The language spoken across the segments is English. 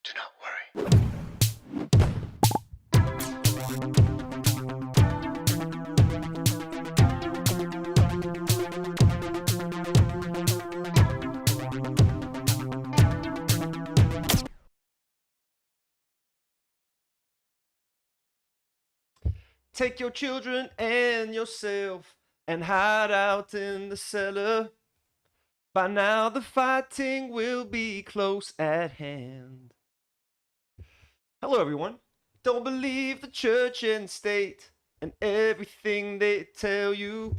Do not worry. Take your children and yourself and hide out in the cellar. By now the fighting will be close at hand. Hello everyone. Don't believe the church and state and everything they tell you.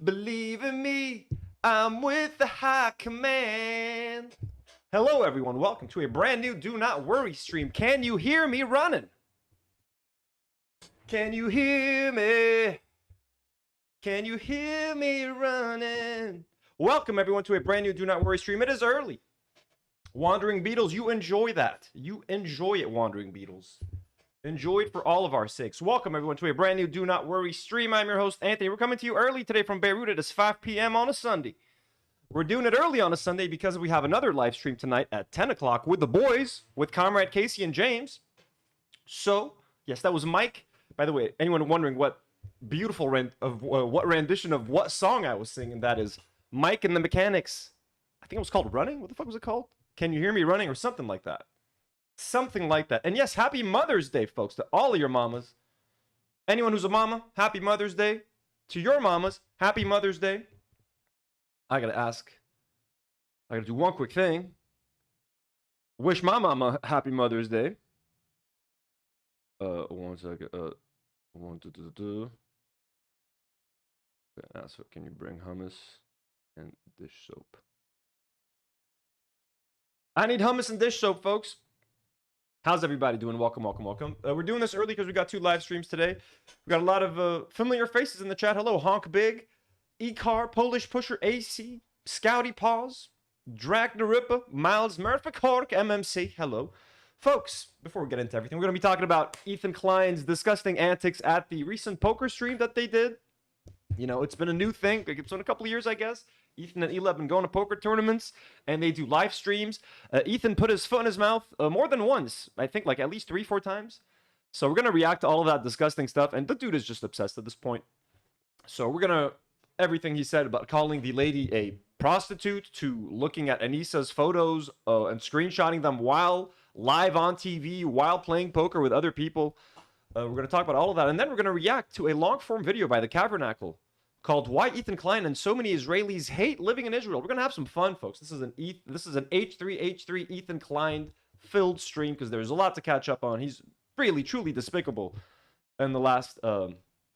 Believe in me, I'm with the high command. Hello everyone, welcome to a brand new Do Not Worry stream. Can you hear me running? Can you hear me? Can you hear me running? Welcome everyone to a brand new Do Not Worry stream. It is early. Wandering Beatles, you enjoy that. You enjoy it, Wandering Beatles. Enjoy it for all of our sakes. Welcome everyone to a brand new Do Not Worry stream. I'm your host, Anthony. We're coming to you early today from Beirut. It is 5 p.m. on a Sunday. We're doing it early on a Sunday because we have another live stream tonight at 10 o'clock with the boys, with Comrade Casey and James. So, yes, that was Mike. By the way, anyone wondering what beautiful what rendition of what song I was singing, that is Mike and the Mechanics. I think it was called Running. What the fuck was it called? Can you hear me running or something like that? Something like that. And yes, happy Mother's Day, folks, to all of your mamas. Anyone who's a mama, happy Mother's Day. To your mamas, happy Mother's Day. I gotta do one quick thing. Wish my mama happy Mother's Day. 1 second. Ask her, can you bring hummus and dish soap? I need hummus and dish soap, folks. How's everybody doing? Welcome, welcome, welcome. We're doing this early because we got 2 live streams today. We got a lot of familiar faces in the chat. Hello, Honk Big, E-Car, Polish Pusher, AC, Scouty Paws, Drag the Ripper, Miles, Murphy Cork, MMC. Hello. Folks, before we get into everything, we're going to be talking about Ethan Klein's disgusting antics at the recent poker stream that they did. You know, it's been a new thing. It's been a couple of years, I guess. Ethan and Eli have been going to poker tournaments, and they do live streams. Ethan put his foot in his mouth more than once. I think like at least 3-4 times. So we're going to react to all of that disgusting stuff, and the dude is just obsessed at this point. So we're going to, everything he said about calling the lady a prostitute, to looking at Anisa's photos and screenshotting them while live on TV, while playing poker with other people. We're going to talk about all of that, and then we're going to react to a long-form video by the Kavernacle called "Why Ethan Klein and So Many Israelis Hate Living in Israel." We're going to have some fun, folks. This is an H3 Ethan Klein filled stream because there's a lot to catch up on. He's really, truly despicable in the last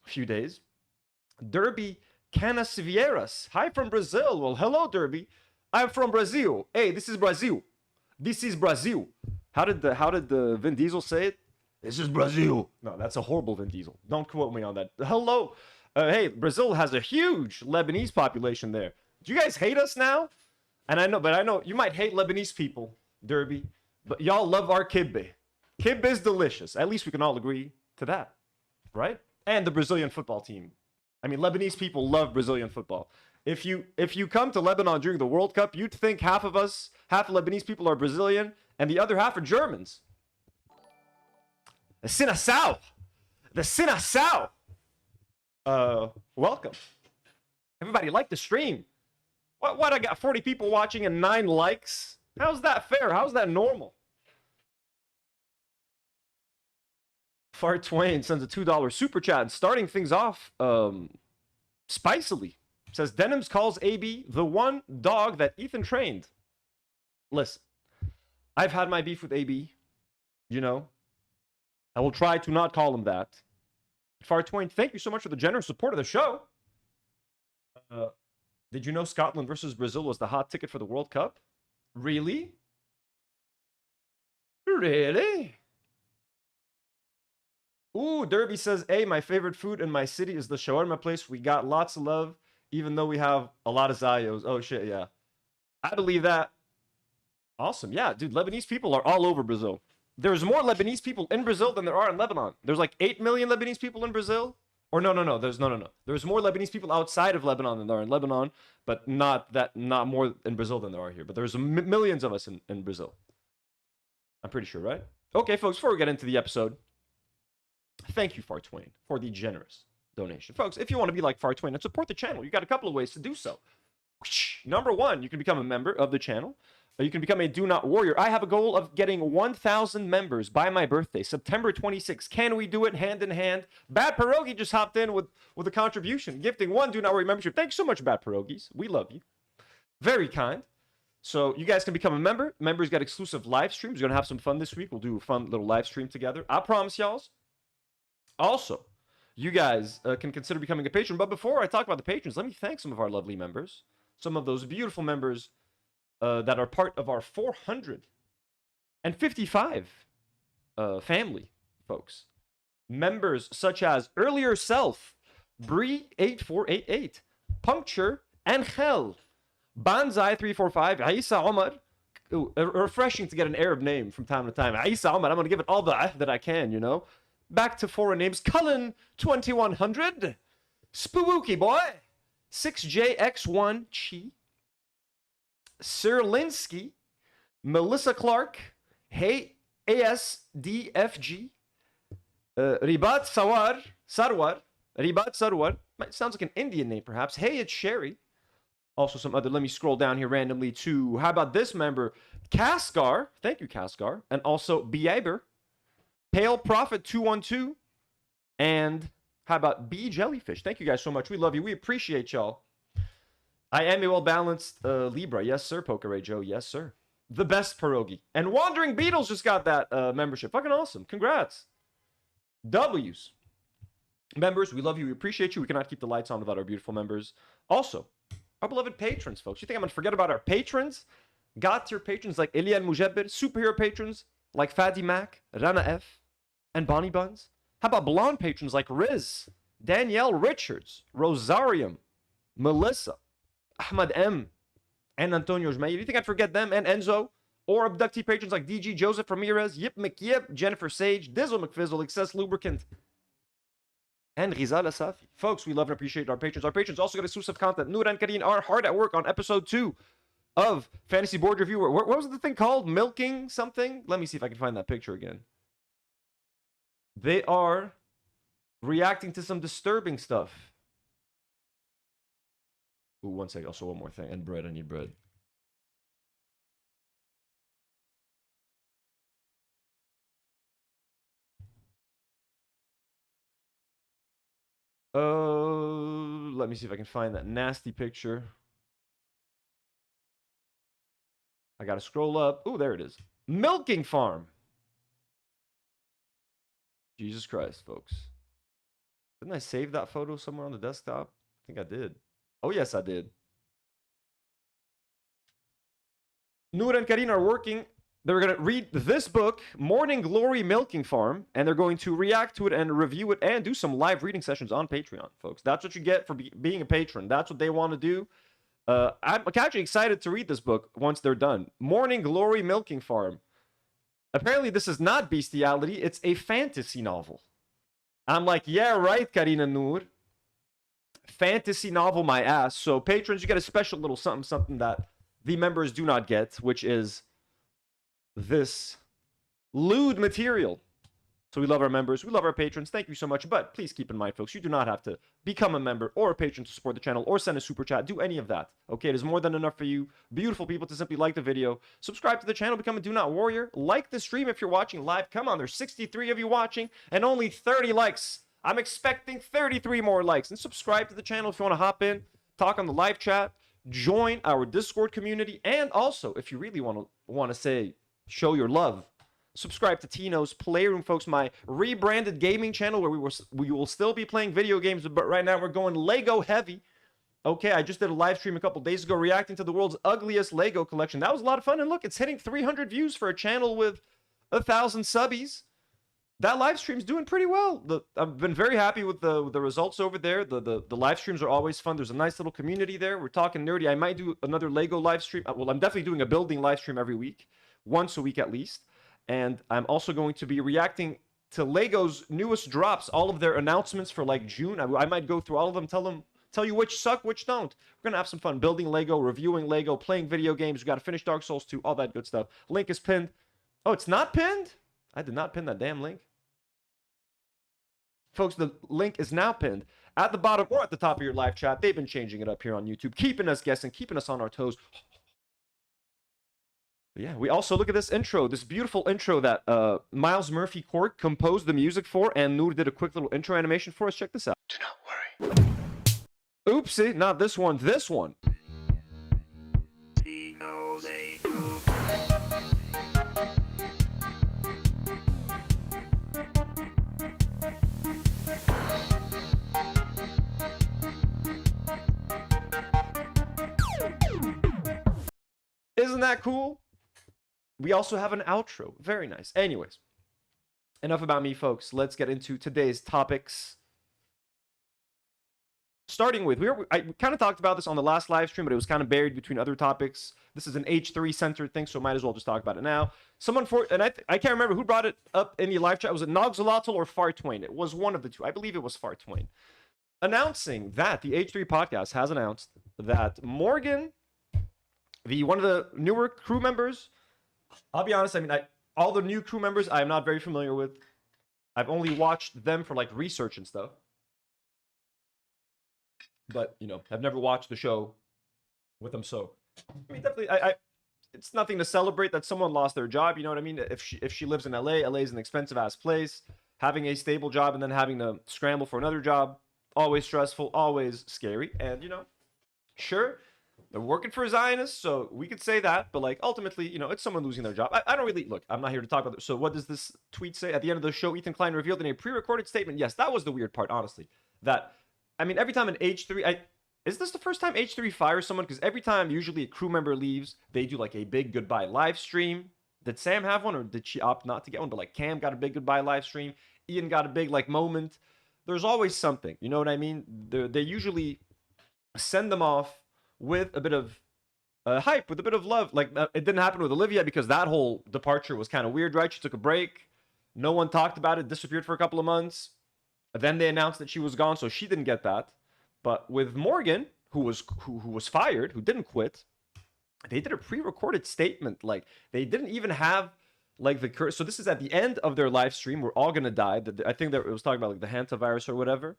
few days. Derby Canasivieras. Hi from Brazil. Well, hello, Derby. I'm from Brazil. Hey, this is Brazil. This is Brazil. How did the Vin Diesel say it? This is Brazil. No, that's a horrible Vin Diesel. Don't quote me on that. Hello. Hey, Brazil has a huge Lebanese population there. Do you guys hate us now? And I know you might hate Lebanese people, Derby, but y'all love our kibbeh. Kibbeh is delicious. At least we can all agree to that, right? And the Brazilian football team. I mean, Lebanese people love Brazilian football. If you come to Lebanon during the World Cup, you'd think half of Lebanese people are Brazilian, and the other half are Germans. The Sinasau. The Sinasau. Welcome. Everybody like the stream. What I got 40 people watching and 9 likes? How's that fair? How's that normal? Fart Twain sends a $2 super chat and starting things off spicily. Says Denims calls AB the one dog that Ethan trained. Listen, I've had my beef with AB, you know. I will try to not call him that. Fart Twain, thank you so much for the generous support of the show. Did you know Scotland versus Brazil was the hot ticket for the World Cup? Really? Really? Ooh, Derby says, hey, my favorite food in my city is the shawarma place. We got lots of love, even though we have a lot of Zayos. Oh, shit, yeah. I believe that. Awesome. Yeah, dude, Lebanese people are all over Brazil. There's more Lebanese people in Brazil than there are in Lebanon. There's like 8 million Lebanese people in Brazil. Or no. There's more Lebanese people outside of Lebanon than there are in Lebanon, but not more in Brazil than there are here. But there's millions of us in Brazil. I'm pretty sure, right? Okay, folks, before we get into the episode, thank you, Far Twain, for the generous donation. Folks, if you want to be like Far Twain and support the channel, you got a couple of ways to do so. Number one, you can become a member of the channel. You can become a Do Not Warrior. I have a goal of getting 1,000 members by my birthday, September 26th. Can we do it hand in hand? Bad Pierogi just hopped in with a contribution, gifting 1 Do Not Worry membership. Thanks so much, Bad Pierogis. We love you. Very kind. So you guys can become a member. Members get exclusive live streams. We're going to have some fun this week. We'll do a fun little live stream together. I promise y'all. Also, you guys can consider becoming a patron. But before I talk about the patrons, let me thank some of our lovely members. Some of those beautiful members that are part of our 455 family, folks. Members such as Earlier Self, Bree8488, Puncture, Angel, Banzai345, Anisa Omar. Ooh, refreshing to get an Arab name from time to time. Anisa Omar, I'm going to give it all the that I can, you know. Back to foreign names. Cullen2100, Spooky Boy, 6JX1 Chi, Sirlinsky, Melissa Clark, Hey ASDFG, Ribat Sarwar, Ribat Sarwar. Sounds like an Indian name, perhaps. Hey, it's Sherry. Also, some other. Let me scroll down here randomly to. How about this member? Kaskar. Thank you, Kaskar. And also Bieber, Pale Prophet 212, and how about B Jellyfish? Thank you guys so much. We love you. We appreciate y'all. I am a well-balanced Libra. Yes, sir. Poker Joe. Yes, sir. The best pierogi. And Wandering Beetles just got that membership. Fucking awesome. Congrats. W's. Members, we love you. We appreciate you. We cannot keep the lights on without our beautiful members. Also, our beloved patrons, folks. You think I'm going to forget about our patrons? God-tier patrons like Elian Mujabir, superhero patrons like Fadi Mac, Rana F, and Bonnie Buns? How about blonde patrons like Riz, Danielle Richards, Rosarium, Melissa, Ahmad M, and Antonio Jmay? Do you think I'd forget them? And Enzo? Or abductee patrons like DG Joseph Ramirez, Yip McYip, Jennifer Sage, Dizzle McFizzle, Excess Lubricant, and Rizal Asafi. Folks, we love and appreciate our patrons. Our patrons also get exclusive content. Nour and Karine are hard at work on episode 2 of Fantasy Board Reviewer. What was the thing called? Milking something? Let me see if I can find that picture again. They are reacting to some disturbing stuff. Ooh, one second. Also, one more thing. And bread. I need bread. Let me see if I can find that nasty picture. I gotta scroll up. Oh, there it is. Milking farm. Jesus Christ, folks. Didn't I save that photo somewhere on the desktop? I think I did. Oh, yes, I did. Nour and Karine are working. They're going to read this book, Morning Glory Milking Farm, and they're going to react to it and review it and do some live reading sessions on Patreon, folks. That's what you get for being a patron. That's what they want to do. I'm actually excited to read this book once they're done. Morning Glory Milking Farm. Apparently, this is not bestiality. It's a fantasy novel. I'm like, yeah, right, Karine and Nour. Fantasy novel, my ass. So, patrons, you get a special little something that the members do not get, which is this lewd material. So we love our members. We love our patrons. Thank you so much. But please keep in mind, folks, you do not have to become a member or a patron to support the channel or send a super chat. Do any of that. Okay, it is more than enough for you, beautiful people, to simply like the video, subscribe to the channel, become a Do Not Warrior, like the stream if you're watching live. Come on, there's 63 of you watching and only 30 likes. I'm expecting 33 more likes. And subscribe to the channel if you want to hop in, talk on the live chat, join our Discord community, and also, if you really want to say, show your love, subscribe to Tino's Playroom, folks, my rebranded gaming channel where we will still be playing video games, but right now we're going Lego heavy. Okay, I just did a live stream a couple days ago reacting to the world's ugliest Lego collection. That was a lot of fun, and look, it's hitting 300 views for a channel with 1,000 subbies. That live stream's doing pretty well. I've been very happy with the results over there. The live streams are always fun. There's a nice little community there. We're talking nerdy. I might do another Lego live stream. Well, I'm definitely doing a building live stream every week, once a week at least. And I'm also going to be reacting to Lego's newest drops, all of their announcements for like June. I might go through all of them, tell you which suck, which don't. We're gonna have some fun building Lego, reviewing Lego, playing video games. We gotta finish Dark Souls 2, all that good stuff. Link is pinned Oh, it's not pinned? I did not pin that damn link. Folks, the link is now pinned at the bottom or at the top of your live chat. They've been changing it up here on YouTube, keeping us guessing, keeping us on our toes. But yeah, we also look at this intro, this beautiful intro that Miles Murphy Court composed the music for, and Nour did a quick little intro animation for us. Check this out. Do not worry. Oopsie, not this one, this one. He knows a move. Isn't that cool? We also have an outro. Very nice. Anyways, enough about me, folks. Let's get into today's topics. Starting with, I kind of talked about this on the last live stream, but it was kind of buried between other topics. This is an H3 centered thing, so might as well just talk about it now. I can't remember who brought it up in the live chat. Was it Nogzalotl or Fartwain? It was one of the two. I believe it was Fartwain. Announcing that the H3 podcast has announced that Morgan, one of the newer crew members, I'll be honest, I mean, all the new crew members I am not very familiar with. I've only watched them for like research and stuff. But, you know, I've never watched the show with them, so I mean, definitely, it's nothing to celebrate that someone lost their job, you know what I mean? If she lives in LA is an expensive-ass place. Having a stable job and then having to scramble for another job, always stressful, always scary. And, you know, sure, they're working for Zionists, so we could say that, but, like, ultimately, you know, it's someone losing their job. I don't really, look, I'm not here to talk about this. So what does this tweet say? At the end of the show, Ethan Klein revealed in a pre-recorded statement, yes, that was the weird part, honestly, that, I mean, every time an H3, is this the first time H3 fires someone? Because every time usually a crew member leaves, they do like a big goodbye live stream. Did Sam have one, or did she opt not to get one? But like Cam got a big goodbye live stream. Ian got a big like moment. There's always something, you know what I mean? They usually send them off with a bit of hype, with a bit of love. Like it didn't happen with Olivia because that whole departure was kind of weird, right? She took a break. No one talked about it, disappeared for a couple of months. Then they announced that she was gone, so she didn't get that. But with Morgan, who was fired, who didn't quit, they did a pre-recorded statement. Like they didn't even have like the so this is at the end of their live stream. We're all gonna die. I think that it was talking about like the hantavirus or whatever.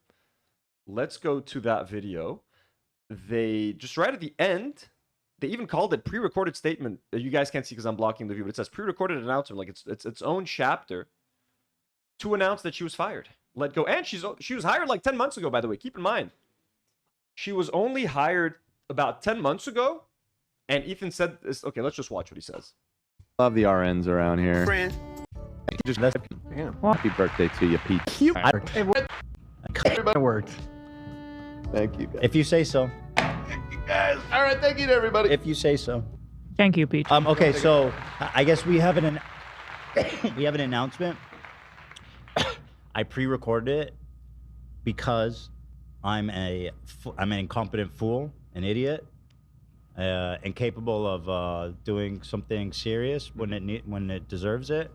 Let's go to that video. They just right at the end, they even called it pre-recorded statement. You guys can't see because I'm blocking the view, but it says pre-recorded announcement, like it's its own chapter to announce that she was fired. Let go. And she was hired like 10 months ago, by the way. Keep in mind, she was only hired about 10 months ago. And Ethan said this. Okay, let's just watch what he says. Love the RNs around here. Friend. Just happy birthday to you, Pete. It worked. Thank you, guys. If you say so. Thank you, guys. All right, thank you to everybody. If you say so. Thank you, Pete. Okay, so I guess we have an announcement. I pre-recorded it because I'm an incompetent fool, an idiot, incapable of doing something serious when it deserves it,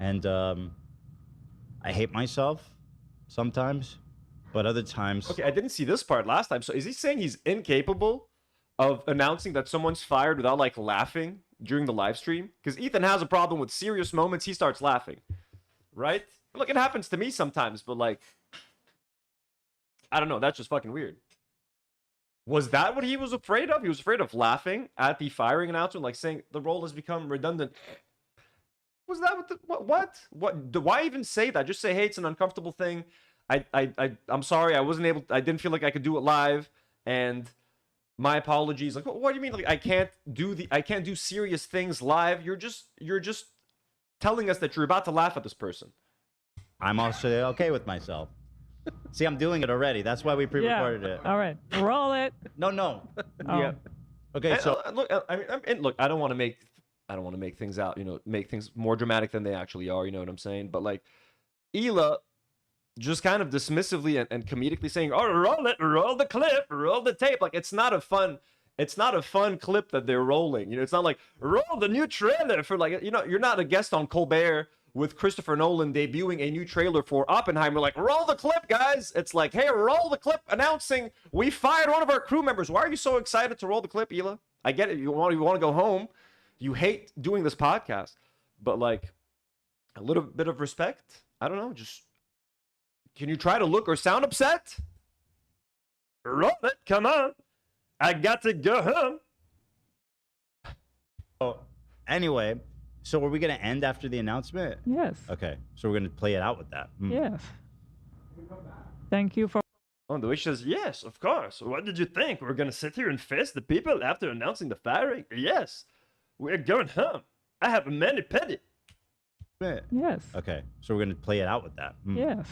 and I hate myself sometimes, but other times. Okay, I didn't see this part last time. So is he saying he's incapable of announcing that someone's fired without like laughing during the live stream? Because Ethan has a problem with serious moments. He starts laughing, right? Look, it happens to me sometimes, but like, I don't know. That's just fucking weird. Was that what he was afraid of? He was afraid of laughing at the firing announcement, like saying the role has become redundant. Was that what? Why even say that? Just say, hey, it's an uncomfortable thing. I'm sorry. I didn't feel like I could do it live, and my apologies. Like, what do you mean? Like, I can't do serious things live. You're just telling us that you're about to laugh at this person. I'm also okay with myself. See, I'm doing it already. That's why we pre-recorded it. All right, roll it. No. Oh. Yeah. Okay, so look, I don't want to make things out, make things more dramatic than they actually are. You know what I'm saying? But like, Hila just kind of dismissively and comedically saying, "Oh, roll the clip, roll the tape." Like, it's not a fun clip that they're rolling. It's not like roll the new trailer for like, you're not a guest on Colbert with Christopher Nolan debuting a new trailer for Oppenheimer. Like, roll the clip, guys. It's like, hey, roll the clip announcing we fired one of our crew members. Why are you so excited to roll the clip, Hila? I get it. You want to go home. You hate doing this podcast. but like a little bit of respect. I don't know. Just can you try to look or sound upset? Roll it, come on. I got to go home. Oh, anyway, so are we gonna end after the announcement? Yes. Okay, so we're gonna play it out with that. Yes. Thank you for Oh, the way she says, yes, of course. What did you think? We're gonna sit here and face the people after announcing the firing? Yes. We're going home. I have a mani pedi. Yes. Okay, so we're gonna play it out with that. Yes.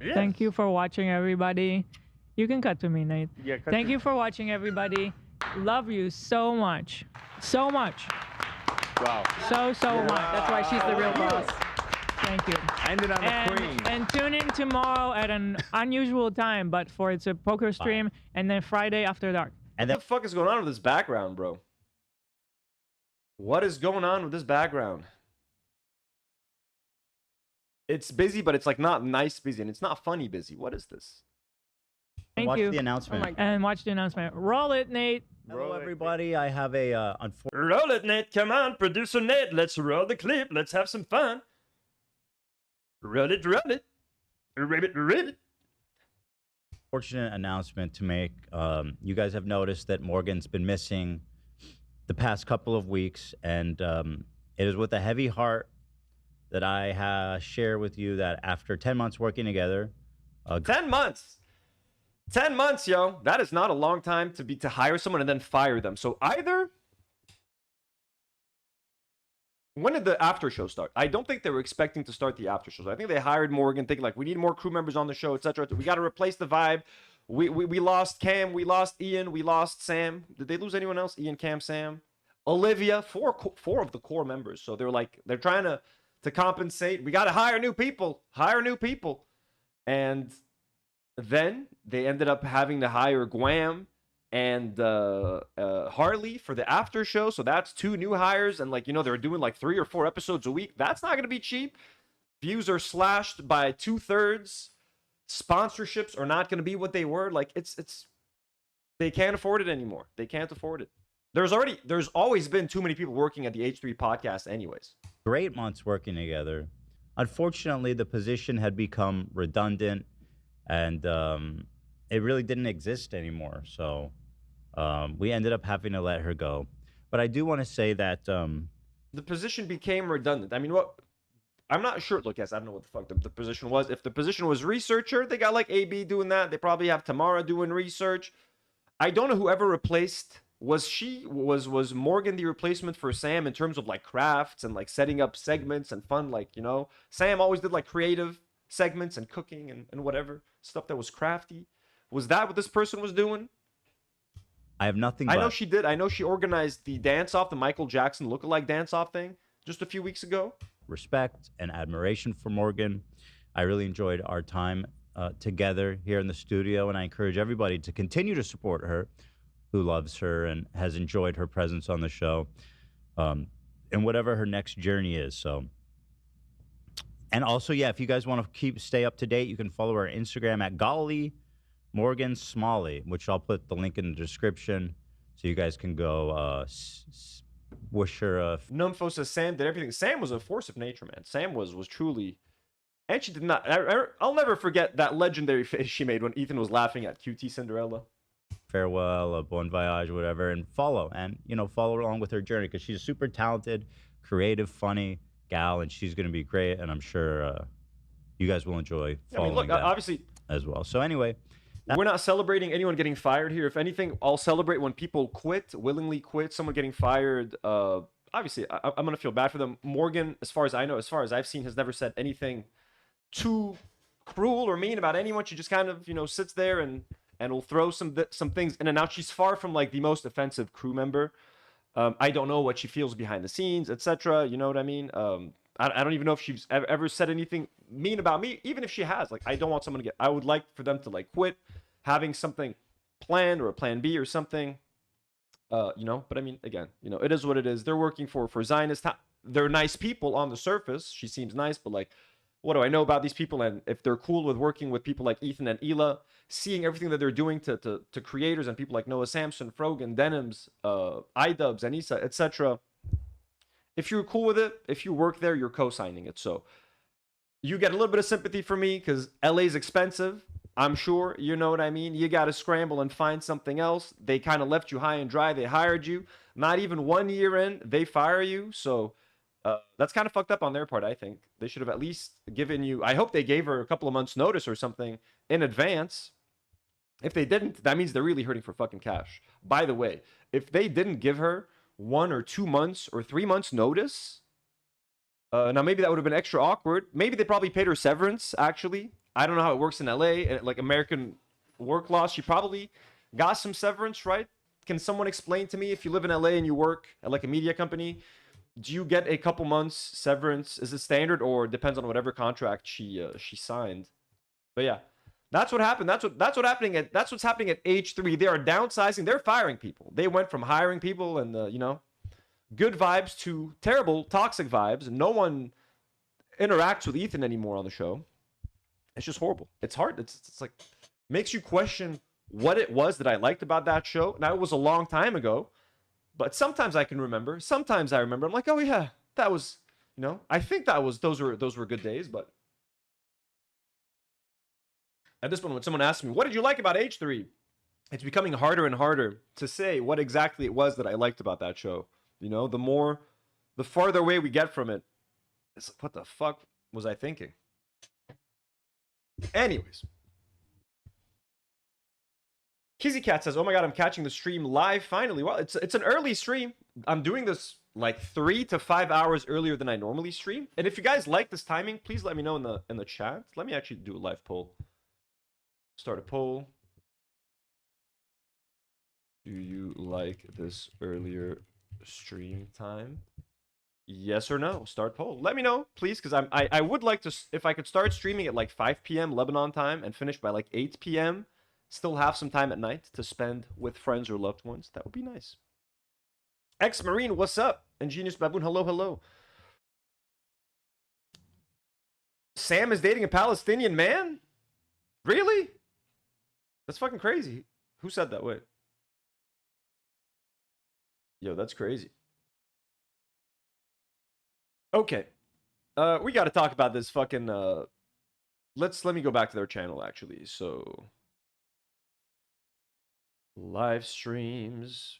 Yes. Thank you for watching, everybody. You can cut to me, Nate. Yeah, cut Thank to- you for watching, everybody. Love you so much. So much. Wow. So much. That's why she's the real boss. Thank you. Ended on the queen. And tune in tomorrow at an unusual time, but it's a poker stream, and then Friday after dark. And What then the fuck is going on with this background, bro? What is going on with this background? It's busy, but it's like not nice busy, and it's not funny busy. What is this? Thank watch you. the announcement. And watch the announcement. Roll it, Nate. Hello, everybody. I have a Roll it, Nate. Come on, producer Nate. Let's roll the clip. Let's have some fun. Roll it, roll it. Ribbit, ribbit. unfortunate announcement to make. You guys have noticed that Morgan's been missing the past couple of weeks, and it is with a heavy heart that I share with you that after 10 months working together, 10 months. 10 months, yo. That is not a long time to hire someone and then fire them. So either... When did the after show start? I don't think they were expecting to start the after shows. I think they hired Morgan thinking like, we need more crew members on the show, etc. We got to replace the vibe. We lost Cam, we lost Ian, we lost Sam. Did they lose anyone else? Ian, Cam, Sam, Olivia, four of the core members. So they're trying to compensate. We got to hire new people. And then they ended up having to hire Guam and Harley for the after show. So that's 2 new hires. And they're doing like 3 or 4 episodes a week. That's not going to be cheap. Views are slashed by 2/3. Sponsorships are not going to be what they were. They can't afford it anymore. They can't afford it. There's always been too many people working at the H3 podcast anyways. great months working together. Unfortunately, the position had become redundant, and it really didn't exist anymore. So we ended up having to let her go. But I do want to say that The position became redundant. I mean, I'm not sure. Look, yes, I don't know what the fuck the position was. If the position was researcher, they got like AB doing that. They probably have Tamara doing research. I don't know whoever replaced. Was Morgan the replacement for Sam in terms of like crafts and like setting up segments and fun? Sam always did like creative segments and cooking and whatever stuff that was crafty. Was that what this person was doing? I have nothing. I But know she did. I know she organized the dance-off, the Michael Jackson lookalike dance-off thing just a few weeks ago. respect and admiration for Morgan. I really enjoyed our time together here in the studio, and I encourage everybody to continue to support her, who loves her and has enjoyed her presence on the show, and whatever her next journey is. So, and also, yeah, if you guys want to stay up to date, you can follow our Instagram at Golly Morgan Smalley, which I'll put the link in the description, so you guys can go wish her a. Numfo says Sam did everything. Sam was a force of nature, man. Sam was truly, and she did not. I'll never forget that legendary face she made when Ethan was laughing at QT Cinderella. Farewell, a bon voyage, whatever, and follow along with her journey, because she's a super talented, creative, funny gal, and she's going to be great, and I'm sure you guys will enjoy following that Obviously, as well. So anyway, we're not celebrating anyone getting fired here. If anything, I'll celebrate when people willingly quit, someone getting fired. Obviously, I'm going to feel bad for them. Morgan, as far as I know, as far as I've seen, has never said anything too cruel or mean about anyone. She just kind of, sits there and will throw some things in and out. She's far from like the most offensive crew member. I don't know what she feels behind the scenes, etc. You know what I mean? I don't even know if she's ever said anything mean about me. Even if she has, I don't want someone to I would like for them to quit having something planned or a plan B or something. But I mean, again, it is what it is. They're working for Zionist. They're nice people on the surface. She seems nice, but what do I know about these people? And if they're cool with working with people like Ethan and Hila, seeing everything that they're doing to creators and people like Noah Samson, Frogan, Denims, iDubbbz, Anisa, etc. if you're cool with it, if you work there, you're co-signing it. So you get a little bit of sympathy for me because LA's expensive. I'm sure, you know what I mean? You got to scramble and find something else. They kind of left you high and dry. They hired you. Not even 1 year in, they fire you. So that's kind of fucked up on their part, I think. They should have at least given you... I hope they gave her a couple of months' notice or something in advance. If they didn't, that means they're really hurting for fucking cash. By the way, if they didn't give her 1 or 2 months or 3 months notice... now, maybe that would have been extra awkward. Maybe they probably paid her severance, actually. I don't know how it works in LA, like American work law. She probably got some severance, right? Can someone explain to me, if you live in LA and you work at like a media company, do you get a couple months severance? Is it standard or depends on whatever contract she signed? But yeah, that's what happened. That's what's happening at H3. They are downsizing. They're firing people. They went from hiring people and you know, good vibes to terrible, toxic vibes. No one interacts with Ethan anymore on the show. It's just horrible. It's hard. It's like, makes you question what it was that I liked about that show. Now, it was a long time ago, but sometimes I can remember. Sometimes I remember. I'm like, oh yeah, that was, you know, I think those were good days. But at this point, when someone asks me, what did you like about H3? It's becoming harder and harder to say what exactly it was that I liked about that show. You know, the farther away we get from it, it's like, what the fuck was I thinking? Anyways, Kizzy Cat says, oh my god, I'm catching the stream live finally. Well, it's an early stream. I'm doing this like 3 to 5 hours earlier than I normally stream. And if you guys like this timing, please let me know in the chat. Let me actually do a live poll. Start a poll. Do you like this earlier stream time? Yes or no? Start poll. Let me know, please, because I would like to, if I could start streaming at like 5 p.m. Lebanon time and finish by like 8 p.m. Still have some time at night to spend with friends or loved ones. That would be nice. Ex-Marine, what's up? Ingenious Baboon, hello, hello. Sam is dating a Palestinian man? Really? That's fucking crazy. Who said that? Wait. Yo, that's crazy. Okay. We got to talk about this fucking let me go back to their channel actually. So live streams.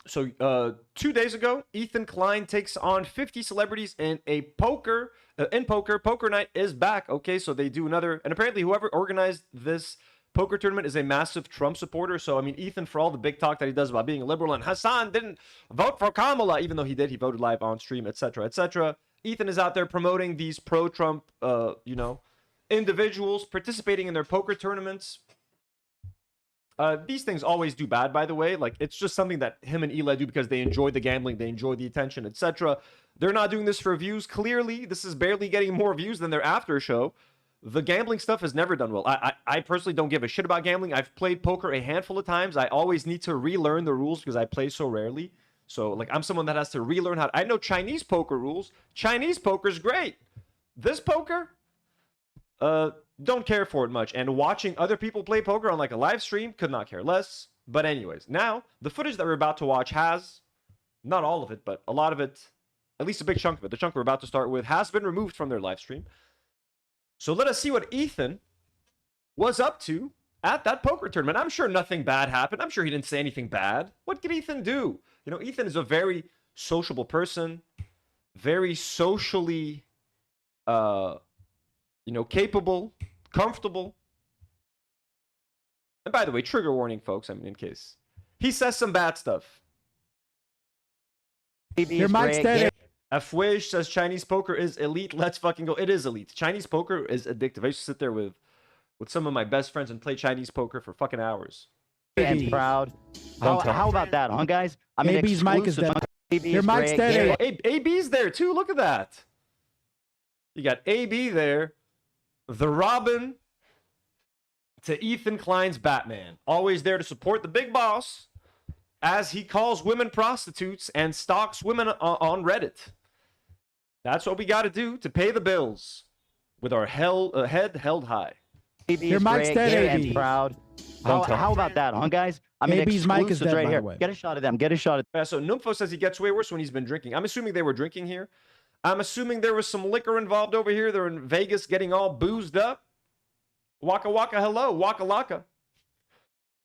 So 2 days ago, Ethan Klein takes on 50 celebrities in a poker night is back. Okay, so they do another, and apparently whoever organized this poker tournament is a massive Trump supporter. So, I mean, Ethan, for all the big talk that he does about being a liberal, and Hassan didn't vote for Kamala, even though he did. He voted live on stream, etc., etc. Ethan is out there promoting these pro-Trump, you know, individuals participating in their poker tournaments. These things always do bad, by the way. Like, it's just something that him and Eli do because they enjoy the gambling, they enjoy the attention, etc. They're not doing this for views. Clearly, this is barely getting more views than their after show. The gambling stuff has never done well. I personally don't give a shit about gambling. I've played poker a handful of times. I always need to relearn the rules because I play so rarely. So, like, I'm someone that has to relearn how... I know Chinese poker rules. Chinese poker's great. This poker, don't care for it much. And watching other people play poker on, like, a live stream, could not care less. But anyways, now, the footage that we're about to watch has... Not all of it, but a lot of it, at least a big chunk of it, the chunk we're about to start with, has been removed from their live stream. So let us see what Ethan was up to at that poker tournament. I'm sure nothing bad happened. I'm sure he didn't say anything bad. What did Ethan do? You know, Ethan is a very sociable person, very socially, you know, capable, comfortable. And by the way, trigger warning, folks, I mean, in case. He says some bad stuff. Your mic's dead. Afwish says Chinese poker is elite. Let's fucking go. It is elite. Chinese poker is addictive. I used to sit there with some of my best friends and play Chinese poker for fucking hours. And proud. How about that, huh, guys? I mean, AB's mic is dead. Your mic's dead. AB's there too. Look at that. You got AB there. The Robin to Ethan Klein's Batman. Always there to support the big boss as he calls women prostitutes and stalks women on Reddit. That's what we got to do to pay the bills with our head held high. Your mic's dead, and AB. proud. How about that, huh, guys? I mean, AB's mic is exclusives dead, right by here. the way. Get a shot of them. Get a shot of Yeah, so Numfo says he gets way worse when he's been drinking. I'm assuming they were drinking here. I'm assuming there was some liquor involved over here. They're in Vegas getting all boozed up. Waka waka hello, waka laka.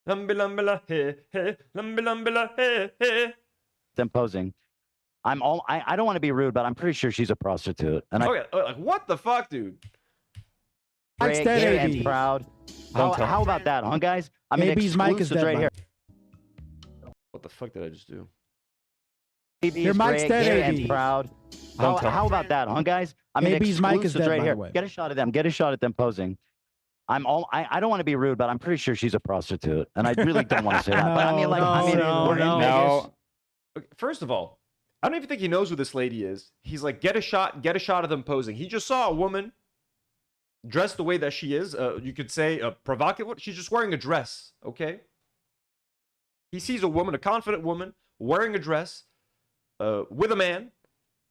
Lumbila hey hey, lumbila hey hey. them posing. I don't want to be rude, but I'm pretty sure she's a prostitute. And I Okay, like what the fuck, dude? Mike's gay dead, and AB. proud. How about that, huh, guys? I mean, AB's mic is exclusives dead, right by here. What the fuck did I just do? Your mic's dead, gay AB. and proud. How about that, huh, guys? I mean, AB's mic is exclusives dead, right by here. the way. Get a shot of them. Get a shot at them posing. I don't want to be rude, but I'm pretty sure she's a prostitute, and I really don't want to say that. But I mean, like, we're in Vegas. Okay, first of all, I don't even think he knows who this lady is. He's like, get a shot of them posing. He just saw a woman dressed the way that she is. You could say a provocative. She's just wearing a dress, okay? He sees a woman, a confident woman, wearing a dress with a man,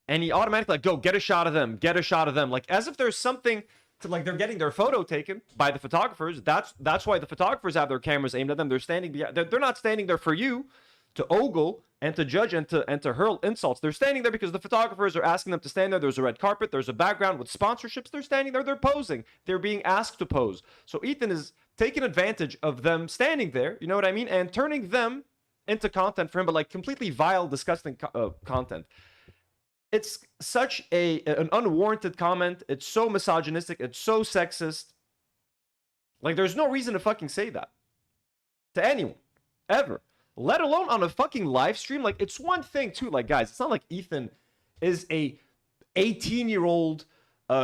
and he automatically like, go get a shot of them, get a shot of them, like as if there's something to like they're getting their photo taken by the photographers. That's why the photographers have their cameras aimed at them. They're standing behind. They're not standing there for you to ogle and to judge and to hurl insults. They're standing there because the photographers are asking them to stand there. There's a red carpet. There's a background with sponsorships. They're standing there. They're posing. They're being asked to pose. So Ethan is taking advantage of them standing there. You know what I mean? And turning them into content for him, but like completely vile, disgusting content. It's such an unwarranted comment. It's so misogynistic. It's so sexist. Like, there's no reason to fucking say that to anyone, ever. Let alone on a fucking live stream. Like, it's one thing, too. Like, guys, it's not like Ethan is a 18-year-old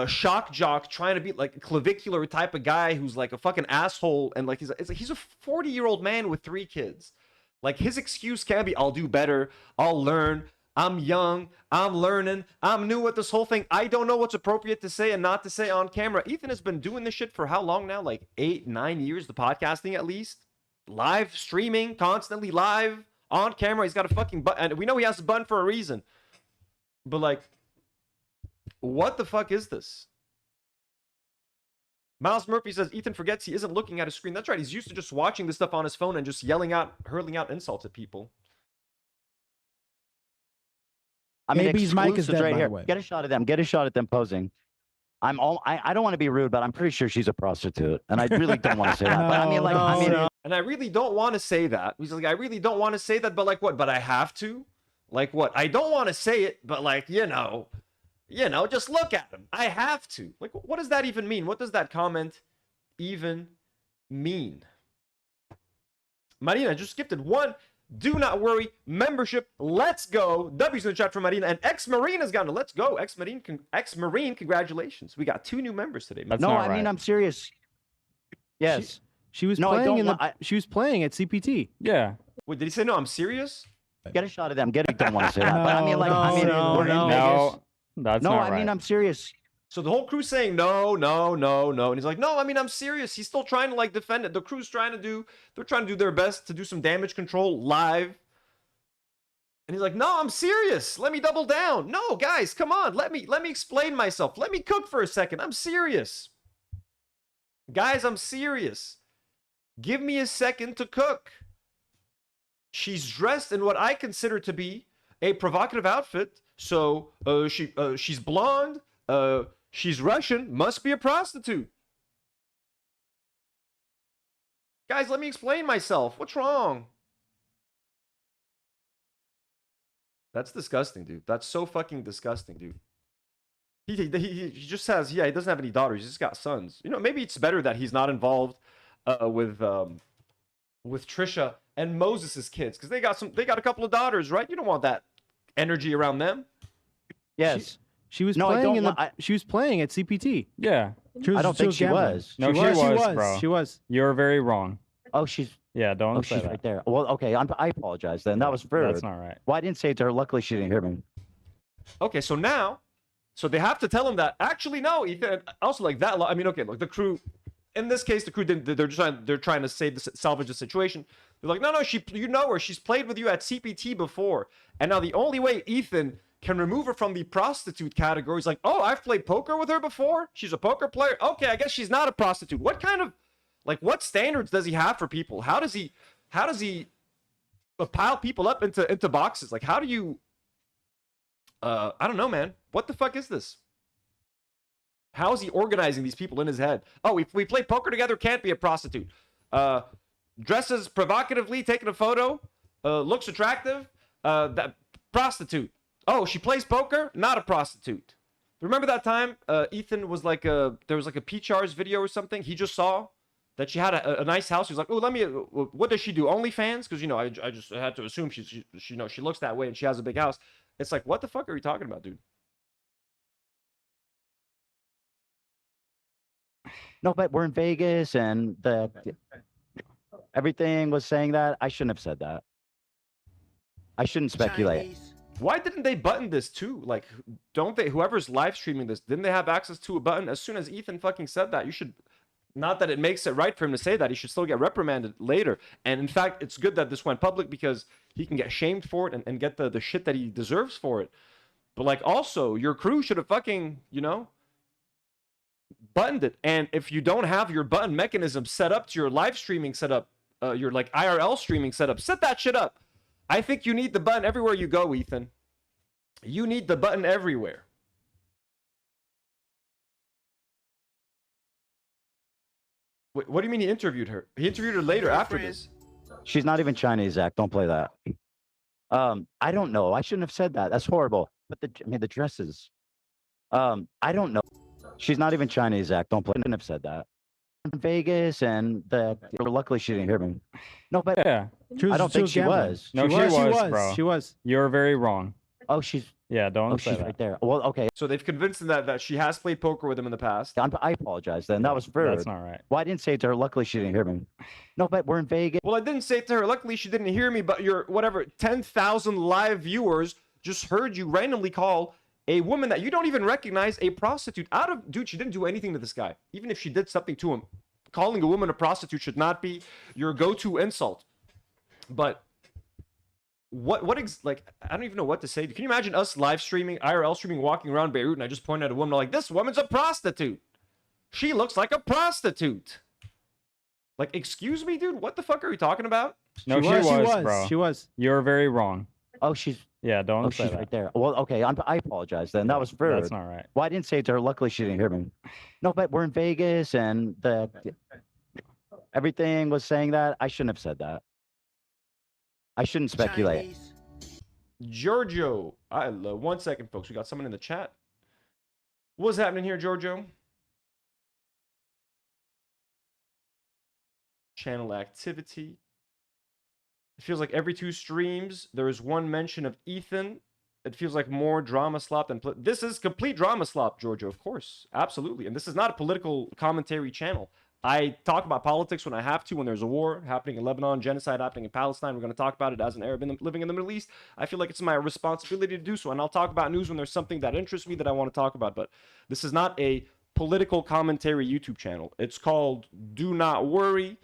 shock jock trying to be, like, a clavicular type of guy who's, like, a fucking asshole. And, like, he's a 40-year-old man with 3 kids. Like, his excuse can be, I'll do better. I'll learn. I'm young, I'm learning, I'm new at this whole thing. I don't know what's appropriate to say and not to say on camera. Ethan has been doing this shit for how long now? Like 8-9 years, the podcasting at least. Live streaming, constantly live, on camera. He's got a fucking button. And we know he has a button for a reason. But like, what the fuck is this? Miles Murphy says, Ethan forgets he isn't looking at his screen. That's right, he's used to just watching this stuff on his phone and just yelling out, hurling out insults at people. I mean, AB's mic is exclusives dead, right by here. the way. Get a shot of them. Get a shot at them posing. I don't want to be rude, but I'm pretty sure she's a prostitute, and I really don't want to say that. But I mean, like, And I really don't want to say that. He's like, I really don't want to say that, but like what? But I have to? Like what? I don't want to say it, but like, you know, just look at him. I have to. Like, what does that even mean? What does that comment even mean? Marina just gifted 1. Do not worry. Membership. Let's go. W's in the chat for Marina. And X-Marine has gotten a let's go. X-Marine, congratulations. We got 2 new members today. That's no, not I right. mean, I'm serious. Yes. She was No, I playing don't she was playing at CPT. Yeah. Wait, did he say no? I'm serious? Get a shot of them. I don't want to say that. But I mean, like, we're in Vegas. No, that's No, not I right. mean, I'm serious. So the whole crew's saying no. And he's like, no, I mean, I'm serious. He's still trying to like defend it. The crew's trying to do their best to do some damage control live. And he's like, no, I'm serious. Let me double down. No, guys, come on. Let me explain myself. Let me cook for a second. I'm serious. Guys, I'm serious. Give me a second to cook. She's dressed in what I consider to be a provocative outfit. So she's blonde. She's Russian. Must be a prostitute. Guys, let me explain myself. What's wrong? That's disgusting, dude. That's so fucking disgusting, dude. He just says, yeah, he doesn't have any daughters. He's just got sons. You know, maybe it's better that he's not involved with Trisha and Moses' kids because they got a couple of daughters, right? You don't want that energy around them. Yes. She was No, I playing don't she was playing at CPT. Yeah. I don't think she gambling. was. No, she was, bro. She was. You're very wrong. Oh, she's Don't say she's that. right there. Well, okay. I apologize then. That was rude. That's not right. Well, I didn't say it to her. Luckily, she didn't hear me. Okay, so they have to tell him that. Actually, no, Ethan. Also, like that. I mean, okay, look, the crew. In this case, the crew didn't. They're trying to salvage the situation. They're like, no, you know her. She's played with you at CPT before, and now the only way Ethan can remove her from the prostitute category is like, oh, I've played poker with her before. She's a poker player. Okay, I guess she's not a prostitute. What kind of Like, what standards does he have for people? How does he pile people up into boxes? Like, how do you I don't know, man. What the fuck is this? How is he organizing these people in his head? Oh, if we play poker together, can't be a prostitute. Dresses provocatively, taking a photo, looks attractive, that prostitute. Oh, she plays poker, not a prostitute. Remember that time Ethan was like there was like a PChar's video or something. He just saw that she had a nice house. He was like, oh, let me. What does she do? OnlyFans? Because I just had to assume she looks that way and she has a big house. It's like, what the fuck are you talking about, dude? No, but we're in Vegas and everything was saying that. I shouldn't have said that. I shouldn't speculate. Chinese. Why didn't they button this too? Like, don't they? Whoever's live streaming this, didn't they have access to a button? As soon as Ethan fucking said that, you should. Not that it makes it right for him to say that. He should still get reprimanded later. And in fact, it's good that this went public because he can get shamed for it and get the shit that he deserves for it. But like, also, your crew should have fucking, buttoned it. And if you don't have your button mechanism set up to your live streaming setup, your like IRL streaming setup, set that shit up. I think you need the button everywhere you go, Ethan. You need the button everywhere. Wait, what do you mean he interviewed her? He interviewed her later after this. She's not even Chinese, Zach. Don't play that. I don't know. I shouldn't have said that. That's horrible. But the dresses. I don't know. She's not even Chinese, Zach. Don't play. I shouldn't have said that. In Vegas and luckily she didn't hear me. No, but Yeah. I don't think she was. No, she was, bro. She was. You're very wrong. Oh, she's Don't say she's that. right there. Well, okay. So they've convinced him that she has played poker with him in the past. I apologize then. That was rude. That's not right. Well, I didn't say it to her. Luckily, she didn't hear me. No, but we're in Vegas. Well, I didn't say it to her. Luckily, she didn't hear me, but your 10,000 live viewers just heard you randomly call a woman that you don't even recognize a prostitute. Dude, she didn't do anything to this guy. Even if she did something to him, calling a woman a prostitute should not be your go-to insult. But like, I don't even know what to say. Can you imagine us live streaming, IRL streaming, walking around Beirut, and I just point at a woman like, this woman's a prostitute. She looks like a prostitute. Like, excuse me, dude? What the fuck are you talking about? No, she was, bro. She was. You're very wrong. Oh, she's Don't say she's that. right there. Well, okay. I apologize then. That was rude. That's not right. Well, I didn't say it to her. Luckily, she didn't hear me. No, but we're in Vegas and everything was saying that. I shouldn't have said that. I shouldn't speculate. Chinese. Giorgio. 1 second, folks. We got someone in the chat. What's happening here, Giorgio? Channel activity. It feels like every 2 streams, there is one mention of Ethan. It feels like more drama slop than... This is complete drama slop, Giorgio, of course. Absolutely. And this is not a political commentary channel. I talk about politics when I have to, when there's a war happening in Lebanon, genocide happening in Palestine. We're going to talk about it as an Arab living in the Middle East. I feel like it's my responsibility to do so. And I'll talk about news when there's something that interests me that I want to talk about. But this is not a political commentary YouTube channel. It's called Do Not Worry.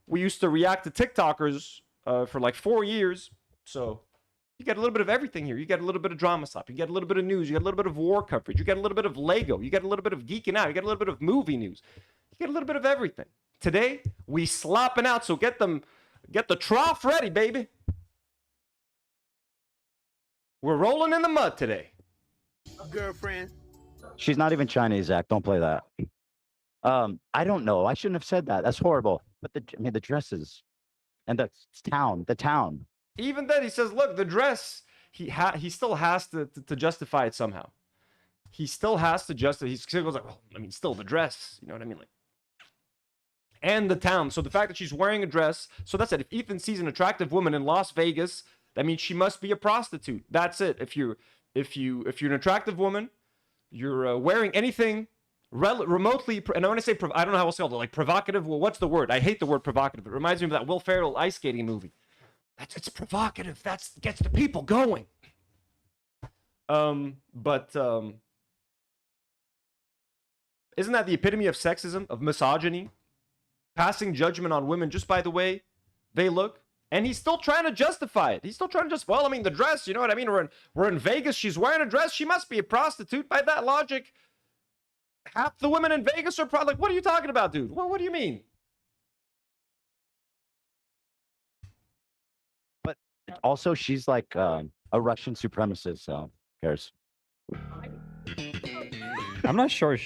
We used to react to TikTokers for like 4 years. So you get a little bit of everything here. You get a little bit of drama slop. You get a little bit of news. You get a little bit of war coverage. You get a little bit of Lego. You get a little bit of geeking out. You get a little bit of movie news. You get a little bit of everything. Today, we slopping out, so get the trough ready, baby. We're rolling in the mud today. Girlfriend. She's not even Chinese, Zach. Don't play that. I don't know. I shouldn't have said that. That's horrible. But the dresses and the town. Even then, he says, look, the dress, he still has to justify it somehow. He still has to justify. He still goes like, well, I mean, still the dress. You know what I mean? Like, and the town. So the fact that she's wearing a dress. So that's it. If Ethan sees an attractive woman in Las Vegas, that means she must be a prostitute. That's it. If you're an attractive woman, you're wearing anything remotely, and I want to say, I don't know how else to call it, like provocative. Well, what's the word? I hate the word provocative. It reminds me of that Will Ferrell ice skating movie. It's provocative. That gets the people going. Isn't that the epitome of sexism, of misogyny? Passing judgment on women just by the way they look. And he's still trying to justify it. He's still trying to well, I mean, the dress, you know what I mean? We're in Vegas. She's wearing a dress. She must be a prostitute. By that logic, half the women in Vegas are probably like, what are you talking about, dude? Well, what do you mean? Also, she's like a Russian supremacist, so who cares? I'm not sure.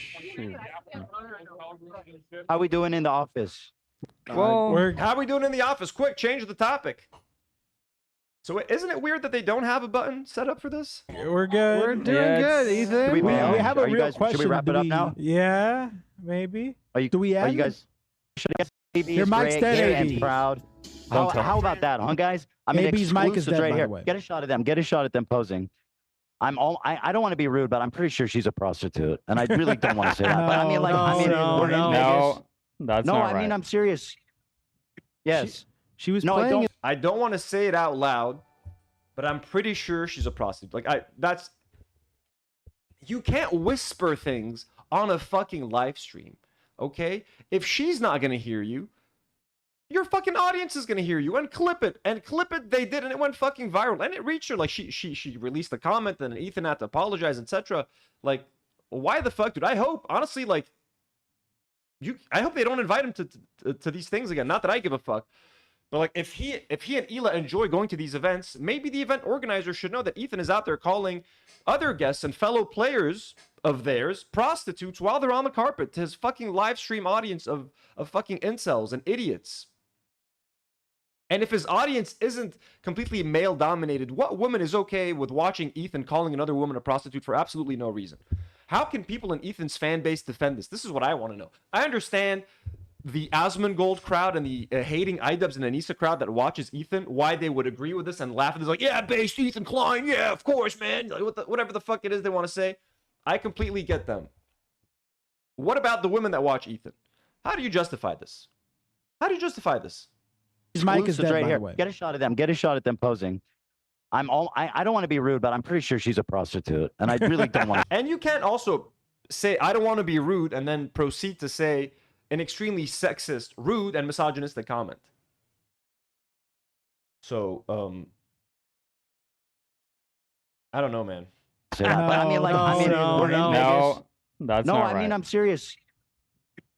How we doing in the office? Well, How are we doing in the office? Quick, change the topic. So isn't it weird that they don't have a button set up for this? We're good. We're doing Yeah, good, it's- Ethan. we We, bail? we have a Are you real guys- should we question. wrap it Do up we- now? Yeah, maybe. Do we Are end? you guys? Should I guess Your AB's mic's great, dead, yeah, AB. and proud. Don't tell. How about that, huh, guys? I mean, AB's mic is exclusives dead, right by here. the way. Get a shot of them. Get a shot at them posing. I don't want to be rude, but I'm pretty sure she's a prostitute, and I really don't want to say that. But I mean, like, we're in no, Vegas. that's No, not I right. mean, I'm serious. Yes. She was No, I playing. don't. I don't want to say it out loud, but I'm pretty sure she's a prostitute. Like you can't whisper things on a fucking live stream, okay? If she's not gonna hear you, your fucking audience is gonna hear you and clip it. And clip it, they did, and it went fucking viral. And it reached her. Like she released a comment, and Ethan had to apologize, etc. Like, why the fuck, dude? I hope, honestly, like, I hope they don't invite him to these things again. Not that I give a fuck. But like, if he and Hila enjoy going to these events, maybe the event organizer should know that Ethan is out there calling other guests and fellow players of theirs prostitutes while they're on the carpet to his fucking live stream audience of fucking incels and idiots. And if his audience isn't completely male dominated, what woman is okay with watching Ethan calling another woman a prostitute for absolutely no reason? How can people in Ethan's fan base defend this? This is what I want to know. I understand the Asmongold crowd and the hating iDubbbz and Anisa crowd that watches Ethan, why they would agree with this and laugh at this, like, yeah, based Ethan Klein, yeah, of course, man, like, whatever the fuck it is they want to say. I completely get them. What about the women that watch Ethan? How do you justify this? How do you justify this? His mic is Exclusives dead, right by here. the way. Get a shot of them. Get a shot at them posing. I don't want to be rude, but I'm pretty sure she's a prostitute, and I really don't want to. And you can't also say, I don't want to be rude, and then proceed to say an extremely sexist, rude, and misogynistic comment. So, I don't know, man. Say that. But I mean, like, we're in Vegas. No, that's No, not I right. mean, I'm serious.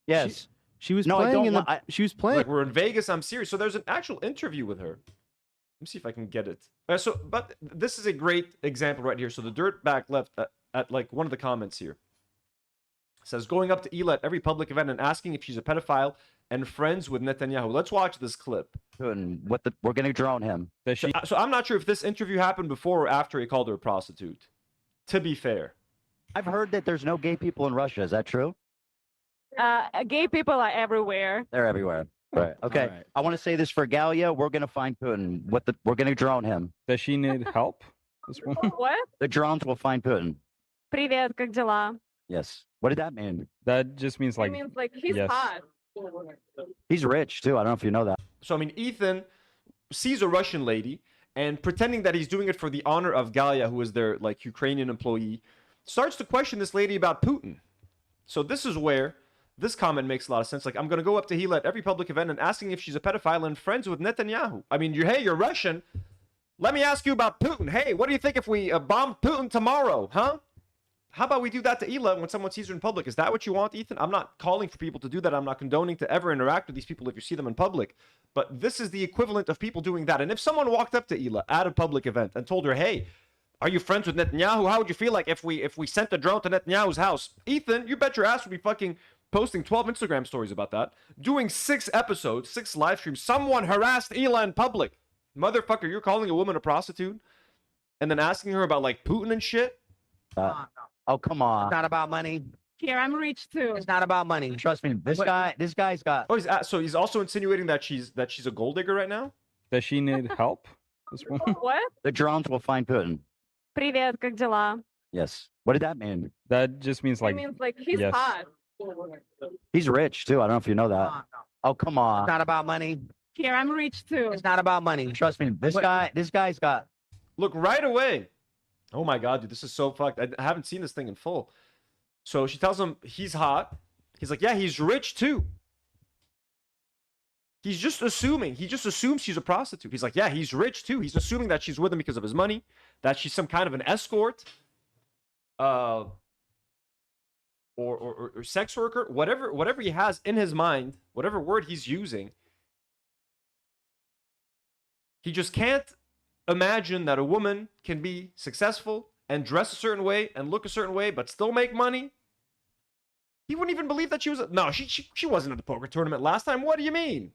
Yes. She was No, I playing don't in the. want- She was playing. Like, we're in Vegas, I'm serious. So there's an actual interview with her. Let me see if I can get it. But this is a great example right here. So the dirtbag left at like one of the comments here. Says, going up to Hila at every public event and asking if she's a pedophile and friends with Netanyahu. Let's watch this clip. And we're gonna drone him. Does she? So I'm not sure if this interview happened before or after he called her a prostitute. To be fair. I've heard that there's no gay people in Russia. Is that true? Gay people are everywhere. They're everywhere. Right. Okay. right. I want to say this for Galia. We're gonna find Putin. We're gonna drone him. Does she need help? This woman? What? The drones will find Putin. Привет, как дела? Yes. What did that mean? That just means like it means like he's yes. hot. He's rich too. I don't know if you know that. So, I mean, Ethan sees a Russian lady and pretending that he's doing it for the honor of Galia, who is their like Ukrainian employee, starts to question this lady about Putin. So this is where this comment makes a lot of sense. Like, I'm going to go up to Hila at every public event and asking if she's a pedophile and friends with Netanyahu. I mean, you're Russian. Let me ask you about Putin. Hey, what do you think if we bomb Putin tomorrow, huh? How about we do that to Hila when someone sees her in public? Is that what you want, Ethan? I'm not calling for people to do that. I'm not condoning to ever interact with these people if you see them in public. But this is the equivalent of people doing that. And if someone walked up to Hila at a public event and told her, hey, are you friends with Netanyahu? How would you feel like if we sent a drone to Netanyahu's house? Ethan, you bet your ass would be fucking posting 12 Instagram stories about that. Doing 6 episodes, 6 live streams. Someone harassed Hila in public. Motherfucker, you're calling a woman a prostitute? And then asking her about like Putin and shit? Oh, come on. It's not about money. Here, I'm rich too. It's not about money. Trust me. This guy's got. Oh, so he's also insinuating that she's a gold digger right now? Does she need help? This woman? What? The drones will find Putin. Привет, как дела? Yes. What did that mean? That just means like it means like he's yes. hot. He's rich too. I don't know if you know that. Oh, come on. It's not about money. Here, I'm rich too. It's not about money. Trust me. This guy's got. Look, right away. Oh my God, dude, this is so fucked. I haven't seen this thing in full. So she tells him he's hot. He's like, yeah, he's rich too. He's just assuming. He just assumes she's a prostitute. He's like, yeah, he's rich too. He's assuming that she's with him because of his money, that she's some kind of an escort, or sex worker, whatever he has in his mind, whatever word he's using. He just can't imagine that a woman can be successful and dress a certain way and look a certain way, but still make money? He wouldn't even believe that she was. No, she wasn't at the poker tournament last time. What do you mean?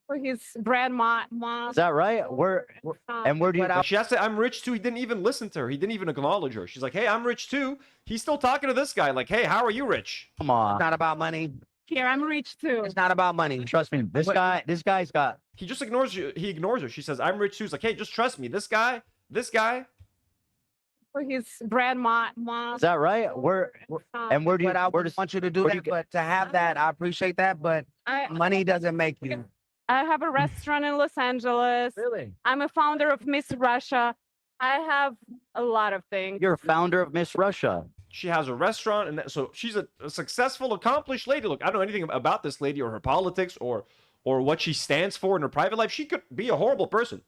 For his grandma. Is that right? Where do you? She has to. I'm rich too. He didn't even listen to her. He didn't even acknowledge her. She's like, "Hey, I'm rich too." He's still talking to this guy. Like, "Hey, how are you rich?" Come on. It's not about money. Here, I'm rich too. It's not about money. Trust me. This guy's got. He just ignores you. He ignores her. She says, "I'm rich too." He's like, "Hey, just trust me. This guy. For his grandma. Is that right? Where do you? But I Where would does? want you to do where do that. you But to have that, I appreciate that. But money doesn't make you. I have a restaurant in Los Angeles. Really? I'm a founder of Miss Russia. I have a lot of things. You're a founder of Miss Russia. She has a restaurant, and so she's a successful, accomplished lady. Look, I don't know anything about this lady or her politics or what she stands for in her private life. She could be a horrible person.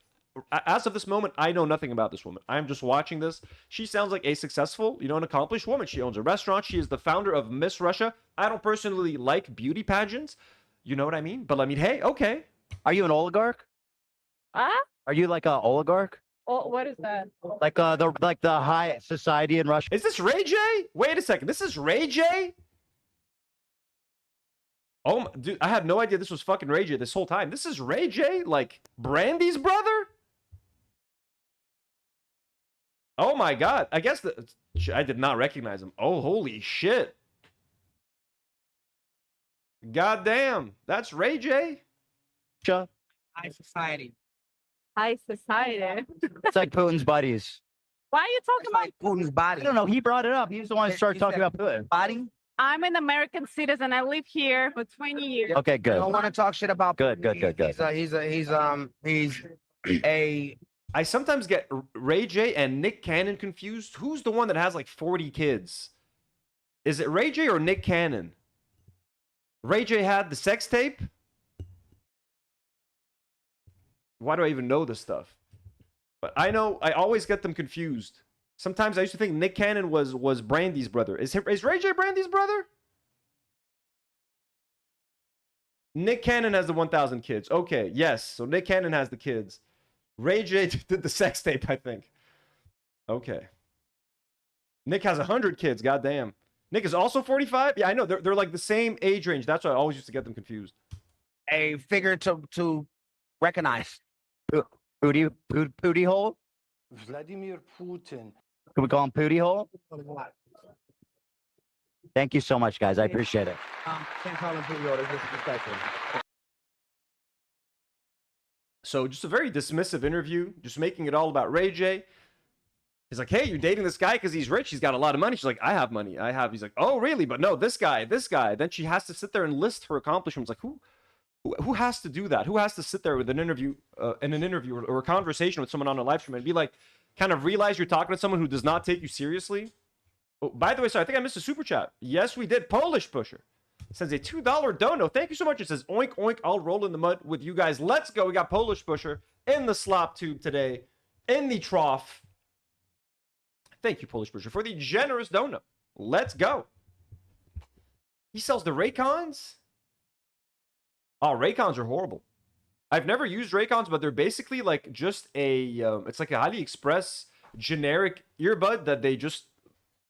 As of this moment, I know nothing about this woman. I'm just watching this. She sounds like a successful, an accomplished woman. She owns a restaurant. She is the founder of Miss Russia. I don't personally like beauty pageants. You know what I mean? But I mean, hey, okay. Are you an oligarch? Huh? Are you like an oligarch? Oh, what is that? Like the high society in Russia? Is this Ray J? Wait a second. This is Ray J? Oh, dude, I had no idea this was fucking Ray J this whole time. This is Ray J? Like, Brandy's brother? Oh my god. I guess I did not recognize him. Oh, holy shit. God damn. That's Ray J? High society. High society. It's like Putin's buddies. Why are you talking It's about? like Putin's body. I don't know. He brought it up. He was the one who started talking about Putin. Body. I'm an American citizen. I live here for 20 years. Okay, I good. don't want to talk shit about. Good, Putin. good, good, good. He's a. I sometimes get Ray J and Nick Cannon confused. Who's the one that has like 40 kids? Is it Ray J or Nick Cannon? Ray J had the sex tape? Why do I even know this stuff? But I know I always get them confused. Sometimes I used to think Nick Cannon was Brandy's brother. Is Ray J Brandy's brother? Nick Cannon has the 1,000 kids. Okay, yes. So Nick Cannon has the kids. Ray J did the sex tape, I think. Okay. Nick has 100 kids. Goddamn. Nick is also 45? Yeah, I know. They're like the same age range. That's why I always used to get them confused. A figure to recognize. Pootie hole? Vladimir Putin. Can we call him Pootie hole? Thank you so much, guys. I appreciate it. Can't call him Pootie hole. It's disrespectful. So just a very dismissive interview, just making it all about Ray J. He's like, hey, you're dating this guy because he's rich. He's got a lot of money. She's like, I have money. He's like, oh, really? But no, this guy. Then she has to sit there and list her accomplishments. Like, who has to do that? Who has to sit there with an interview, or a conversation with someone on a live stream and be like, kind of realize you're talking to someone who does not take you seriously? Oh, by the way, sorry, I think I missed a super chat. Yes, we did. Polish Pusher sends a $2 dono. Thank you so much. It says, oink, oink, I'll roll in the mud with you guys. Let's go. We got Polish Pusher in the slop tube today, in the trough. Thank you, Polish Pusher, for the generous dono. Let's go. He sells the Raycons? Oh, Raycons are horrible. I've never used Raycons, but they're basically like just it's like a AliExpress generic earbud that they just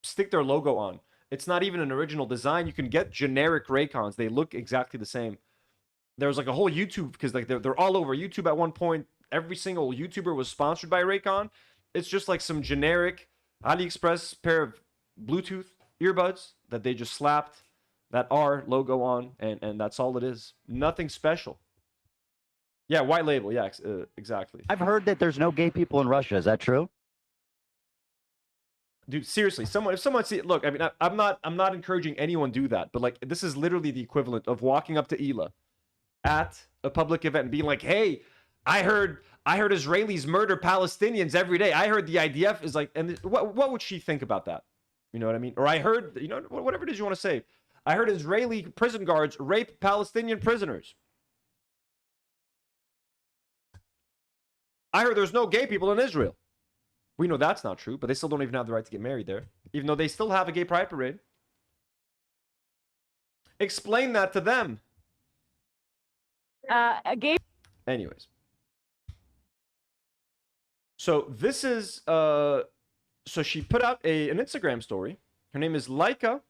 stick their logo on. It's not even an original design. You can get generic Raycons. They look exactly the same. There was like a whole YouTube, because like they're all over YouTube at one point. Every single YouTuber was sponsored by Raycon. It's just like some generic AliExpress pair of Bluetooth earbuds that they just slapped that R logo on, and that's all it is. Nothing special. Yeah, white label. Yeah, exactly. I've heard that there's no gay people in Russia. Is that true? Dude, seriously, if someone see, look, I mean, I'm not encouraging anyone do that, but like, this is literally the equivalent of walking up to Ela at a public event and being like, hey, I heard Israelis murder Palestinians every day. I heard the IDF is like, and what would she think about that? You know what I mean? Or I heard, whatever it is you want to say. I heard Israeli prison guards rape Palestinian prisoners. I heard there's no gay people in Israel. We know that's not true, but they still don't even have the right to get married there, even though they still have a gay pride parade. Explain that to them. A gay. Anyways. So this is so she put out an Instagram story. Her name is Laika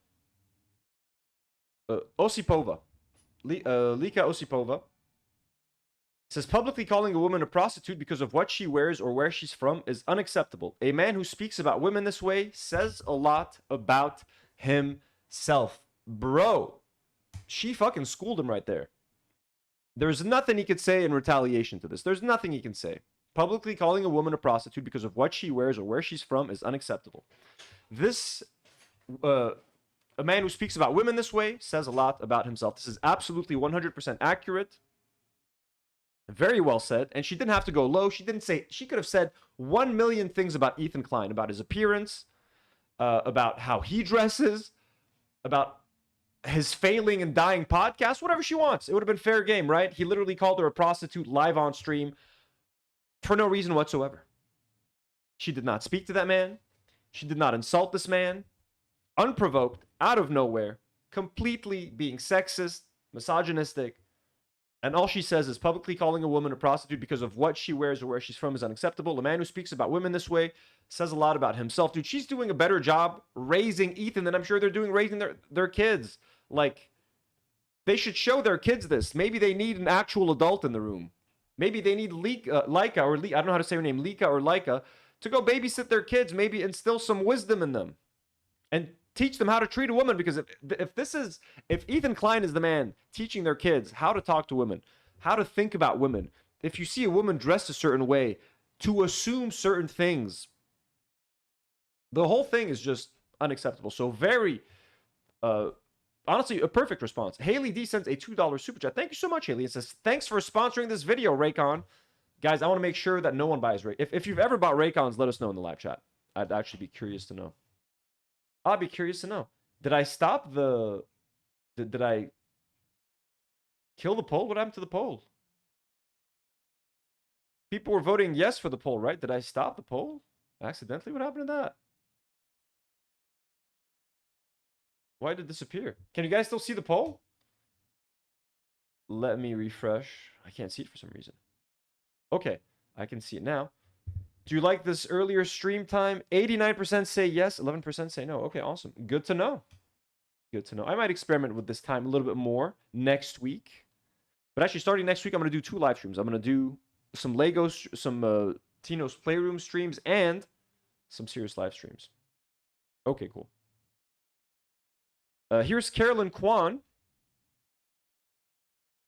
Osipova. Lika Osipova. Says publicly calling a woman a prostitute because of what she wears or where she's from is unacceptable. A man who speaks about women this way says a lot about himself. Bro, she fucking schooled him right there. There's nothing he could say in retaliation to this. There's nothing he can say. Publicly calling a woman a prostitute because of what she wears or where she's from is unacceptable. This, a man who speaks about women this way says a lot about himself. This is absolutely 100% accurate. Very well said. And she didn't have to go low. She didn't say, she could have said 1 million things about Ethan Klein, about his appearance, about how he dresses, about his failing and dying podcast, whatever she wants. It would have been fair game, right? He literally called her a prostitute live on stream for no reason whatsoever. She did not speak to that man. She did not insult this man. Unprovoked, out of nowhere, completely being sexist, misogynistic. And all she says is publicly calling a woman a prostitute because of what she wears or where she's from is unacceptable. A man who speaks about women this way says a lot about himself. Dude, she's doing a better job raising Ethan than I'm sure they're doing raising their kids. Like, they should show their kids this. Maybe they need an actual adult in the room. Maybe they need Laika, or I don't know how to say her name, Lika or Laika, to go babysit their kids, maybe instill some wisdom in them. And teach them how to treat a woman, because if Ethan Klein is the man teaching their kids how to talk to women, how to think about women, if you see a woman dressed a certain way, to assume certain things, the whole thing is just unacceptable. So very, honestly, a perfect response. Haley D sends a $2 super chat. Thank you so much, Haley. It says, thanks for sponsoring this video, Raycon. Guys, I want to make sure that no one buys Ray. If you've ever bought Raycons, let us know in the live chat. I'd actually be curious to know. I'd be curious to know. Did I stop the... Did I kill the poll? What happened to the poll? People were voting yes for the poll, right? Did I stop the poll? Accidentally? What happened to that? Why did it disappear? Can you guys still see the poll? Let me refresh. I can't see it for some reason. Okay, I can see it now. Do you like this earlier stream time? 89% say yes, 11% say no. Okay, awesome. Good to know. Good to know. I might experiment with this time a little bit more next week. But actually, starting next week, I'm going to do 2 live streams. I'm going to do some Legos, some Tino's Playroom streams, and some serious live streams. Okay, cool. Here's Carolyn Kwan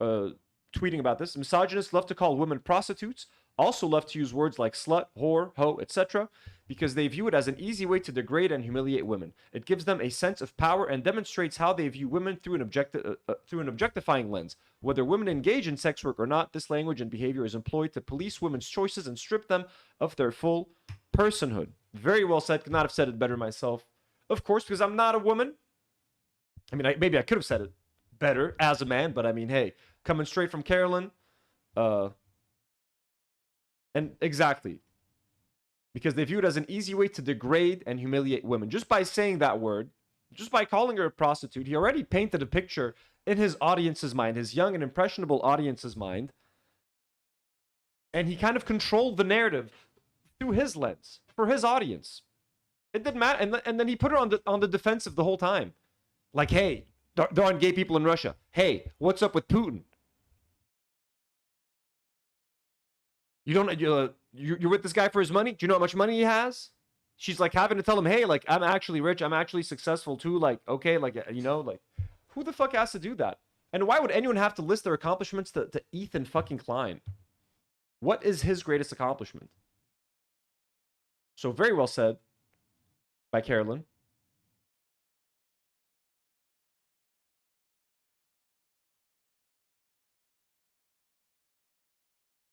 tweeting about this. Misogynists love to call women prostitutes, also love to use words like slut, whore, hoe, etc. because they view it as an easy way to degrade and humiliate women. It gives them a sense of power and demonstrates how they view women through an objectifying lens. Whether women engage in sex work or not, this language and behavior is employed to police women's choices and strip them of their full personhood. Very well said. Could not have said it better myself. Of course, because I'm not a woman. I mean, maybe I could have said it better as a man, but I mean, hey, coming straight from Carolyn, and exactly, because they view it as an easy way to degrade and humiliate women. Just by saying that word, just by calling her a prostitute, he already painted a picture in his audience's mind, his young and impressionable audience's mind, and he kind of controlled the narrative through his lens for his audience. It didn't matter, and then he put her on the defensive the whole time. Like, hey, there aren't gay people in Russia. Hey, what's up with Putin? You don't, you're with this guy for his money? Do you know how much money he has? She's like having to tell him, hey, like, I'm actually rich. I'm actually successful too. Like, okay, like, you know, like, who the fuck has to do that? And why would anyone have to list their accomplishments to Ethan fucking Klein? What is his greatest accomplishment? So very well said by Carolyn.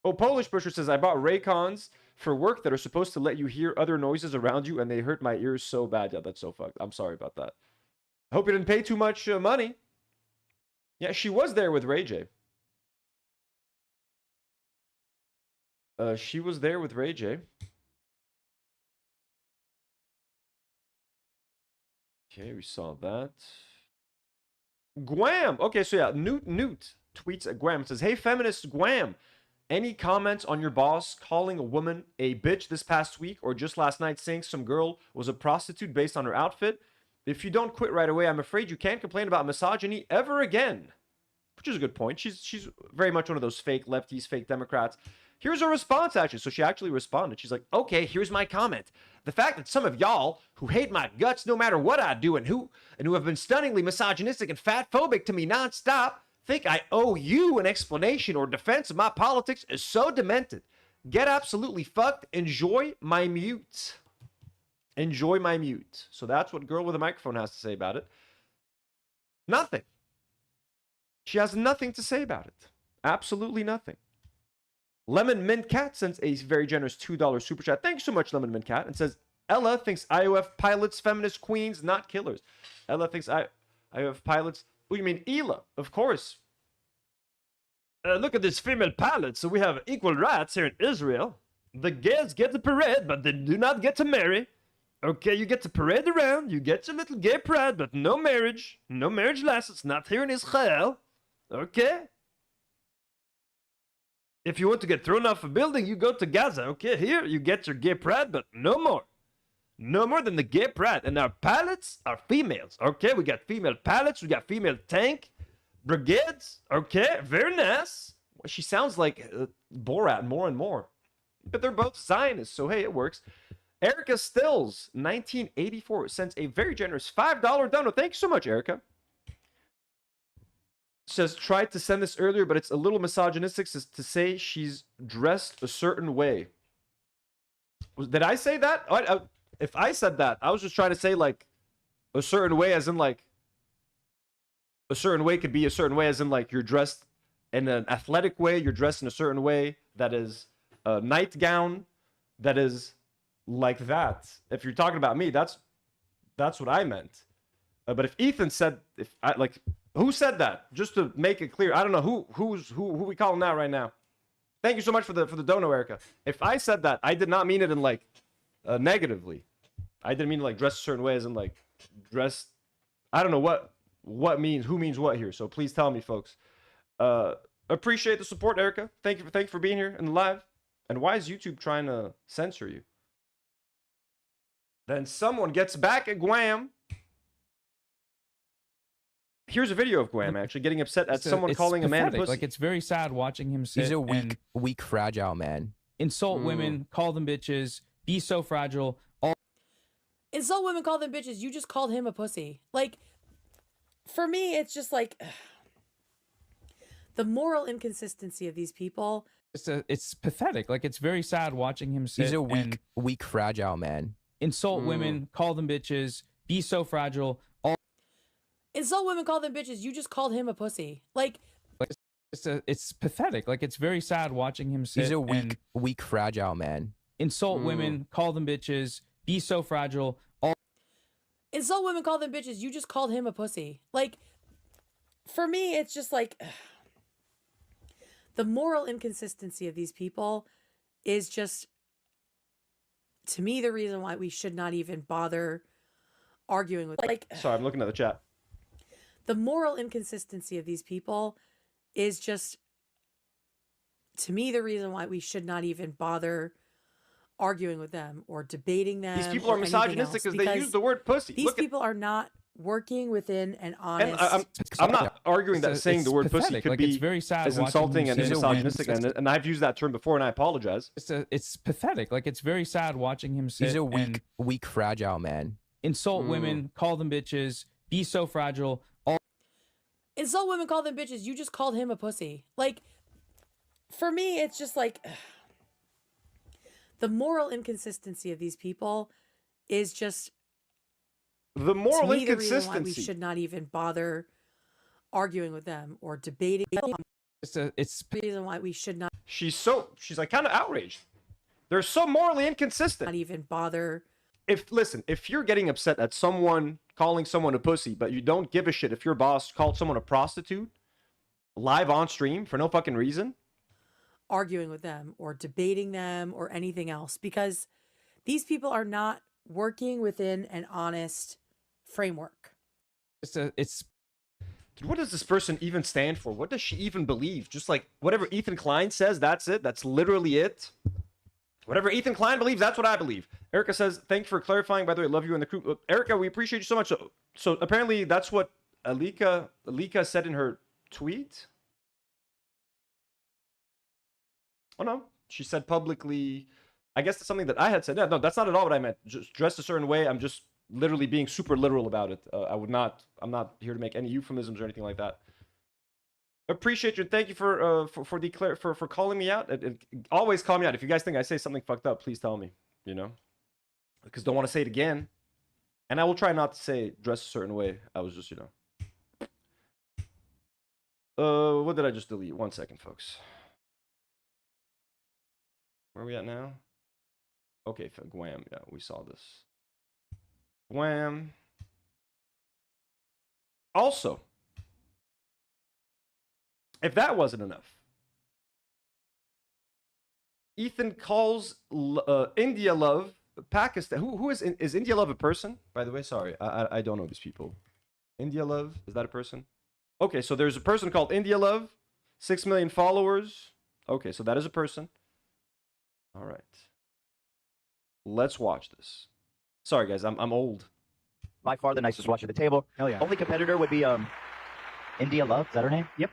Oh, Polish Pusher says, I bought Raycons for work that are supposed to let you hear other noises around you, and they hurt my ears so bad. Yeah, that's so fucked. I'm sorry about that. I hope you didn't pay too much money. Yeah, she was there with Ray J. She was there with Ray J. Okay, we saw that. Guam. Okay, so yeah, Newt tweets at Guam and says, hey, feminist Guam. Any comments on your boss calling a woman a bitch this past week or just last night saying some girl was a prostitute based on her outfit? If you don't quit right away, I'm afraid you can't complain about misogyny ever again. Which is a good point. She's very much one of those fake lefties, fake Democrats. Here's her response, actually. So she actually responded. She's like, okay, here's my comment. The fact that some of y'all who hate my guts no matter what I do and who have been stunningly misogynistic and fat-phobic to me nonstop think I owe you an explanation or defense of my politics is so demented. Get absolutely fucked. Enjoy my mute. Enjoy my mute. So that's what girl with a microphone has to say about it. Nothing. She has nothing to say about it. Absolutely nothing. Lemon Mint Cat sends a very generous $2 super chat. Thanks so much, Lemon Mint Cat. And says, Ella thinks IOF pilots, feminist queens, not killers. Ella thinks IOF pilots. Oh, you mean Ela? Of course. Look at this female pilot. So we have equal rights here in Israel. The gays get to parade, but they do not get to marry. Okay, you get to parade around. You get your little gay pride, but no marriage. No marriage license. Not here in Israel. Okay? If you want to get thrown off a building, you go to Gaza. Okay, here you get your gay pride, but no more. No more than the gay pride. And our pilots are females. Okay, we got female pilots. We got female tank brigades. Okay, very nice. She sounds like Borat more and more. But they're both Zionists, so hey, it works. Erica Stills, 1984, sends a very generous $5 dono. Thank you so much, Erica. Says, tried to send this earlier, but it's a little misogynistic to say she's dressed a certain way. Did I say that? If I said that, I was just trying to say, like, a certain way as in, like, a certain way could be a certain way as in, like, you're dressed in an athletic way, you're dressed in a certain way that is a nightgown, that is like that. If you're talking about me, that's what I meant. But if Ethan said, who said that? Just to make it clear, I don't know who we calling out right now. Thank you so much for the dono, Erica. If I said that, I did not mean it in like negatively. I didn't mean to like dress a certain way as in like dress. I don't know what means who means what here. So please tell me, folks. Appreciate the support, Erica. Thank you for being here in the live. And why is YouTube trying to censor you? Then someone gets back at Guam. Here's a video of Guam actually getting upset at someone calling a man a pussy. Like, it's very sad watching him sit. He's a weak, fragile man. Insult women, call them bitches, be so fragile. Insult women, call them bitches. You just called him a pussy. Like, for me, it's just like the moral inconsistency of these people. It's pathetic. Like, it's very sad watching him sit. He's a weak, fragile man. Insult women, call them bitches, be so fragile. Insult women, call them bitches. You just called him a pussy. Like, it's pathetic. Like, it's very sad watching him sit. He's a weak, fragile man. Insult women, call them bitches, be so fragile. Insult women, call them bitches. You just called him a pussy. Like, for me, it's just like the moral inconsistency of these people is just, to me, the reason why we should not even bother arguing with. Like, sorry, I'm looking at the chat. The moral inconsistency of these people is just, to me, the reason why we should not even bother arguing with them or debating them. These people are misogynistic because they use the word pussy. These people are not working within an honest. And I'm not arguing that saying the word pussy could be very sad as insulting and misogynistic, and I've used that term before, and I apologize. It's pathetic. Like, it's very sad watching him sit. He's a weak, fragile man. Insult women, call them bitches, be so fragile. Insult women, call them bitches. You just called him a pussy. Like, for me, it's just like the moral inconsistency of these people is just the moral inconsistency. The reason why we should not even bother arguing with them or debating. It's the reason why we should not. She's like kind of outraged. They're so morally inconsistent. Not even bother. If you're getting upset at someone calling someone a pussy, but you don't give a shit if your boss called someone a prostitute live on stream for no fucking reason, arguing with them or debating them or anything else, because these people are not working within an honest framework. It's Dude, what does this person even stand for? What does she even believe? Just like whatever Ethan Klein says, that's it. That's literally it. Whatever Ethan Klein believes, that's what I believe. Erica says, thank you for clarifying. By the way, love you and the crew. Erica, we appreciate you so much. So apparently that's what Alika said in her tweet. Oh, no. She said publicly, I guess that's something that I had said. No, that's not at all what I meant. Just dressed a certain way. I'm just literally being super literal about it. I'm not here to make any euphemisms or anything like that. Appreciate you. Thank you for calling me out. Always call me out. If you guys think I say something fucked up, please tell me, you know, because don't want to say it again. And I will try not to say dress a certain way. I was just, you know. What did I just delete? 1 second, folks. Where are we at now? Okay, Guam. Yeah, we saw this. Guam. Also, if that wasn't enough, Ethan calls India Love Pakistan. Who is India Love a person? By the way, sorry, I don't know these people. India Love, is that a person? Okay, so there's a person called India Love, 6 million followers. Okay, so that is a person. All right. Let's watch this. Sorry, guys, I'm old. By far the nicest watch at the table. Hell yeah. Only competitor would be India Love. Is that her name? Yep.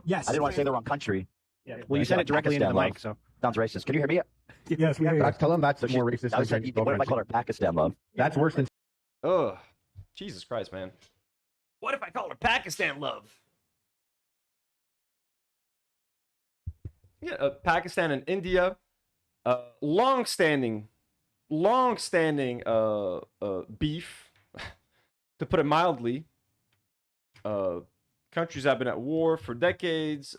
Yes. I didn't want to say the wrong country. Yeah. Well, you said it directly into the mic, so. Sounds racist. Can you hear me? Yes, we hear you. Tell him that's So more racist than what Chinese if I call her Pakistan Love? That's worse than. Ugh. Jesus Christ, man. What if I call her Pakistan Love? Yeah, Pakistan and India, long-standing beef, to put it mildly. Countries have been at war for decades.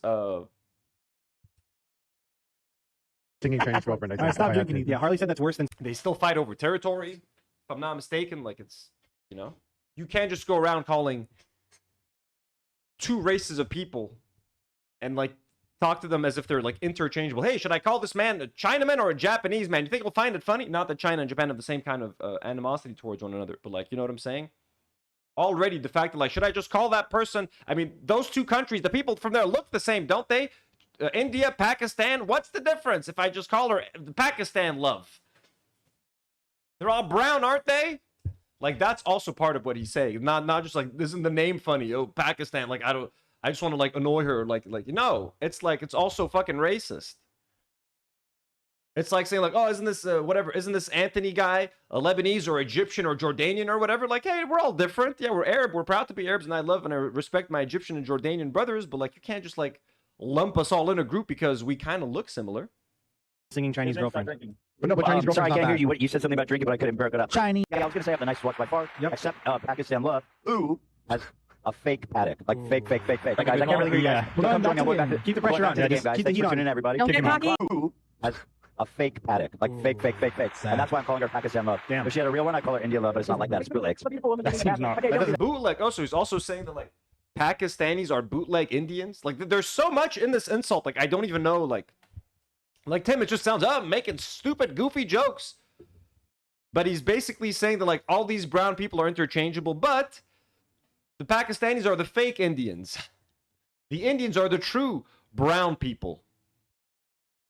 Singing Chinese girlfriend. I Stop drinking. Yeah, Harley said that's worse than. They still fight over territory, if I'm not mistaken. Like, it's, you know, you can't just go around calling two races of people and like talk to them as if they're like interchangeable. Hey, should I call this man a Chinaman or a Japanese man? You think we'll find it funny? Not that China and Japan have the same kind of animosity towards one another, but like, you know what I'm saying? Already the fact that like, should I just call that person? I mean, those two countries, the people from there look the same, don't they? India, Pakistan, what's the difference if I just call her Pakistan Love? They're all brown, aren't they? Like, that's also part of what he's saying. Not just like, isn't the name funny? Oh, Pakistan. Like, I just want to like annoy her. Like, no, it's like, it's also fucking racist. It's like saying like, oh, isn't this whatever? Isn't this Anthony guy a Lebanese or Egyptian or Jordanian or whatever? Like, hey, we're all different. Yeah, we're Arab. We're proud to be Arabs, and I love and I respect my Egyptian and Jordanian brothers. But like, you can't just like lump us all in a group because we kind of look similar. Singing Chinese girlfriend. But no, but Chinese Sorry, I girlfriend's can't not hear bad. you. You said something about drinking, but I couldn't break it up. Chinese. Yeah, I was gonna say I have the nicest watch by far. Yep. Except Pakistan Love, who has a fake paddock, like fake. Like, guys, I can't really hear you guys. We're going back to Going the game. Keep the pressure on. Game, Just guys. keep the Thanks heat for on. tuning in, everybody. Don't get cocky. Who has a fake paddock, like fake. And that's why I'm calling her Pakistan Love. Damn. If she had a real one, I call her India Love, but it's not like that. It's bootlegs. That seems not. Bootleg. Oh, so he's also saying that like Pakistanis are bootleg Indians. Like, there's so much in this insult. Like, I don't even know. Like Tim, it just sounds making stupid, goofy jokes. But he's basically saying that like all these brown people are interchangeable, but the Pakistanis are the fake Indians. The Indians are the true brown people.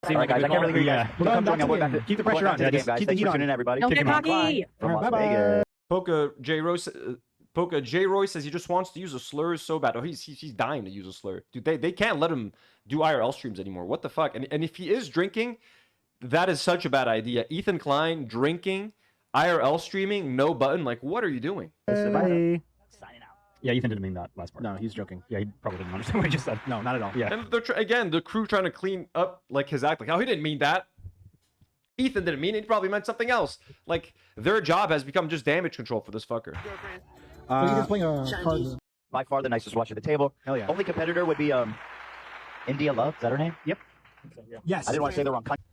All right, guys, I can't really hear you guys. We're going back to the game. Keep the pressure on. Game, Just guys. keep the Thanks heat for on. tuning in, everybody. Don't get Klein cocky. from All right, Las bye-bye. Vegas. Poca J. Roy says he just wants to use a slur so bad. Oh, he's dying to use a slur. Dude, they can't let him do IRL streams anymore. What the fuck? And if he is drinking, that is such a bad idea. Ethan Klein drinking, IRL streaming, no button. Like, what are you doing? Bye. Yeah, Ethan didn't mean that last part. No, he's joking. Yeah, he probably didn't understand what he just said. No, not at all. Yeah. And they're again, the crew trying to clean up like his act. Like, oh, he didn't mean that. Ethan didn't mean it. He probably meant something else. Like, their job has become just damage control for this fucker. By far the nicest watch at the table. Hell yeah. Only competitor would be India Love. Is that her name? Yep. Yes. I didn't want to say the wrong country.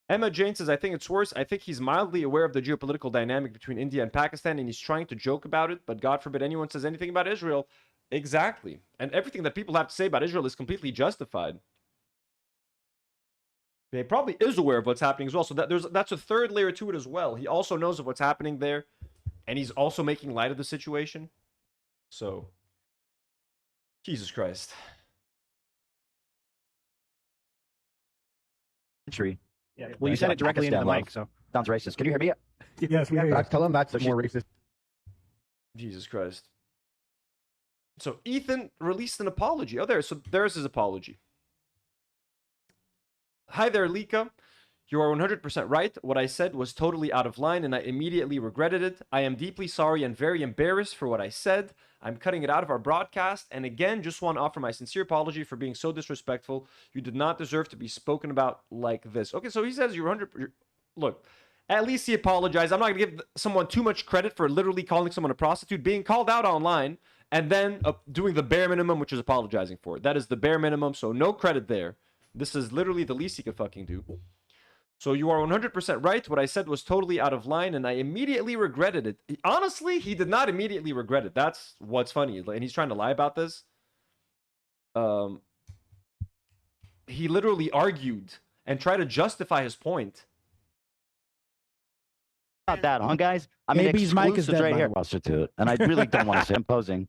Emma Jane says, I think it's worse. I think he's mildly aware of the geopolitical dynamic between India and Pakistan, and he's trying to joke about it, but God forbid anyone says anything about Israel. Exactly. And everything that people have to say about Israel is completely justified. He probably is aware of what's happening as well. So that's a third layer to it as well. He also knows of what's happening there, and he's also making light of the situation. So Jesus Christ. Tree. Yeah. Well, you said it directly into the mic, so sounds racist. Can you hear me? Yes, we hear you. Tell him that's more racist. Jesus Christ. So Ethan released an apology. Oh, there's his apology. Hi there, Lika. You are 100% right. What I said was totally out of line and I immediately regretted it. I am deeply sorry and very embarrassed for what I said. I'm cutting it out of our broadcast. And again, just want to offer my sincere apology for being so disrespectful. You did not deserve to be spoken about like this. Okay, so he says you're 100%. Look, at least he apologized. I'm not going to give someone too much credit for literally calling someone a prostitute, being called out online, and then doing the bare minimum, which is apologizing for it. That is the bare minimum, so no credit there. This is literally the least he could fucking do. So you are 100% right. What I said was totally out of line, and I immediately regretted it. Honestly, he did not immediately regret it. That's what's funny. And he's trying to lie about this. He literally argued and tried to justify his point. About that, huh, guys? I mean, AB's mic is exclusives dead, right by here. the way. Prostitute, and I really don't want to say I'm posing.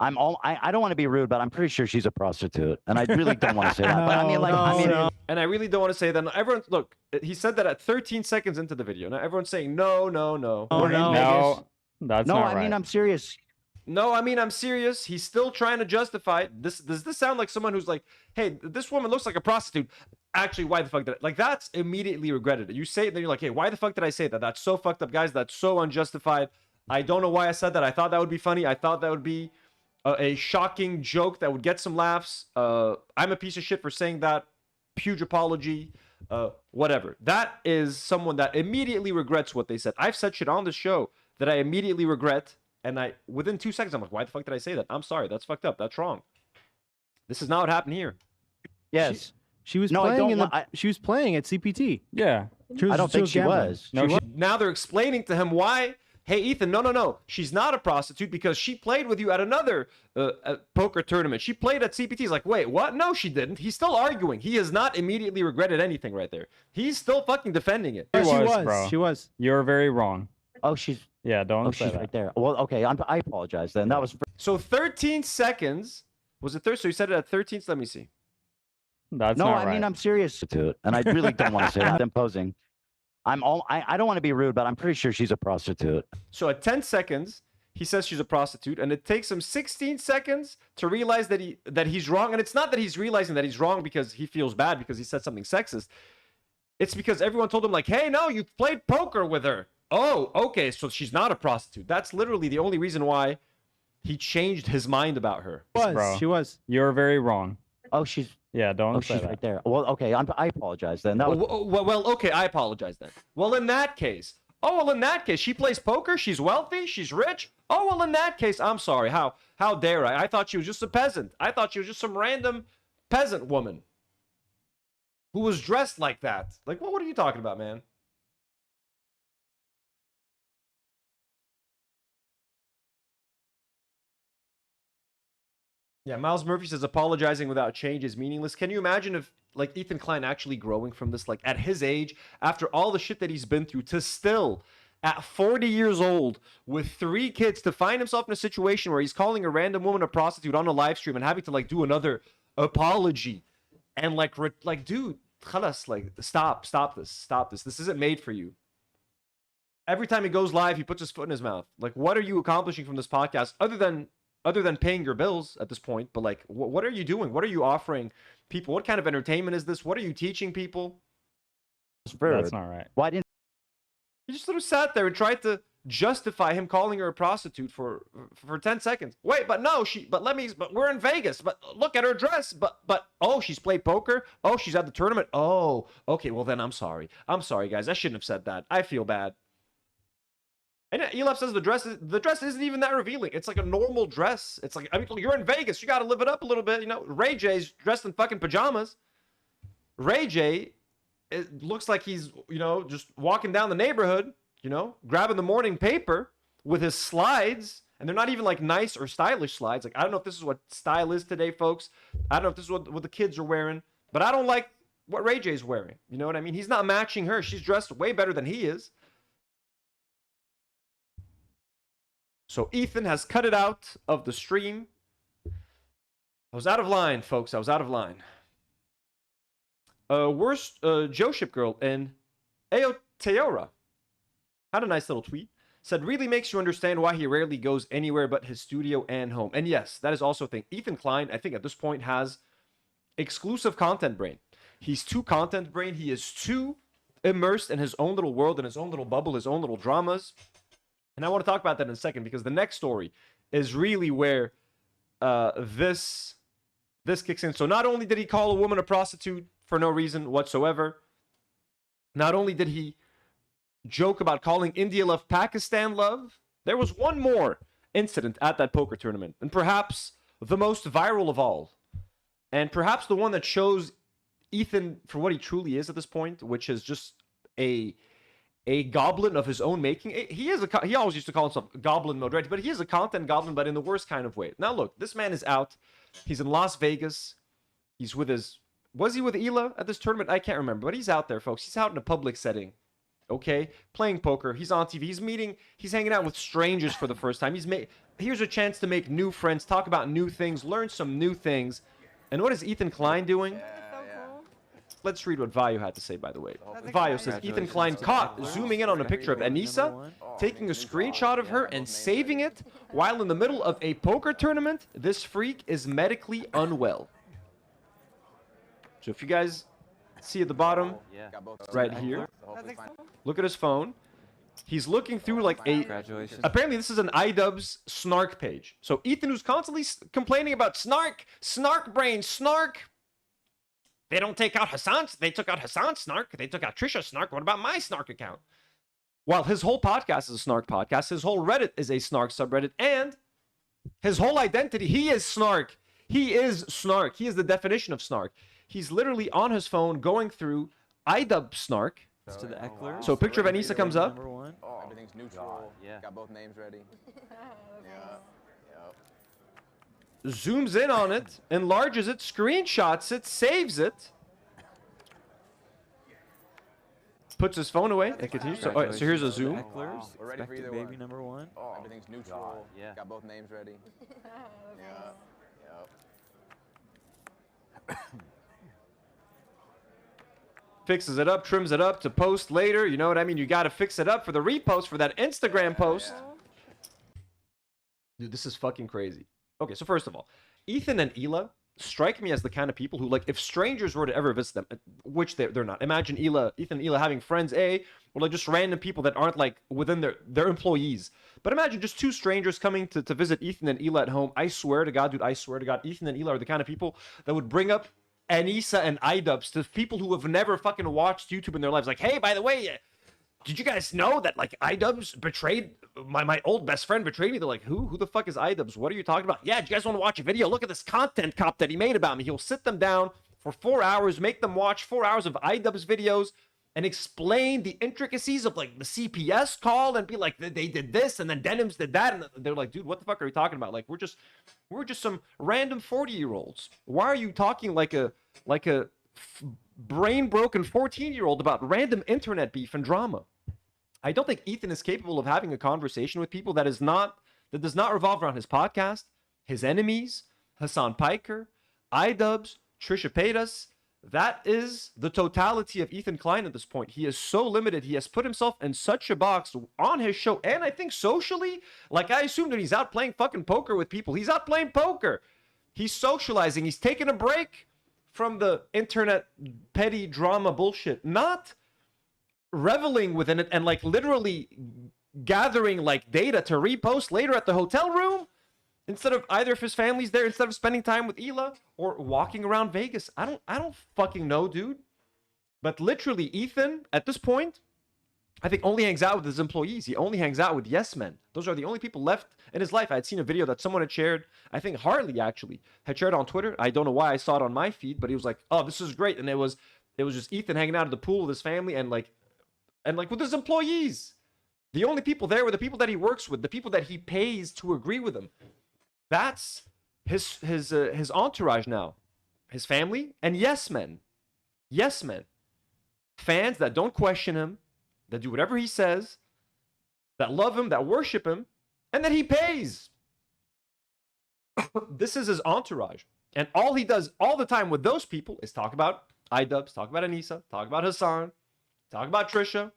I don't want to be rude, but I'm pretty sure she's a prostitute, and I really don't want to say that. But I mean, like, And I really don't want to say that. Everyone, look, he said that at 13 seconds into the video. Now everyone's saying no. No, that's no, not I right. mean, I'm serious. No, I mean, I'm serious. He's still trying to justify it. Does this sound like someone who's like, hey, this woman looks like a prostitute. Actually, why the fuck did I? Like, that's immediately regretted it. You say it, then you're like, hey, why the fuck did I say that? That's so fucked up, guys. That's so unjustified. I don't know why I said that. I thought that would be funny. I thought that would be a shocking joke that would get some laughs. I'm a piece of shit for saying that. Huge apology. Whatever. That is someone that immediately regrets what they said. I've said shit on the show that I immediately regret. And within 2 seconds, I'm like, why the fuck did I say that? I'm sorry. That's fucked up. That's wrong. This is not what happened here. Yes. She was No, I playing don't she was playing at CPT. Yeah. I don't think she was. Now they're explaining to him why. Hey, Ethan, no. She's not a prostitute because she played with you at another poker tournament. She played at CPT. He's like, wait, what? No, she didn't. He's still arguing. He has not immediately regretted anything right there. He's still fucking defending it. She was, bro. She was. You're very wrong. Oh, she's. Yeah, don't Oh, say she's that. right there. Well, okay. I apologize then. That was. So 13 seconds. Was it 30? So you said it at 13. Let me see. That's no, not I right. mean, I'm serious to it, and I really don't want to say that. I'm posing. I don't want to be rude, but I'm pretty sure she's a prostitute. So at 10 seconds, he says she's a prostitute, and it takes him 16 seconds to realize that he's wrong. And it's not that he's realizing that he's wrong because he feels bad because he said something sexist. It's because everyone told him, like, hey, no, you played poker with her. Oh, okay, so she's not a prostitute. That's literally the only reason why he changed his mind about her. She was. You're very wrong. Oh, she's. Yeah, don't Oh, say she's that. right there. Well, okay. I apologize then. That was. Well, okay, I apologize then. Well, in that case, she plays poker. She's wealthy. She's rich. Oh, well, in that case, I'm sorry. How dare I? I thought she was just a peasant. I thought she was just some random peasant woman who was dressed like that. Like, what are you talking about, man? Yeah, Miles Murphy says apologizing without change is meaningless. Can you imagine if, like, Ethan Klein actually growing from this, like, at his age, after all the shit that he's been through, to still, at 40 years old, with 3 kids, to find himself in a situation where he's calling a random woman a prostitute on a live stream and having to, like, do another apology. And, like, dude, khalas, like, stop this. This isn't made for you. Every time he goes live, he puts his foot in his mouth. Like, what are you accomplishing from this podcast other than paying your bills at this point? But, like, what are you doing? What are you offering people? What kind of entertainment is this? What are you teaching people? That's not right. Why didn't He just sort of sat there and tried to justify him calling her a prostitute for 10 seconds. Wait, but no, but we're in Vegas. But look at her dress. But oh, she's played poker. Oh, she's at the tournament. Oh, okay. Well, then I'm sorry. I'm sorry, guys. I shouldn't have said that. I feel bad. And Elef says the dress isn't even that revealing. It's like a normal dress. It's like, I mean, you're in Vegas. You got to live it up a little bit. You know, Ray J's dressed in fucking pajamas. Ray J, it looks like he's, you know, just walking down the neighborhood, you know, grabbing the morning paper with his slides. And they're not even like nice or stylish slides. Like, I don't know if this is what style is today, folks. I don't know if this is what the kids are wearing. But I don't like what Ray J's wearing. You know what I mean? He's not matching her. She's dressed way better than he is. So Ethan has cut it out of the stream. I was out of line, folks. I was out of line. Worst Joe Ship girl in Aotearoa had a nice little tweet. Said, really makes you understand why he rarely goes anywhere but his studio and home. And yes, that is also a thing. Ethan Klein, I think at this point, has exclusive content brain. He's too content brain. He is too immersed in his own little world, in his own little bubble, his own little dramas. And I want to talk about that in a second, because the next story is really where this kicks in. So not only did he call a woman a prostitute for no reason whatsoever, not only did he joke about calling India love Pakistan love, there was one more incident at that poker tournament, and perhaps the most viral of all, and perhaps the one that shows Ethan for what he truly is at this point, which is just a goblin of his own making. He always used to call himself goblin mode, right? But he is a content goblin, but in the worst kind of way. Now look, this man is out. He's in Las Vegas. He's with his... Was he with Hila at this tournament? I can't remember, but he's out there, folks. He's out in a public setting, okay? Playing poker. He's on TV. He's hanging out with strangers for the first time. Here's a chance to make new friends, talk about new things, learn some new things. And what is Ethan Klein doing? Let's read what Vayo had to say, by the way. Vayo says, Ethan Klein caught zooming in on a picture of Anisa, taking a screenshot of her and saving it while in the middle of a poker tournament. This freak is medically unwell. So if you guys see at the bottom, right here, look at his phone. He's looking through like apparently this is an iDubbbz snark page. So Ethan, who's constantly complaining about snark brain, snark. They don't take out Hassan's. They took out Hassan's snark. They took out Trisha's snark. What about my snark account? While his whole podcast is a snark podcast, his whole Reddit is a snark subreddit, and his whole identity, he is snark. He is snark. He is the definition of snark. He's literally on his phone going through iDubbbz snark. To the Ecklers. So a picture of Anisa comes up. Everything's neutral. Yeah. Got both names ready. Zooms in on it, enlarges it, screenshots it, saves it, puts his phone away, and continues. So, all right, so here's a zoom. Ecklers, expected baby number one. Everything's neutral. Yeah. Got both names ready. Fixes it up, trims it up to post later. You know what I mean? You got to fix it up for the repost for that Instagram post. Dude, this is fucking crazy. Okay, so first of all, Ethan and Hila strike me as the kind of people who, like, if strangers were to ever visit them, which they're not. Imagine Ethan and Hila having friends, or like just random people that aren't like within their employees. But imagine just two strangers coming to visit Ethan and Hila at home. I swear to God, dude, I swear to God, Ethan and Hila are the kind of people that would bring up Anisa and iDubbbz to people who have never fucking watched YouTube in their lives. Like, hey, by the way, did you guys know that like iDubbbz betrayed my old best friend betrayed me? They're like, who the fuck is iDubbbz? What are you talking about? Yeah, do you guys want to watch a video? Look at this content cop that he made about me. He'll sit them down for 4 hours, make them watch 4 hours of iDubbbz videos and explain the intricacies of like the CPS call and be like, they did this and then Denims did that, and they're like, dude, what the fuck are you talking about? Like, we're just some random 40-year-olds. Why are you talking like a brain broken 14-year-old about random internet beef and drama? I don't think Ethan is capable of having a conversation with people that does not revolve around his podcast, his enemies, Hassan Piker, iDubbbz, Trisha Paytas. That is the totality of Ethan Klein at this point. He is so limited. He has put himself in such a box on his show, and I think socially, like I assume that he's out playing fucking poker with people. He's out playing poker. He's socializing. He's taking a break from the internet petty drama bullshit. Not reveling within it and like literally gathering like data to repost later at the hotel room instead of either of his family's there, instead of spending time with Hila or walking around Vegas. I don't fucking know, dude. But literally Ethan at this point, I think only hangs out with his employees. He only hangs out with yes men. Those are the only people left in his life. I had seen a video that someone had shared. I think Harley actually had shared on Twitter. I don't know why I saw it on my feed, but he was like, "Oh, this is great." And it was just Ethan hanging out at the pool with his family and like with his employees. The only people there were the people that he works with, the people that he pays to agree with him. That's his entourage now. His family and yes men. Yes men. Fans that don't question him, that do whatever he says, that love him, that worship him, and that he pays. This is his entourage. And all he does all the time with those people is talk about iDubbbz, talk about Anisa, talk about Hassan, talk about Trisha.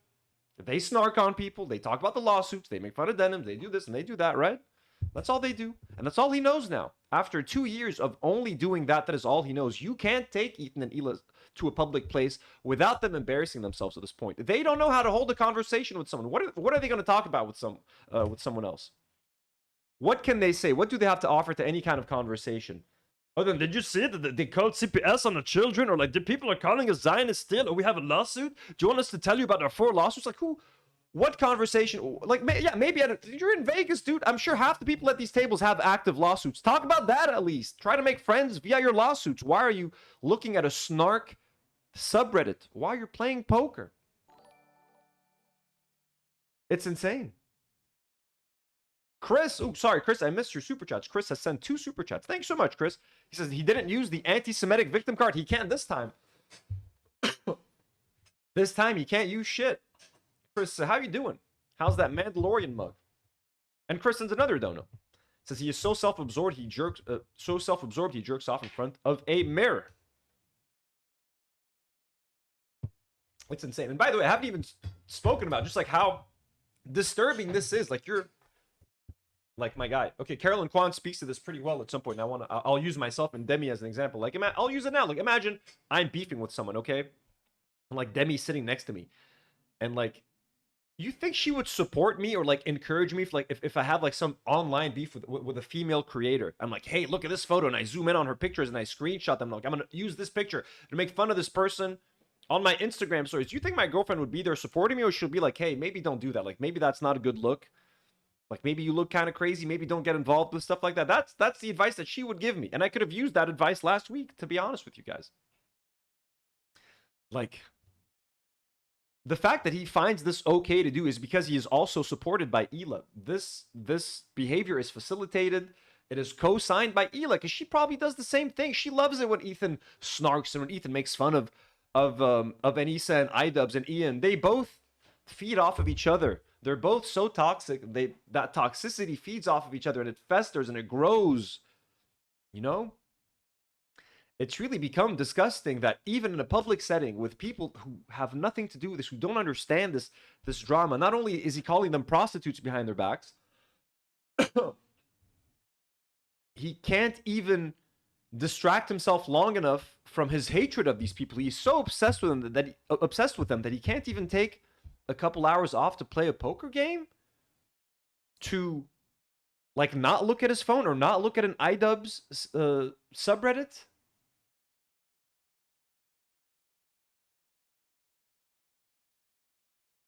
They snark on people. They talk about the lawsuits. They make fun of denim. They do this and they do that, right? That's all they do. And that's all he knows now. After 2 years of only doing that, that is all he knows. You can't take Ethan and Hila to a public place without them embarrassing themselves at this point. They don't know how to hold a conversation with someone. What are they going to talk about with someone else? What can they say? What do they have to offer to any kind of conversation? Other than, did you see that they called CPS on the children? Or like, the people are calling us Zionists still? Or we have a lawsuit? Do you want us to tell you about our 4 lawsuits? Like, who? What conversation? Like, yeah, maybe you're in Vegas, dude. I'm sure half the people at these tables have active lawsuits. Talk about that at least. Try to make friends via your lawsuits. Why are you looking at a snark subreddit while you're playing poker? It's insane. Chris, oh, sorry, Chris, I missed your super chats. Chris has sent 2 super chats. Thanks so much, Chris. He says he didn't use the anti-Semitic victim card. He can this time. This time he can't use shit. Chris, how you doing? How's that Mandalorian mug? And Chris sends another dono. Says he is so self-absorbed he jerks off in front of a mirror. It's insane. And by the way, I haven't even spoken about just like how disturbing this is. Like, you're like my guy. Okay, Carolyn Kwan speaks to this pretty well at some point. And I'll use myself and Demi as an example. Like, I'll use it now. Like, imagine I'm beefing with someone, okay? And like Demi's sitting next to me. And like, you think she would support me or like encourage me if I have like some online beef with a female creator? I'm like, hey, look at this photo, and I zoom in on her pictures and I screenshot them. Like, I'm gonna use this picture to make fun of this person on my Instagram stories. Do you think my girlfriend would be there supporting me, or she'll be like, hey, maybe don't do that. Like, maybe that's not a good look. Like, maybe you look kind of crazy. Maybe don't get involved with stuff like that. That's the advice that she would give me. And I could have used that advice last week, to be honest with you guys. Like, the fact that he finds this okay to do is because he is also supported by Hila. This behavior is facilitated. It is co-signed by Hila, because she probably does the same thing. She loves it when Ethan snarks and when Ethan makes fun of Anisa and iDubbbz and Ian. They both feed off of each other. They're both so toxic. That toxicity feeds off of each other, and it festers and it grows. You know? It's really become disgusting that even in a public setting with people who have nothing to do with this, who don't understand this drama, not only is he calling them prostitutes behind their backs, he can't even distract himself long enough from his hatred of these people. He's so obsessed with them that he can't even take a couple hours off to play a poker game, to like not look at his phone or not look at an iDubbbz subreddit.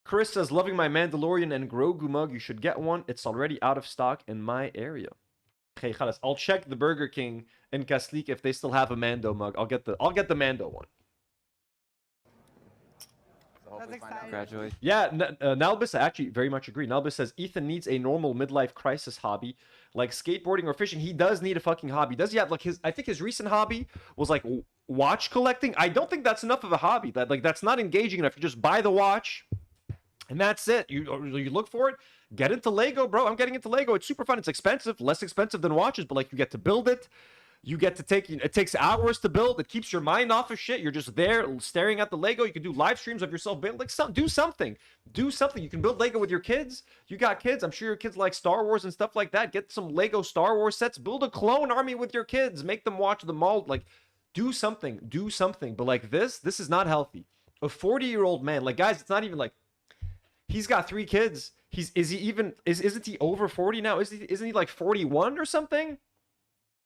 Chris says, loving my Mandalorian and Grogu mug. You should get one. It's already out of stock in my area. Okay, khalas. I'll check the Burger King in Kaslik if they still have a Mando mug. I'll get the Mando one. Congratulations. Yeah, Nalbis, I actually very much agree. Nalbis says Ethan needs a normal midlife crisis hobby like skateboarding or fishing. He does need a fucking hobby. Does he have like I think his recent hobby was like watch collecting. I don't think that's enough of a hobby. That's not engaging enough. You just buy the watch and that's it. You look for it. Get into Lego, bro. I'm getting into Lego. It's super fun. It's expensive, less expensive than watches, but like you get to build it. You get to it takes hours to build. It keeps your mind off of shit. You're just there staring at the Lego. You can do live streams of yourself building. Like, do something. Do something. You can build Lego with your kids. You got kids. I'm sure your kids like Star Wars and stuff like that. Get some Lego Star Wars sets. Build a clone army with your kids. Make them watch them all. Like, do something. Do something. But like this is not healthy. A 40-year-old man. Like, guys, it's not even like he's got 3 kids. Isn't he over 40 now? Isn't he like 41 or something?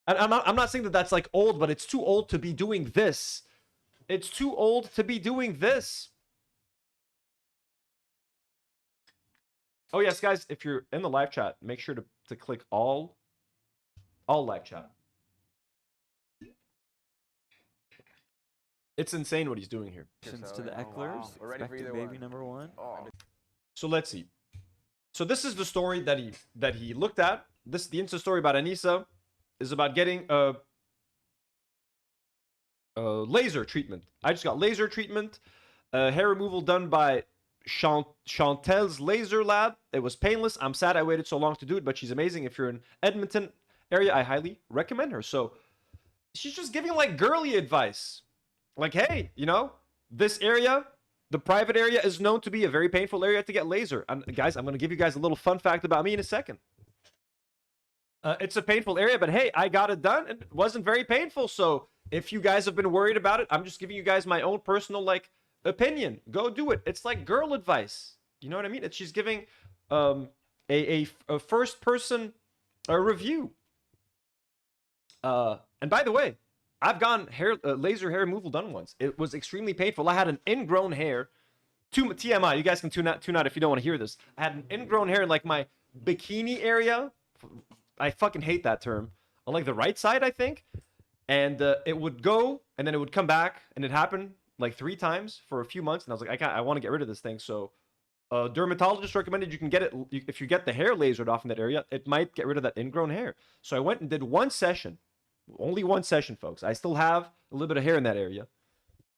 And I'm not saying that that's like old, but it's too old to be doing this. It's too old to be doing this. Oh yes, guys, if you're in the live chat, make sure to click all live chat. It's insane what he's doing here. To the Ecklers, We're ready for either baby one. number 1. So let's see. So this is the story that he looked at. The Insta story about Anisa is about getting a laser treatment. I just got laser treatment, hair removal done by Chantel's Laser Lab. It was painless. I'm sad I waited so long to do it, but she's amazing. If you're in Edmonton area, I highly recommend her. So she's just giving like girly advice. Like, hey, you know, this area, the private area, is known to be a very painful area to get laser. And guys, I'm going to give you guys a little fun fact about me in a second. It's a painful area, but hey, I got it done and it wasn't very painful. So if you guys have been worried about it, I'm just giving you guys my own personal like opinion. Go do it. It's like girl advice. You know what I mean? She's giving a first person review. And by the way, I've gotten laser hair removal done once. It was extremely painful. I had an ingrown hair. TMI, you guys can tune out if you don't want to hear this. I had an ingrown hair in like my bikini area. I fucking hate that term. On like the right side, I think. And it would go, and then it would come back, and it happened like 3 times for a few months. And I was like, I want to get rid of this thing. So a dermatologist recommended you can get it, if you get the hair lasered off in that area, it might get rid of that ingrown hair. So I went and did 1 session. Only 1 session, folks. I still have a little bit of hair in that area.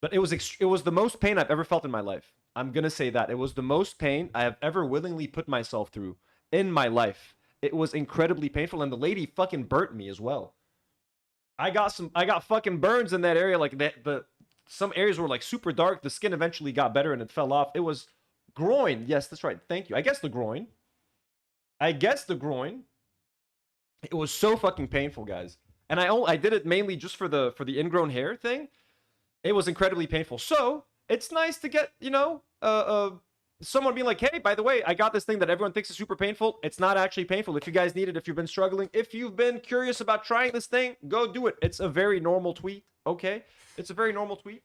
But it was the most pain I've ever felt in my life. I'm going to say that. It was the most pain I have ever willingly put myself through in my life. It was incredibly painful, and the lady fucking burnt me as well. I got fucking burns in that area. Like some areas were like super dark. The skin eventually got better and it fell off. It was groin. Yes, that's right. Thank you. I guess the groin. It was so fucking painful, guys. And I did it mainly just for the ingrown hair thing. It was incredibly painful. So it's nice to get, you know, someone being like, hey, by the way, I got this thing that everyone thinks is super painful. It's not actually painful. If you guys need it, if you've been struggling, if you've been curious about trying this thing, go do it. It's a very normal tweet, okay? It's a very normal tweet.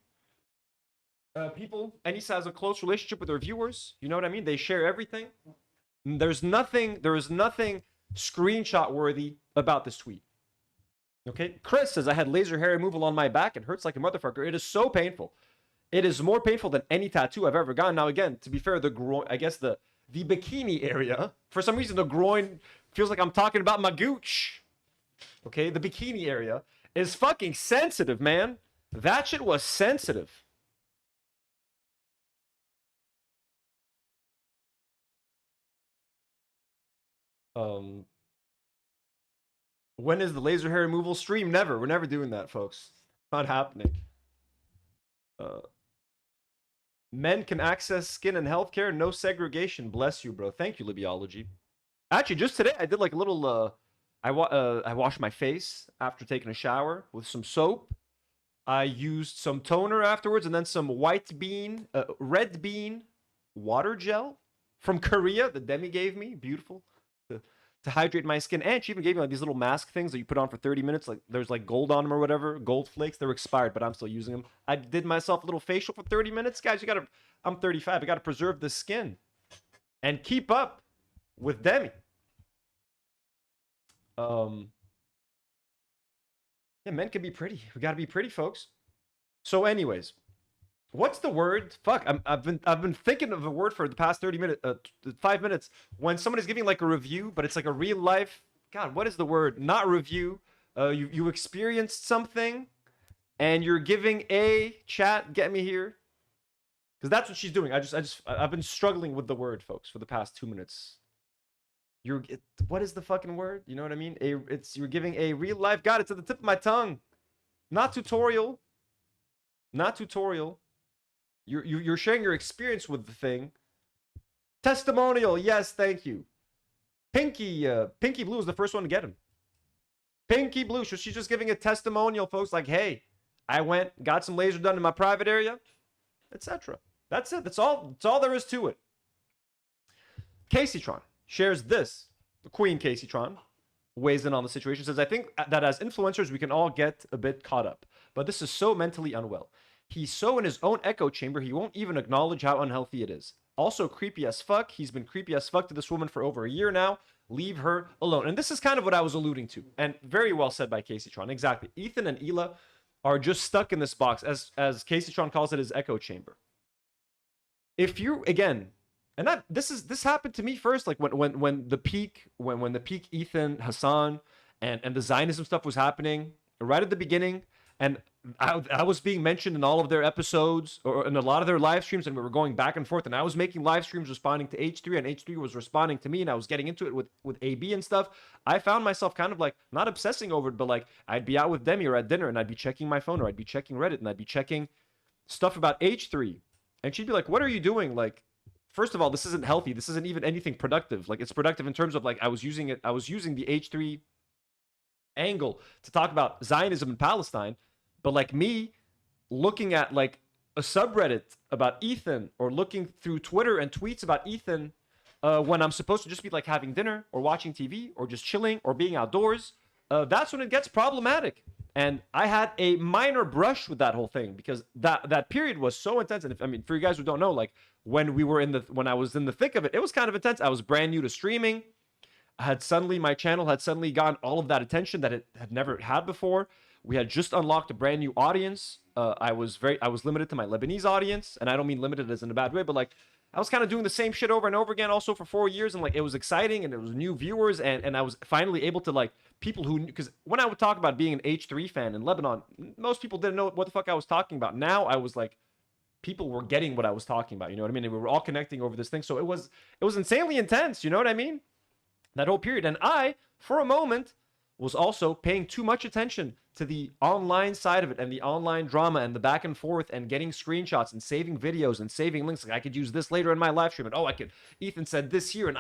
Anisa has a close relationship with her viewers. You know what I mean? They share everything. There is nothing screenshot worthy about this tweet. Okay? Chris says, I had laser hair removal on my back. It hurts like a motherfucker. It is so painful. It is more painful than any tattoo I've ever gotten. Now, again, to be fair, the groin, I guess the bikini area, for some reason, the groin feels like I'm talking about my gooch. Okay? The bikini area is fucking sensitive, man. That shit was sensitive. When is the laser hair removal stream? Never. We're never doing that, folks. Not happening. Men can access skin and healthcare. No segregation. Bless you, bro. Thank you, Libiology. Actually, just today, I did like a little... I washed my face after taking a shower with some soap. I used some toner afterwards, and then some red bean water gel from Korea that Demi gave me. Beautiful. To hydrate my skin. And she even gave me like these little mask things that you put on for 30 minutes. Like there's like gold on them or whatever. Gold flakes. They're expired, but I'm still using them. I did myself a little facial for 30 minutes. Guys, I'm 35. I gotta preserve the skin. And keep up with Demi. Yeah, men can be pretty. We gotta be pretty, folks. So anyways, what's the word? Fuck, I've been thinking of a word for the past 5 minutes. When somebody's giving like a review, but it's like a real life. God, what is the word? Not review. You experienced something, and you're giving a chat. Get me here, because that's what she's doing. I've been struggling with the word, folks, for the past 2 minutes. What is the fucking word? You know what I mean? You're giving a real life. God, it's at the tip of my tongue. Not tutorial. Not tutorial. You're sharing your experience with the thing. Testimonial, yes, thank you. Pinky Blue is the first one to get him. Pinky Blue, so she's just giving a testimonial, folks, like, hey, I got some laser done in my private area, etc. That's it. That's all there is to it. Caseytron shares this. The Queen Caseytron weighs in on the situation, says, I think that as influencers, we can all get a bit caught up, but this is so mentally unwell. He's so in his own echo chamber, he won't even acknowledge how unhealthy it is. Also creepy as fuck. He's been creepy as fuck to this woman for over a year now. Leave her alone. And this is kind of what I was alluding to. And very well said by Caseytron. Exactly. Ethan and Hila are just stuck in this box, as Caseytron calls it, his echo chamber. If you, again, and this happened to me first, like when the peak Ethan, Hassan, and the Zionism stuff was happening right at the beginning. And I was being mentioned in all of their episodes or in a lot of their live streams, and we were going back and forth, and I was making live streams responding to H3, and H3 was responding to me, and I was getting into it with AB and stuff. I found myself kind of like not obsessing over it, but like I'd be out with Demi or at dinner, and I'd be checking my phone, or I'd be checking Reddit, and I'd be checking stuff about H3, and she'd be like, "What are you doing?" Like, first of all, this isn't healthy. This isn't even anything productive. Like, it's productive in terms of like I was using the H3 angle to talk about Zionism in Palestine. But like me looking at like a subreddit about Ethan, or looking through Twitter and tweets about Ethan when I'm supposed to just be like having dinner or watching TV or just chilling or being outdoors, that's when it gets problematic. And I had a minor brush with that whole thing because that period was so intense. And I mean, for you guys who don't know, like when I was in the thick of it, it was kind of intense. I was brand new to streaming. My channel had suddenly gotten all of that attention that it had never had before. We had just unlocked a brand new audience. I was limited to my Lebanese audience, and I don't mean limited as in a bad way, but like I was kind of doing the same shit over and over again also for 4 years, and like it was exciting, and it was new viewers, and I was finally able to like people who, because when I would talk about being an H3 fan in Lebanon, most people didn't know what the fuck I was talking about. Now I was like, people were getting what I was talking about, you know what I mean? And we were all connecting over this thing, so it was insanely intense, you know what I mean? That whole period. And I, for a moment, was also paying too much attention to the online side of it and the online drama and the back and forth and getting screenshots and saving videos and saving links. Like I could use this later in my live stream, and Ethan said this here, and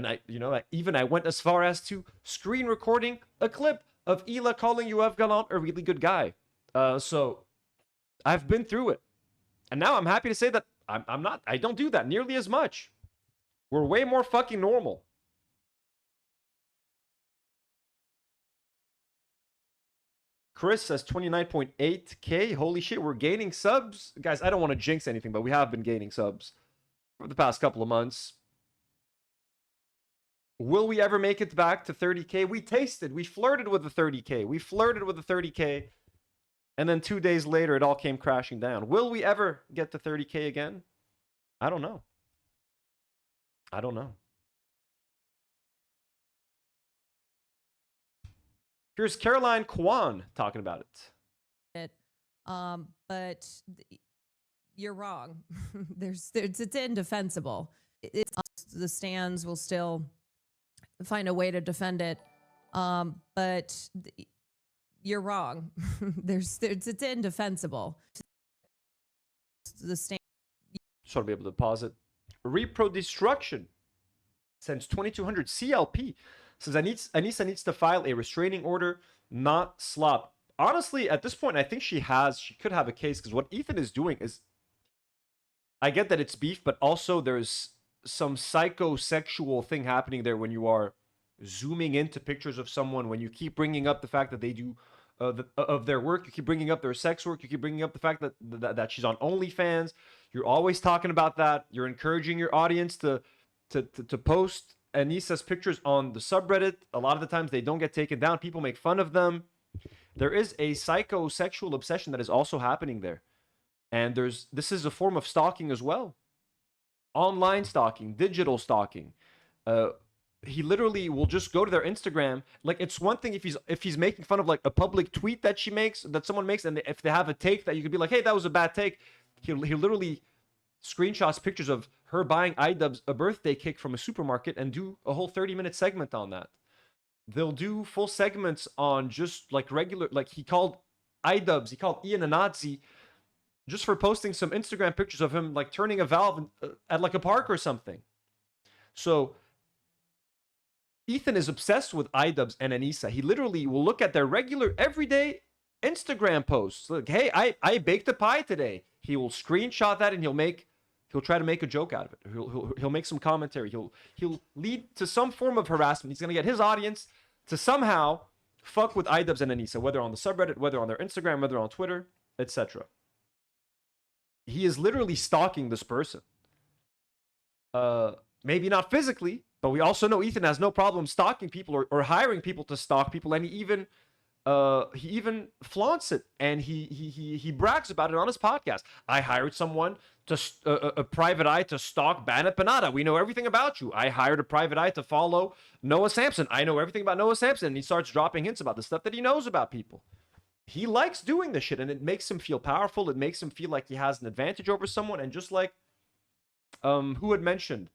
I went as far as to screen recording a clip of Ela calling Yoav Galant a really good guy. So I've been through it, and now I'm happy to say that I don't do that nearly as much. We're way more fucking normal. Chris says 29.8K. Holy shit, we're gaining subs. Guys, I don't want to jinx anything, but we have been gaining subs for the past couple of months. Will we ever make it back to 30K? We flirted with the 30K. And then 2 days later, it all came crashing down. Will we ever get to 30K again? I don't know. Here's Caroline Kwan talking about it. But you're wrong. It's indefensible. The stands will still find a way to defend it. But you're wrong. It's indefensible. The stand. Just want to be able to pause it. Repro Destruction sends 2200 CLP. Says Anisa needs to file a restraining order, not slop. Honestly, at this point, I think she could have a case, because what Ethan is doing is, I get that it's beef, but also there's some psychosexual thing happening there when you are zooming into pictures of someone, when you keep bringing up the fact that they do of their work, you keep bringing up their sex work, you keep bringing up the fact that she's on OnlyFans. You're always talking about that. You're encouraging your audience to post Anisa's pictures on the subreddit. A lot of the times they don't get taken down. People make fun of them. There is a psychosexual obsession that is also happening there. And this is a form of stalking as well. Online stalking, digital stalking. He literally will just go to their Instagram. Like, it's one thing if he's making fun of like a public tweet that someone makes, and if they have a take that you could be like, hey, that was a bad take. He literally screenshots pictures of her buying iDubbbz a birthday cake from a supermarket and do a whole 30-minute segment on that. They'll do full segments on just like regular, like he called iDubbbz, he called Ian a Nazi just for posting some Instagram pictures of him like turning a valve at like a park or something. So Ethan is obsessed with iDubbbz and Anisa. He literally will look at their regular everyday Instagram posts. Like, hey, I baked a pie today. He will screenshot that and he'll try to make a joke out of it. He'll make some commentary. He'll lead to some form of harassment. He's gonna get his audience to somehow fuck with iDubbbz and Anisa, whether on the subreddit, whether on their Instagram, whether on Twitter, etc. He is literally stalking this person. Maybe not physically, but we also know Ethan has no problem stalking people or hiring people to stalk people, and he even flaunts it, and he brags about it on his podcast. I hired someone to a private eye to stalk Bana Panada. We know everything about you. I hired a private eye to follow Noah Sampson. I know everything about Noah Sampson. And he starts dropping hints about the stuff that he knows about people. he likes doing this shit, and it makes him feel powerful. It makes him feel like he has an advantage over someone. And just like who had mentioned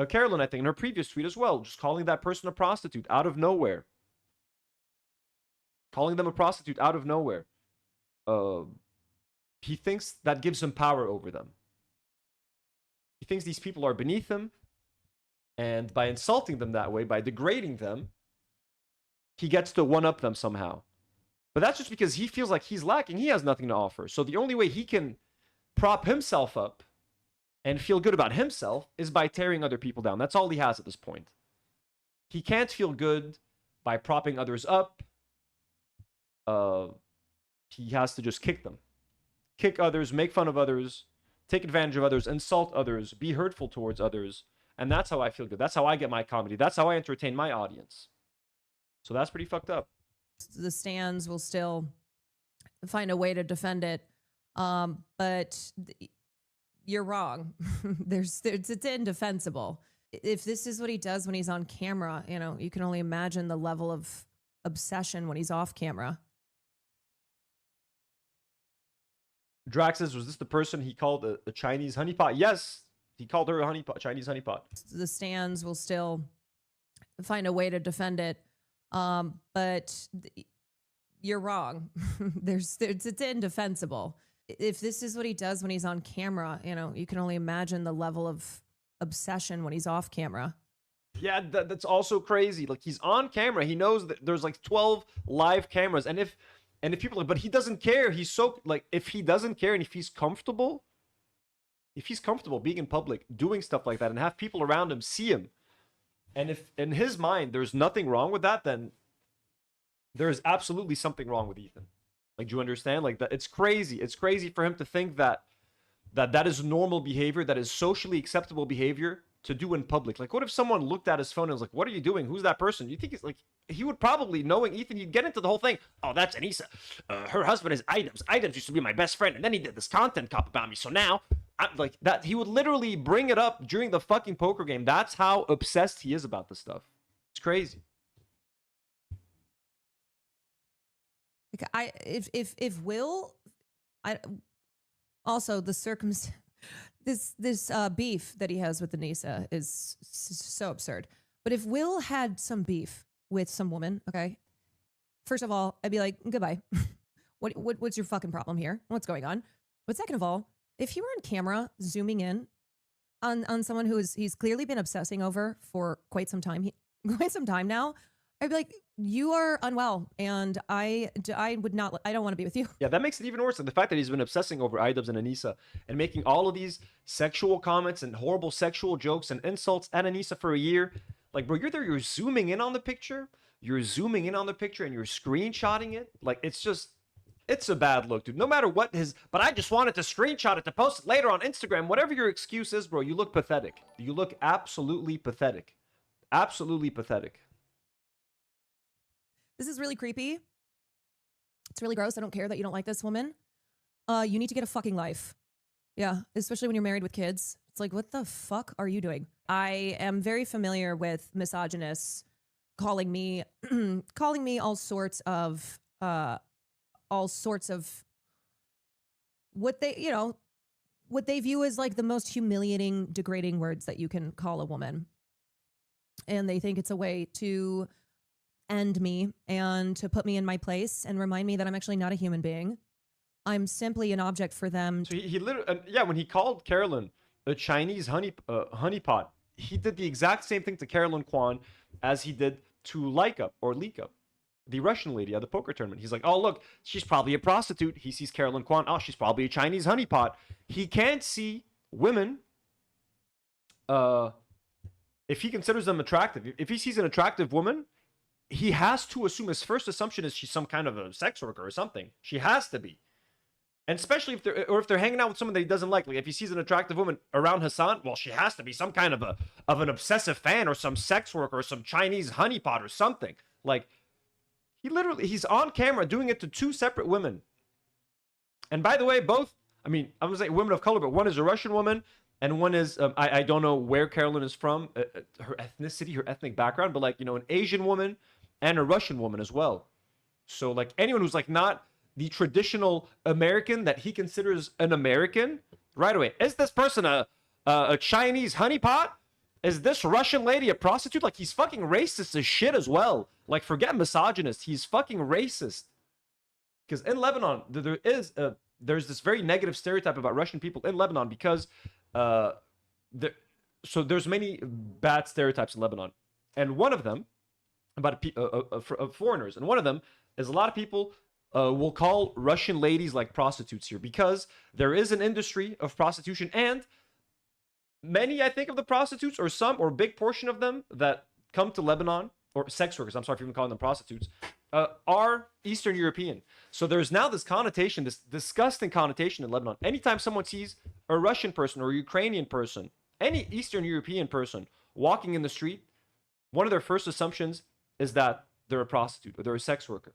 Caroline, I think, in her previous tweet as well, just calling that person a prostitute out of nowhere. Calling them a prostitute out of nowhere. He thinks that gives him power over them. He thinks these people are beneath him. And by insulting them that way, by degrading them, he gets to one-up them somehow. But that's just because he feels like he's lacking. He has nothing to offer. So the only way he can prop himself up and feel good about himself is by tearing other people down. That's all he has at this point. He can't feel good by propping others up. He has to just kick them. Kick others, make fun of others, take advantage of others, insult others, be hurtful towards others. And that's how I feel good. That's how I get my comedy. That's how I entertain my audience. So that's pretty fucked up. The stands will still find a way to defend it. But you're wrong. It's indefensible. If this is what he does when he's on camera, you know, you can only imagine the level of obsession when he's off camera. Drax says, was this the person he called a Chinese honeypot? Yes, he called her a honeypot, Chinese honeypot. The stands will still find a way to defend it. But you're wrong. It's indefensible. If this is what he does when he's on camera, you know, you can only imagine the level of obsession when he's off camera. Yeah, that's also crazy. Like, he's on camera. He knows that there's like 12 live cameras. And if people are, but he doesn't care. He's so, like, if he doesn't care and if he's comfortable being in public, doing stuff like that, and have people around him see him, and if in his mind there's nothing wrong with that, then there is absolutely something wrong with Ethan. Like, do you understand? Like, that it's crazy. It's crazy for him to think that is normal behavior, that is socially acceptable behavior to do in public. Like, what if someone looked at his phone and was like, what are you doing? Who's that person? You think he's like, he would probably, knowing Ethan, he'd get into the whole thing. Oh, that's Anisa. Her husband is Items. Items used to be my best friend, and then he did this content cop about me. So now, like that, he would literally bring it up during the fucking poker game. That's how obsessed he is about this stuff. It's crazy. Like, if Will, also the this beef that he has with Anisa is so absurd. But if Will had some beef with some woman, okay, first of all, I'd be like, goodbye. What's your fucking problem here? What's going on? But second of all, if he were on camera zooming in on someone who he's clearly been obsessing over for quite some time now, I'd be like, you are unwell, and I don't want to be with you. Yeah, that makes it even worse. And the fact that he's been obsessing over Idubs and Anisa and making all of these sexual comments and horrible sexual jokes and insults at Anisa for a year. Like, bro, you're zooming in on the picture. You're zooming in on the picture and you're screenshotting it. Like, it's a bad look, dude. No matter what but I just wanted to screenshot it to post it later on Instagram. Whatever your excuse is, bro, you look pathetic. You look absolutely pathetic. Absolutely pathetic. This is really creepy. It's really gross. I don't care that you don't like this woman. You need to get a fucking life. Yeah, especially when you're married with kids. It's like, what the fuck are you doing? I am very familiar with misogynists calling me all sorts of what they view as like the most humiliating, degrading words that you can call a woman. And they think it's a way to end me and to put me in my place and remind me that I'm actually not a human being. I'm simply an object for them. So he literally, when he called Caroline a Chinese honeypot, he did the exact same thing to Caroline Kwan as he did to Lika, the Russian lady at the poker tournament. He's like, oh, look, she's probably a prostitute. He sees Caroline Kwan. Oh, she's probably a Chinese honeypot. He can't see women if he considers them attractive. If he sees an attractive woman, he has to assume, his first assumption is she's some kind of a sex worker or something. She has to be. And especially if they're hanging out with someone that he doesn't like if he sees an attractive woman around Hassan, well, she has to be some kind of an obsessive fan or some sex worker or some Chinese honeypot or something. Like, he's on camera doing it to two separate women. And by the way, both, I'm going to say women of color, but one is a Russian woman and one is, I don't know where Caroline is from, her ethnicity, her ethnic background, but like, an Asian woman and a Russian woman as well. So like anyone who's like not the traditional American that he considers an American right away. Is this person a Chinese honeypot? Is this Russian lady a prostitute? Like, he's fucking racist as shit as well. Like, forget misogynist. He's fucking racist. Because in Lebanon, there's this very negative stereotype about Russian people in Lebanon because there's many bad stereotypes in Lebanon. And one of them, about foreigners, and one of them is a lot of people will call Russian ladies like prostitutes here because there is an industry of prostitution, and many, I think, of the prostitutes, or some, or a big portion of them that come to Lebanon, or sex workers, I'm sorry for even calling them prostitutes, are Eastern European. So there's now this connotation, this disgusting connotation in Lebanon. Anytime someone sees a Russian person or a Ukrainian person, any Eastern European person walking in the street, one of their first assumptions is that they're a prostitute or they're a sex worker.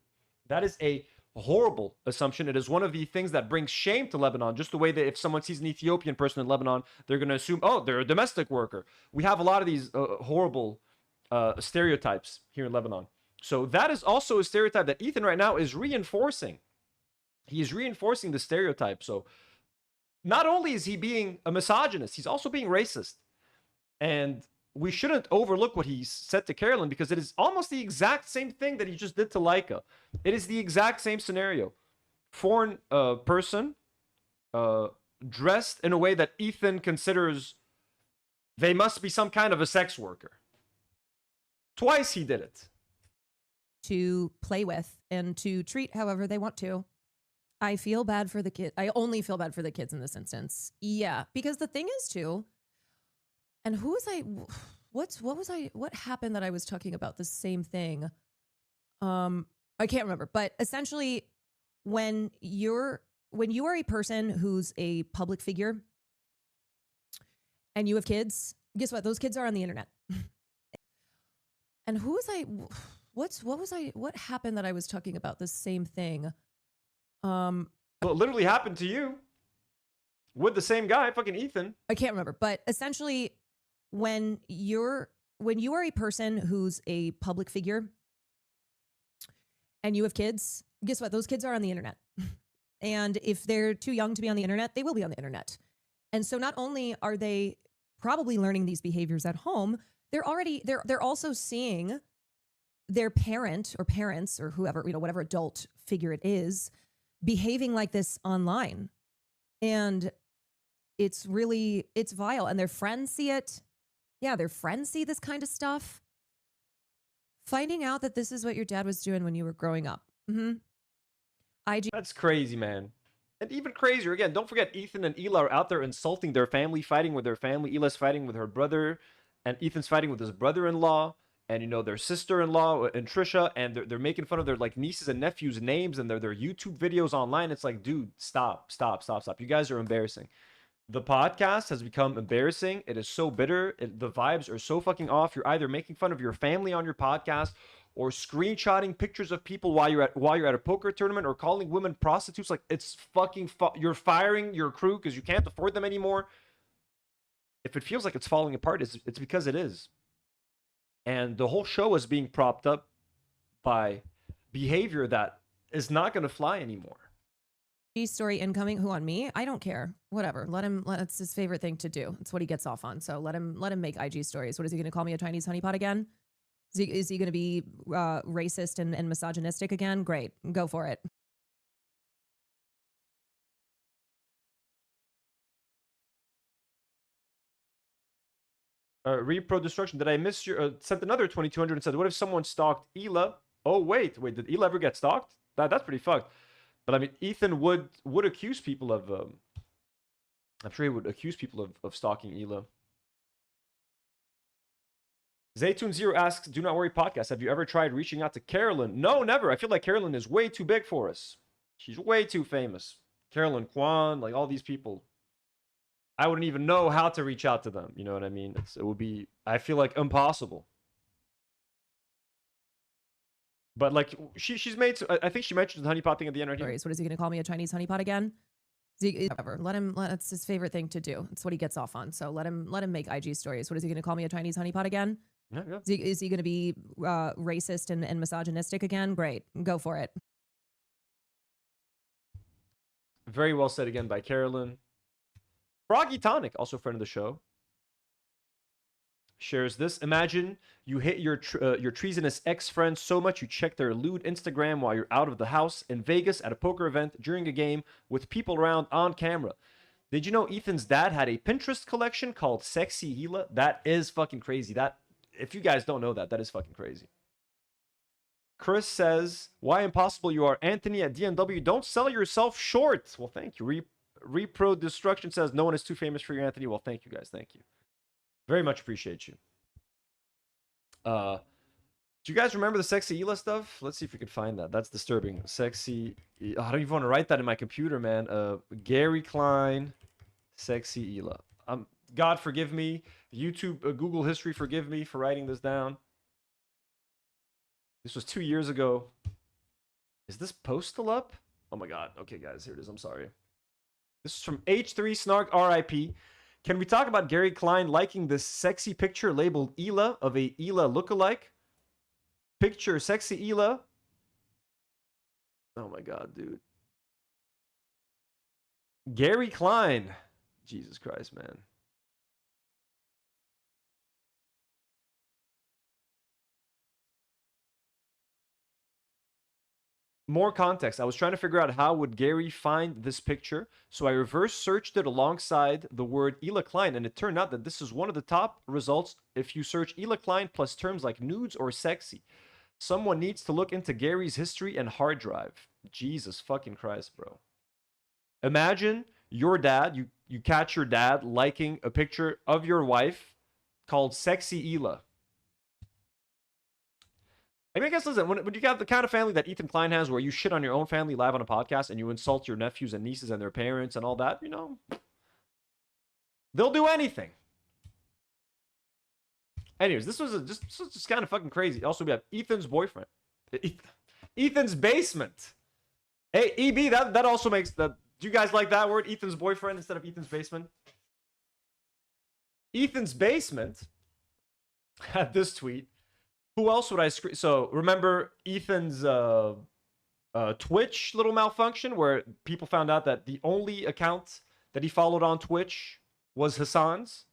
That is a horrible assumption. It is one of the things that brings shame to Lebanon, just the way that if someone sees an Ethiopian person in Lebanon, they're going to assume, oh, they're a domestic worker. We have a lot of these horrible stereotypes here in Lebanon. So that is also a stereotype that Ethan right now is reinforcing. He is reinforcing the stereotype. So not only is he being a misogynist, he's also being racist. And we shouldn't overlook what he said to Karine, because it is almost the exact same thing that he just did to Laika. It is the exact same scenario. Foreign person dressed in a way that Ethan considers they must be some kind of a sex worker. Twice he did it. To play with and to treat however they want to. I feel bad for the kid. I only feel bad for the kids in this instance. Yeah, because the thing is too, and who was I? What happened that I was talking about the same thing? I can't remember, but essentially, when you are a person who's a public figure and you have kids, guess what? Those kids are on the internet. And who was I? What happened that I was talking about the same thing? Well, it literally happened to you with the same guy, fucking Ethan. I can't remember, but essentially, when you are a person who's a public figure and you have kids, guess what? Those kids are on the internet. And if they're too young to be on the internet, they will be on the internet. And so not only are they probably learning these behaviors at home, they're also seeing their parent or parents or whoever, whatever adult figure it is, behaving like this online. And it's vile. And their friends see it. Yeah, their friends see this kind of stuff. Finding out that this is what your dad was doing when you were growing up. That's crazy, man. And even crazier, again, don't forget Ethan and Hila are out there insulting their family, fighting with their family. Hila's fighting with her brother, and Ethan's fighting with his brother-in-law, and their sister-in-law and Trisha, and they're making fun of their like nieces and nephews' names and their YouTube videos online. It's like, dude, stop. You guys are embarrassing. The podcast has become embarrassing. It is so bitter. The vibes are so fucking off. You're either making fun of your family on your podcast, or screenshotting pictures of people while you're at a poker tournament, or calling women prostitutes. Like, it's fucking you're firing your crew because you can't afford them anymore. If it feels like it's falling apart, it's because it is. And the whole show is being propped up by behavior that is not going to fly anymore. Story incoming. Who, on me? I don't care. Whatever. Let him. It's his favorite thing to do. It's what he gets off on. So let him make IG stories. What is he going to call me, a Chinese honeypot again? Is he going to be racist and misogynistic again? Great. Go for it. Repro Destruction. Did I miss your... sent another 2200 and said, what if someone stalked Hila? Oh, wait. Did Hila ever get stalked? That's pretty fucked. But I mean, Ethan would accuse people of... I'm sure he would accuse people of stalking Hila. Zaytoon0 asks, Do Not Worry Podcast, have you ever tried reaching out to Karine? No, never. I feel like Karine is way too big for us. She's way too famous. Karine Kwan, like all these people. I wouldn't even know how to reach out to them. You know what I mean? It would be, I feel like, impossible. But like, she's made, I think she mentioned the honeypot thing at the end right here. What is he going to call me, a Chinese honeypot again? Whatever. Let him. It's his favorite thing to do. It's what he gets off on. So let him make IG stories. What is he going to call me, a Chinese honeypot again? Yeah. Is he going to be racist and misogynistic again? Great. Go for it. Very well said again by Carolyn. Froggy Tonic, also a friend of the show, shares this. Imagine you hit your treasonous ex-friend so much you check their lewd Instagram while you're out of the house in Vegas at a poker event during a game with people around on camera. Did you know Ethan's dad had a Pinterest collection called Sexy Hila? That is fucking crazy. That, if you guys don't know that, that is fucking crazy. Chris says, why impossible you are, Anthony at DNW. Don't sell yourself short. Well, thank you. Repro Destruction says, no one is too famous for you, Anthony. Well, thank you guys. Thank you. Very much appreciate you. Do you guys remember the Sexy Hila stuff? Let's see if we can find that. That's disturbing. Sexy. I don't even want to write that in my computer, man. Gary Klein, Sexy Hila. God forgive me. YouTube, Google history, forgive me for writing this down. This was 2 years ago. Is this post still up? Oh my God. Okay, guys, here it is. I'm sorry. This is from H3 Snark RIP. Can we talk about Gary Klein liking this sexy picture labeled Hila of a Hila lookalike? Picture Sexy Hila. Oh my God, dude. Gary Klein. Jesus Christ, man. More context. I was trying to figure out how would Gary find this picture, so I reverse searched it alongside the word Hila Klein, and it turned out that this is one of the top results if you search Hila Klein plus terms like nudes or sexy. Someone needs to look into Gary's history and hard drive. Jesus fucking Christ, bro. Imagine your dad, you catch your dad liking a picture of your wife called Sexy Hila. I mean, I guess, listen, when you have the kind of family that Ethan Klein has where you shit on your own family live on a podcast and you insult your nephews and nieces and their parents and all that, you know, they'll do anything. Anyways, this was just kind of fucking crazy. Also, we have Ethan's boyfriend. Ethan's basement. Hey, EB, that also makes... Do you guys like that word? Ethan's boyfriend instead of Ethan's basement? Ethan's basement had this tweet. Who else would I screen? So remember Ethan's Twitch little malfunction where people found out that the only account that he followed on Twitch was Hassan's?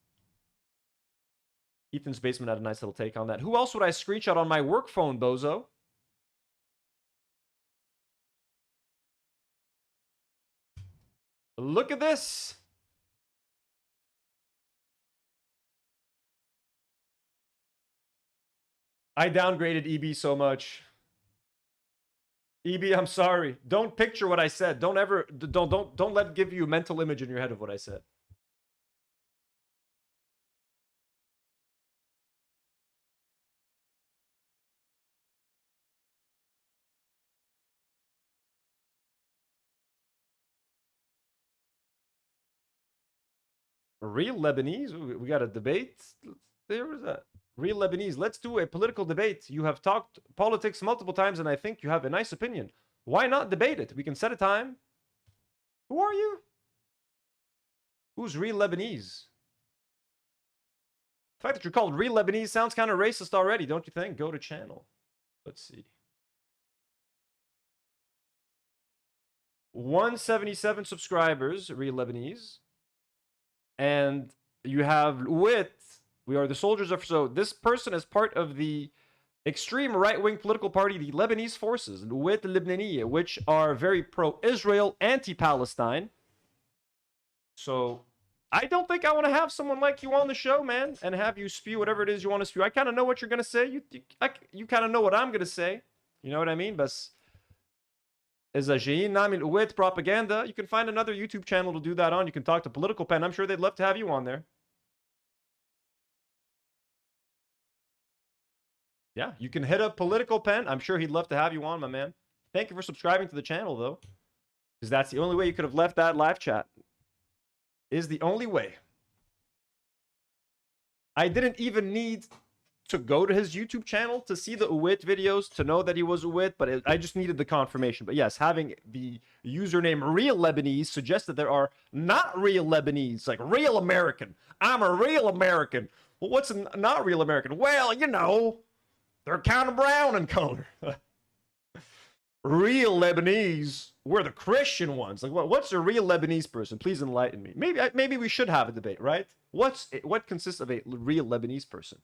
Ethan's basement had a nice little take on that. Who else would I screenshot on my work phone, bozo? Look at this. I downgraded EB so much. EB, I'm sorry. Don't picture what I said. Don't let it give you a mental image in your head of what I said. Real Lebanese? We got a debate? There was that. Real Lebanese, let's do a political debate. You have talked politics multiple times, and I think you have a nice opinion. Why not debate it? We can set a time. Who are you? Who's Real Lebanese? The fact that you're called Real Lebanese sounds kind of racist already, don't you think? Go to channel. Let's see. 177 subscribers, Real Lebanese. And you have Wit. We are the soldiers of... So this person is part of the extreme right-wing political party, the Lebanese Forces, with Lebanese, which are very pro-Israel, anti-Palestine. So I don't think I want to have someone like you on the show, man, and have you spew whatever it is you want to spew. I kind of know what you're going to say. You kind of know what I'm going to say. You know what I mean? But as a with propaganda, you can find another YouTube channel to do that on. You can talk to Political Pen. I'm sure they'd love to have you on there. Yeah, you can hit up Political Pen. I'm sure he'd love to have you on, my man. Thank you for subscribing to the channel, though. Because that's the only way you could have left that live chat. Is the only way. I didn't even need to go to his YouTube channel to see the Uwit videos to know that he was Uwit, but I just needed the confirmation. But yes, having the username Real Lebanese suggests that there are not real Lebanese, like real American. I'm a real American. Well, what's a not real American? Well, you know... They're kind of brown in color. Real Lebanese. we're the Christian ones. Like, what's a real Lebanese person? Please enlighten me. Maybe we should have a debate, right? What consists of a real Lebanese person?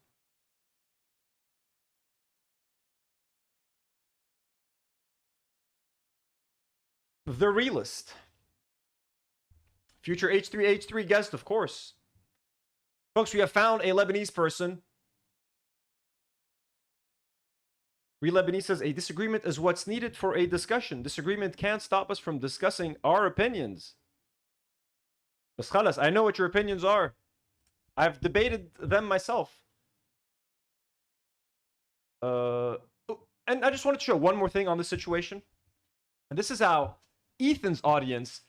The realist. Future H3 guest, of course. Folks, we have found a Lebanese person. Real Lebanese says, a disagreement is what's needed for a discussion. Disagreement can't stop us from discussing our opinions. Bas khalas, I know what your opinions are. I've debated them myself. And I just wanted to show one more thing on this situation. And this is how Ethan's audience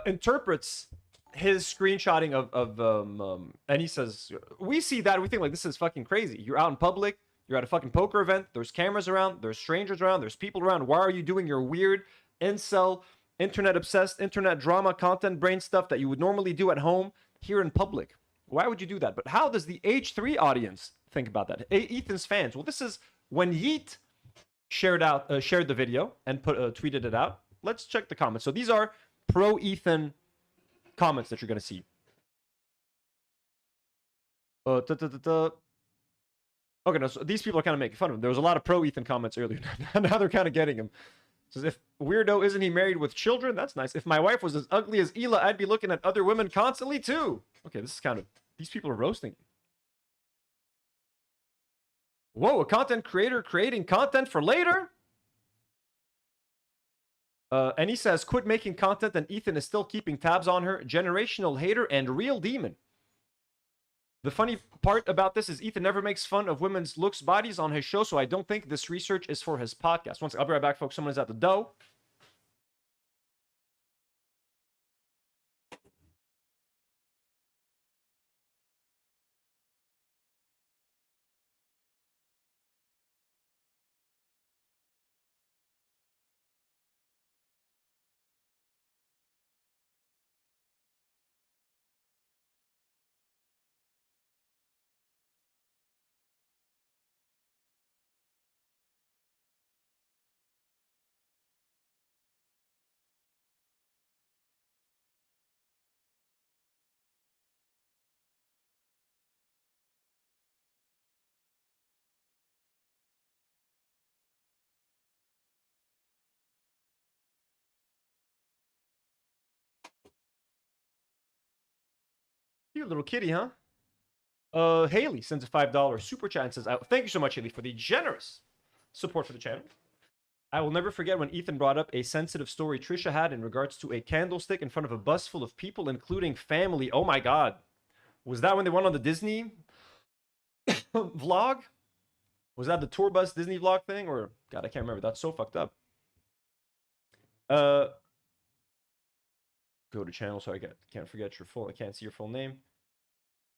interprets his screenshotting of and he says, we see that, we think like, this is fucking crazy. You're out in public, you're at a fucking poker event, there's cameras around, there's strangers around, there's people around. Why are you doing your weird incel, internet obsessed, internet drama, content brain stuff that you would normally do at home here in public? Why would you do that? But how does the H3 audience think about that? Ethan's fans. Well, this is when Yeet shared the video and tweeted it out. Let's check the comments. So these are pro Ethan comments that you're going to see. Okay, no, so these people are kind of making fun of him. There was a lot of pro Ethan comments earlier. Now they're kind of getting him. Says, if weirdo, isn't he married with children? That's nice. If my wife was as ugly as Ela, I'd be looking at other women constantly too. Okay, this is kind of, these people are roasting. Whoa, a content creator creating content for later? And he says, quit making content and Ethan is still keeping tabs on her. Generational hater and real demon. The funny part about this is Ethan never makes fun of women's looks, bodies on his show, so I don't think this research is for his podcast. Once I'll be right back, folks. Someone is at the door. Cute little kitty, huh? Haley sends a $5 super chat and says, thank you so much, Haley, for the generous support for the channel. I will never forget when Ethan brought up a sensitive story Trisha had in regards to a candlestick in front of a bus full of people, including family. Oh my God. Was that when they went on the Disney vlog? Was that the tour bus Disney vlog thing? Or, God, I can't remember. That's so fucked up. Go to channel so I can't forget your full, I can't see your full name.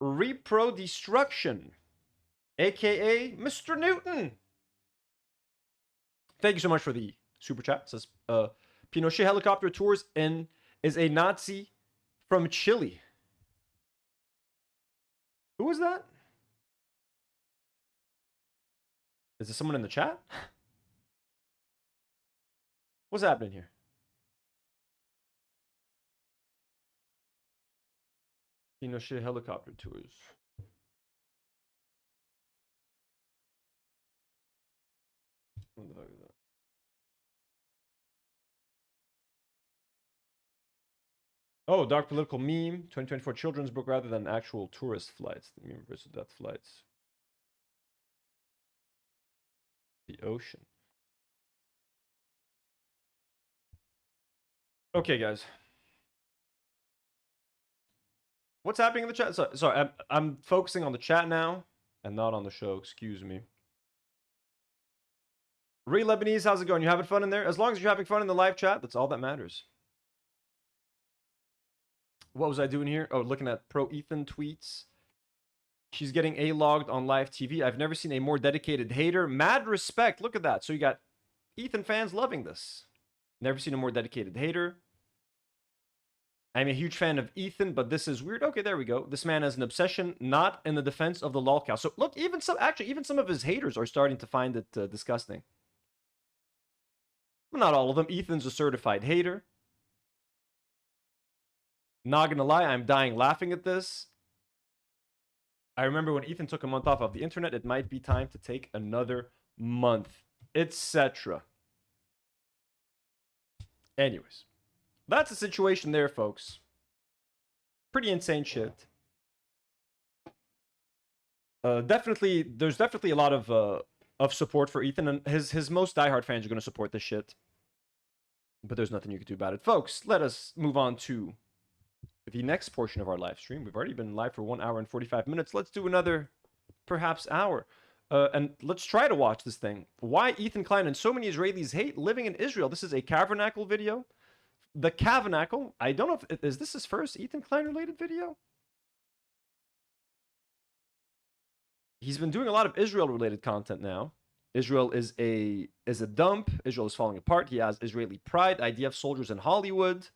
Repro Destruction, aka Mr. Newton. Thank you so much for the super chat. It says Pinochet helicopter tours and is a Nazi from Chile. Who was that? Is this someone in the chat? What's happening here? Pinochet helicopter tours. What the fuck is that? Oh, dark political meme. 2024 children's book rather than actual tourist flights. The meme versus death flights. The ocean. Okay, guys. What's happening in the chat? Sorry, I'm focusing on the chat now and not on the show. Excuse me. Real Lebanese, how's it going? You having fun in there? As long as you're having fun in the live chat, that's all that matters. What was I doing here? Oh, looking at Pro Ethan tweets. She's getting A-logged on live TV. I've never seen a more dedicated hater. Mad respect. Look at that. So you got Ethan fans loving this. Never seen a more dedicated hater. I'm a huge fan of Ethan, but this is weird. Okay, there we go. This man has an obsession, not in the defense of the lolcow. So look, even some of his haters are starting to find it disgusting. Not all of them. Ethan's a certified hater. Not gonna lie, I'm dying laughing at this. I remember when Ethan took a month off of the internet, it might be time to take another month, etc. Anyways, that's the situation there, folks. Pretty insane shit. There's definitely a lot of support for Ethan, and his most diehard fans are going to support this shit. But there's nothing you can do about it. Folks, let us move on to the next portion of our live stream. We've already been live for 1 hour and 45 minutes. Let's do another, perhaps, hour. And let's try to watch this thing. Why Ethan Klein and so many Israelis hate living in Israel. This is a Kavernacle video. The Kavernacle. I don't know if... Is this his first Ethan Klein related video? He's been doing a lot of Israel related content now. Israel is a dump. Israel is falling apart. He has Israeli pride, IDF soldiers in Hollywood.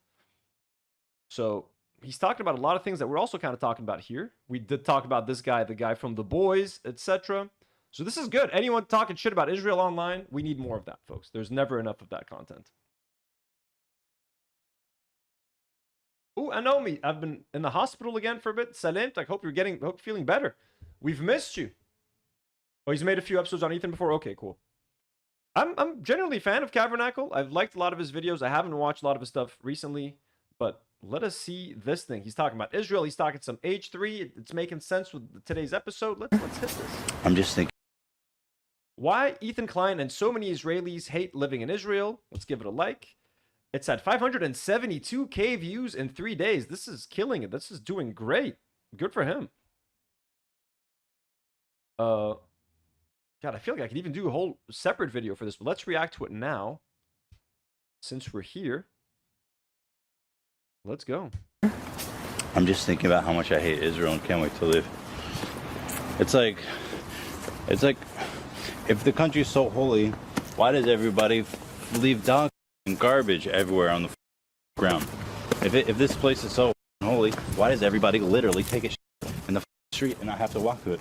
So he's talking about a lot of things that we're also kind of talking about here. We did talk about this guy, the guy from The Boys, etc. So this is good. Anyone talking shit about Israel online, we need more of that, folks. There's never enough of that content. Ooh, Anomi, I've been in the hospital again for a bit. Salent, I hope you're feeling better. We've missed you. Oh, he's made a few episodes on Ethan before? Okay, cool. I'm generally a fan of Kavernacle. I've liked a lot of his videos. I haven't watched a lot of his stuff recently, but let us see this thing. He's talking about Israel. He's talking some H3. It's making sense with today's episode. Let's hit this. I'm just thinking. Why Ethan Klein and so many Israelis hate living in Israel. Let's give it a like. It's at 572K views in 3 days. This is killing it. This is doing great. Good for him. God, I feel like I could even do a whole separate video for this, but let's react to it now. Since we're here. Let's go. I'm just thinking about how much I hate Israel and can't wait to leave. It's like if the country's so holy, why does everybody leave dog and garbage everywhere on the ground? If this place is so holy, why does everybody literally take a shit in the street and not have to walk to it?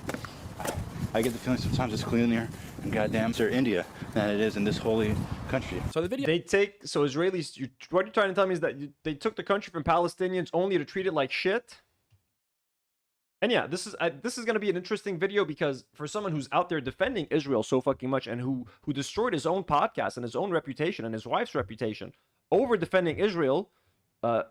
I get the feeling sometimes it's cleaner in goddamn India than it is in this holy country. So the video Israelis, what you're trying to tell me is that they took the country from Palestinians only to treat it like shit. And yeah, this is going to be an interesting video because for someone who's out there defending Israel so fucking much and who destroyed his own podcast and his own reputation and his wife's reputation over defending Israel,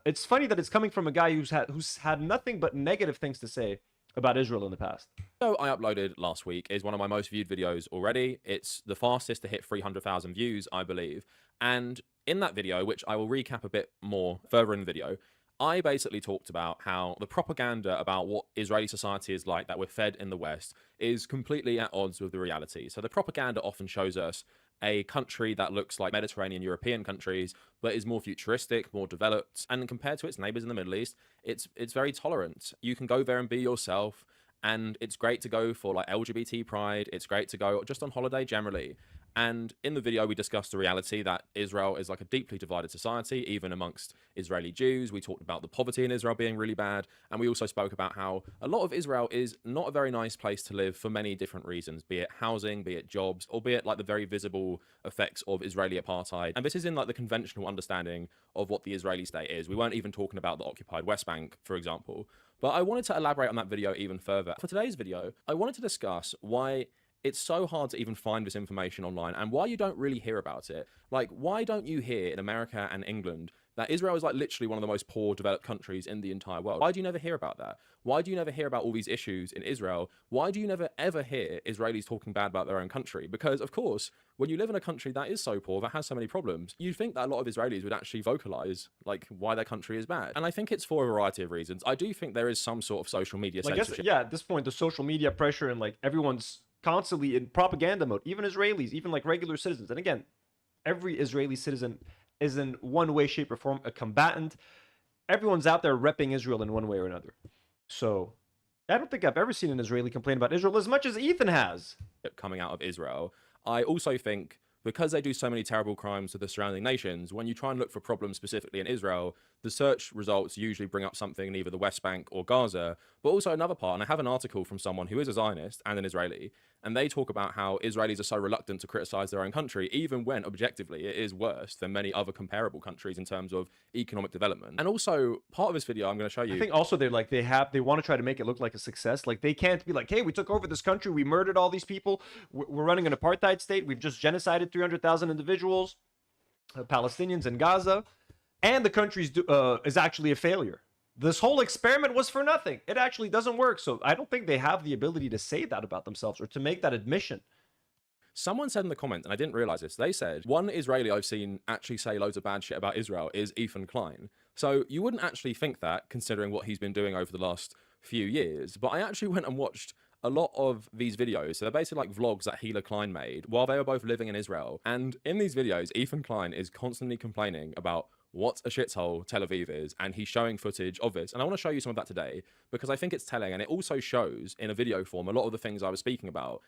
it's funny that it's coming from a guy who's had nothing but negative things to say about Israel in the past. So I uploaded last week is one of my most viewed videos already. It's the fastest to hit 300,000 views, I believe. And in that video, which I will recap a bit more further in the video, I basically talked about how the propaganda about what Israeli society is like that we're fed in the West is completely at odds with the reality. So the propaganda often shows us a country that looks like Mediterranean European countries, but is more futuristic, more developed, and compared to its neighbors in the Middle East, it's very tolerant. You can go there and be yourself, and it's great to go for like LGBT pride. It's great to go just on holiday generally. And in the video, we discussed the reality that Israel is like a deeply divided society, even amongst Israeli Jews. We talked about the poverty in Israel being really bad. And we also spoke about how a lot of Israel is not a very nice place to live for many different reasons, be it housing, be it jobs, or be it like the very visible effects of Israeli apartheid. And this is in like the conventional understanding of what the Israeli state is. We weren't even talking about the occupied West Bank, for example. But I wanted to elaborate on that video even further. For today's video, I wanted to discuss why it's so hard to even find this information online and why you don't really hear about it. Like, why don't you hear in America and England that Israel is like literally one of the most poor developed countries in the entire world? Why do you never hear about that? Why do you never hear about all these issues in Israel? Why do you never ever hear Israelis talking bad about their own country? Because of course, when you live in a country that is so poor, that has so many problems, you'd think that a lot of Israelis would actually vocalize like why their country is bad. And I think it's for a variety of reasons. I do think there is some sort of social media censorship. Yeah, at this point, the social media pressure and like everyone's constantly in propaganda mode, even Israelis, even like regular citizens. And again, every Israeli citizen is in one way, shape, or form a combatant. Everyone's out there repping Israel in one way or another. So I don't think I've ever seen an Israeli complain about Israel as much as Ethan has. Coming out of Israel. I also think because they do so many terrible crimes to the surrounding nations, when you try and look for problems specifically in Israel, the search results usually bring up something in either the West Bank or Gaza, but also another part. And I have an article from someone who is a Zionist and an Israeli, and they talk about how Israelis are so reluctant to criticize their own country, even when objectively it is worse than many other comparable countries in terms of economic development. And also, part of this video I'm going to show you. I think also they're like, they want to try to make it look like a success. Like, they can't be like, hey, we took over this country, we murdered all these people, we're running an apartheid state, we've just genocided 300,000 individuals, Palestinians in Gaza, and the country is actually a failure. This whole experiment was for nothing. It actually doesn't work. So I don't think they have the ability to say that about themselves or to make that admission. Someone said in the comment, and I didn't realize this, they said, one Israeli I've seen actually say loads of bad shit about Israel is Ethan Klein. So you wouldn't actually think that, considering what he's been doing over the last few years. But I actually went and watched a lot of these videos. So they're basically like vlogs that Hila Klein made while they were both living in Israel. And in these videos, Ethan Klein is constantly complaining about what a shithole Tel Aviv is, and he's showing footage of this. And I want to show you some of that today because I think it's telling, and it also shows in a video form a lot of the things I was speaking about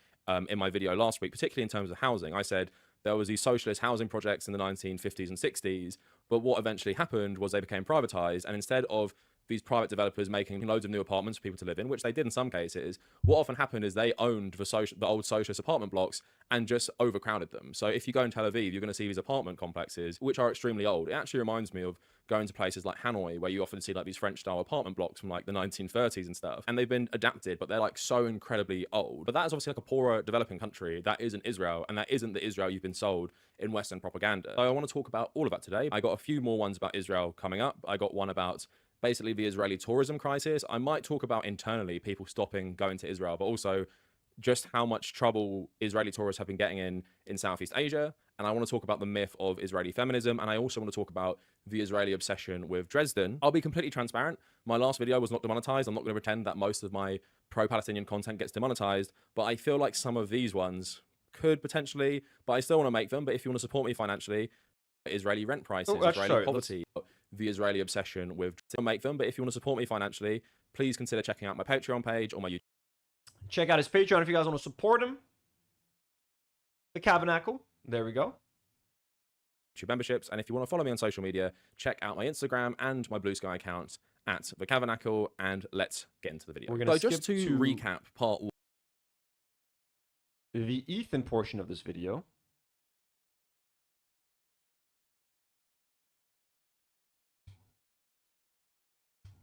in my video last week, particularly in terms of housing. I said there was these socialist housing projects in the 1950s and 60s, but what eventually happened was they became privatized, and instead of these private developers making loads of new apartments for people to live in, which they did in some cases, what often happened is they owned the old socialist apartment blocks and just overcrowded them. So if you go in Tel Aviv, you're going to see these apartment complexes, which are extremely old. It actually reminds me of going to places like Hanoi, where you often see like these French-style apartment blocks from like the 1930s and stuff. And they've been adapted, but they're like so incredibly old. But that is obviously like a poorer developing country. That isn't Israel, and that isn't the Israel you've been sold in Western propaganda. So I want to talk about all of that today. I got a few more ones about Israel coming up. I got one about basically the Israeli tourism crisis. I might talk about internally people stopping going to Israel, but also just how much trouble Israeli tourists have been getting in Southeast Asia. And I want to talk about the myth of Israeli feminism. And I also want to talk about the Israeli obsession with Dresden. I'll be completely transparent. My last video was not demonetized. I'm not going to pretend that most of my pro-Palestinian content gets demonetized, but I feel like some of these ones could potentially, but I still want to make them. But if you want to support me financially, Israeli rent prices, Israeli poverty, the Israeli obsession with make them. But if you want to support me financially, please consider checking out my Patreon page or my YouTube. Check out his Patreon if you guys want to support him. The Kavernacle. There we go. YouTube memberships. And if you want to follow me on social media, check out my Instagram and my Blue Sky account at the Kavernacle. And let's get into the video. We're going to just to recap part one. The Ethan portion of this video.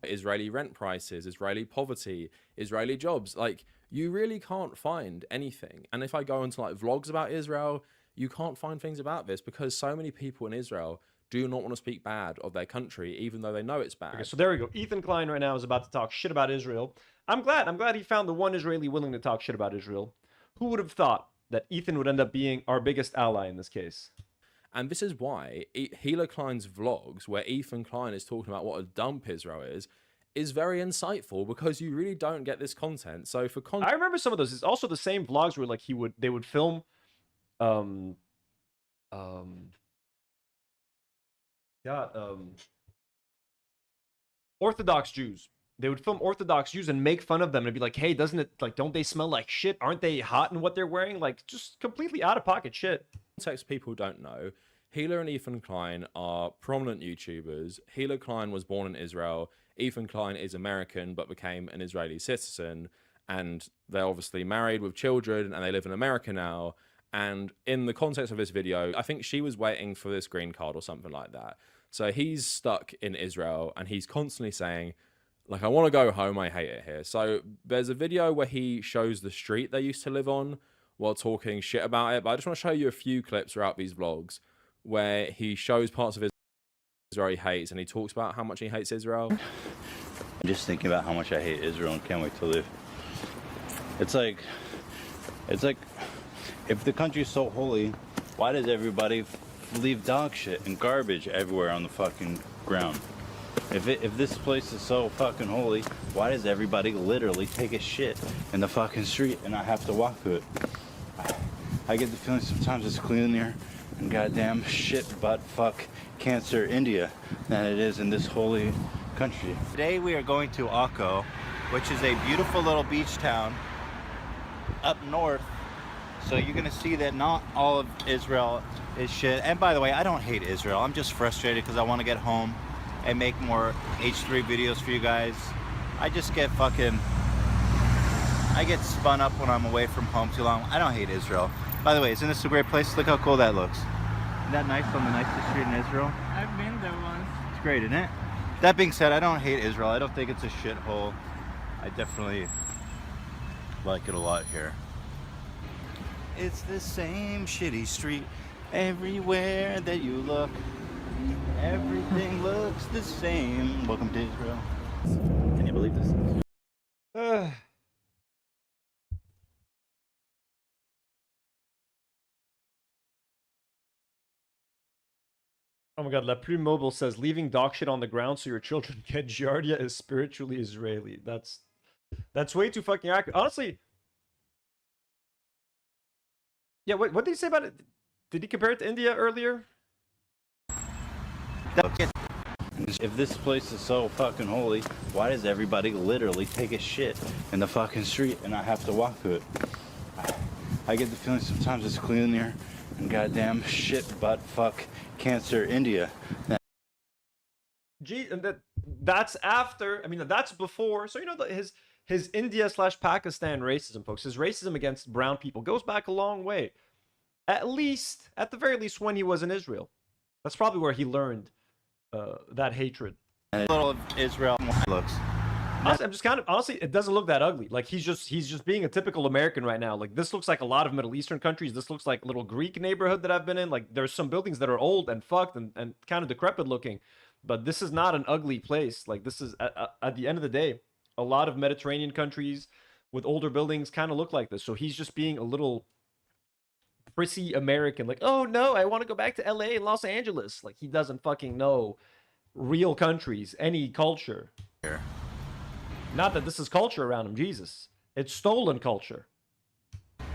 Israeli rent prices, Israeli poverty, Israeli jobs. Like, you really can't find anything. And if I go into like vlogs about Israel, you can't find things about this because so many people in Israel do not want to speak bad of their country, even though they know it's bad. Okay, so there we go. Ethan Klein right now is about to talk shit about Israel. I'm glad he found the one Israeli willing to talk shit about Israel. Who would have thought that Ethan would end up being our biggest ally in this case? And this is why Hila Klein's vlogs, where Ethan Klein is talking about what a dump Israel is very insightful because you really don't get this content. So for I remember some of those. It's also the same vlogs where like they would film Orthodox Jews. They would film Orthodox Jews and make fun of them and be like, hey, doesn't it, like, don't they smell like shit? Aren't they hot in what they're wearing? Like, just completely out of pocket shit. Context people don't know. Hila and Ethan Klein are prominent YouTubers. Hila Klein was born in Israel. Ethan Klein is American but became an Israeli citizen. And they're obviously married with children and they live in America now. And in the context of this video, I think she was waiting for this green card or something like that. So he's stuck in Israel and he's constantly saying, like, I want to go home, I hate it here. So there's a video where he shows the street they used to live on while talking shit about it. But I just want to show you a few clips throughout these vlogs where he shows parts of Israel he hates and he talks about how much he hates Israel. I'm just thinking about how much I hate Israel and can't wait to live. It's like, if the country's so holy, why does everybody leave dog shit and garbage everywhere on the fucking ground? If this place is so fucking holy, why does everybody literally take a shit in the fucking street and not have to walk through it? I get the feeling sometimes it's cleaner there in goddamn shit butt fuck cancer India than it is in this holy country. Today we are going to Akko, which is a beautiful little beach town up north, So you're gonna see that not all of Israel is shit. And by the way, I don't hate Israel. I'm just frustrated because I want to get home and make more H3 videos for you guys. I just get I get spun up when I'm away from home too long. I don't hate Israel. By the way, isn't this a great place? Look how cool that looks. Isn't that nice on the nicest street in Israel? I've been there once. It's great, isn't it? That being said, I don't hate Israel. I don't think it's a shithole. I definitely like it a lot here. It's the same shitty street everywhere that you look. Everything looks the same. Welcome to Israel. Can you believe this? Oh my god, La Plume Mobile says leaving dog shit on the ground so your children get giardia is spiritually Israeli. That's way too fucking accurate. Honestly. Yeah, what did he say about it? Did he compare it to India earlier? If this place is so fucking holy, why does everybody literally take a shit in the fucking street and not have to walk through it? I get the feeling sometimes it's clean in here and goddamn shit, butt, fuck, cancer, India. Gee, and that's after, I mean, that's before, so you know, his India/Pakistan racism, folks, his racism against brown people goes back a long way. At the very least, when he was in Israel. That's probably where he learned that hatred. A little of Israel looks. Honestly, I'm just honestly, it doesn't look that ugly. Like he's just being a typical American right now. Like this looks like a lot of Middle Eastern countries. This looks like a little Greek neighborhood that I've been in. Like there's some buildings that are old and fucked and kind of decrepit looking, but this is not an ugly place. Like this is at the end of the day, a lot of Mediterranean countries with older buildings kind of look like this. So he's just being a little prissy American. Like, oh no, I want to go back to LA and Los Angeles. Like he doesn't fucking know real countries, any culture. Here. Not that this is culture around him, Jesus. It's stolen culture.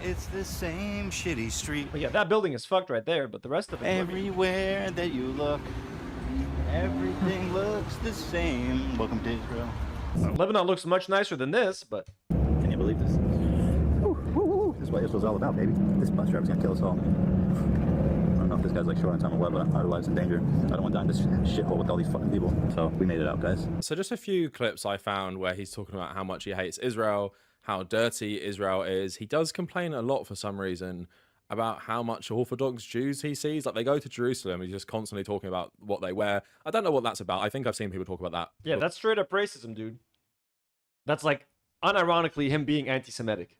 It's the same shitty street. But yeah, that building is fucked right there, but the rest of it... Everywhere that you look, everything looks the same. Welcome to Israel. Lebanon looks much nicer than this, but... Can you believe this? This is what Israel's all about, baby. This bus driver's gonna kill us all. I don't know if this guy's like short on time or what, but our lives in danger. I don't want to die in this shithole with all these fucking people. So we made it out, guys. So just a few clips I found where he's talking about how much he hates Israel, how dirty Israel is. He does complain a lot for some reason about how much Orthodox Jews he sees. Like they go to Jerusalem, he's just constantly talking about what they wear. I don't know what that's about. I think I've seen people talk about that. Yeah, that's straight up racism, dude. That's like unironically him being anti-Semitic.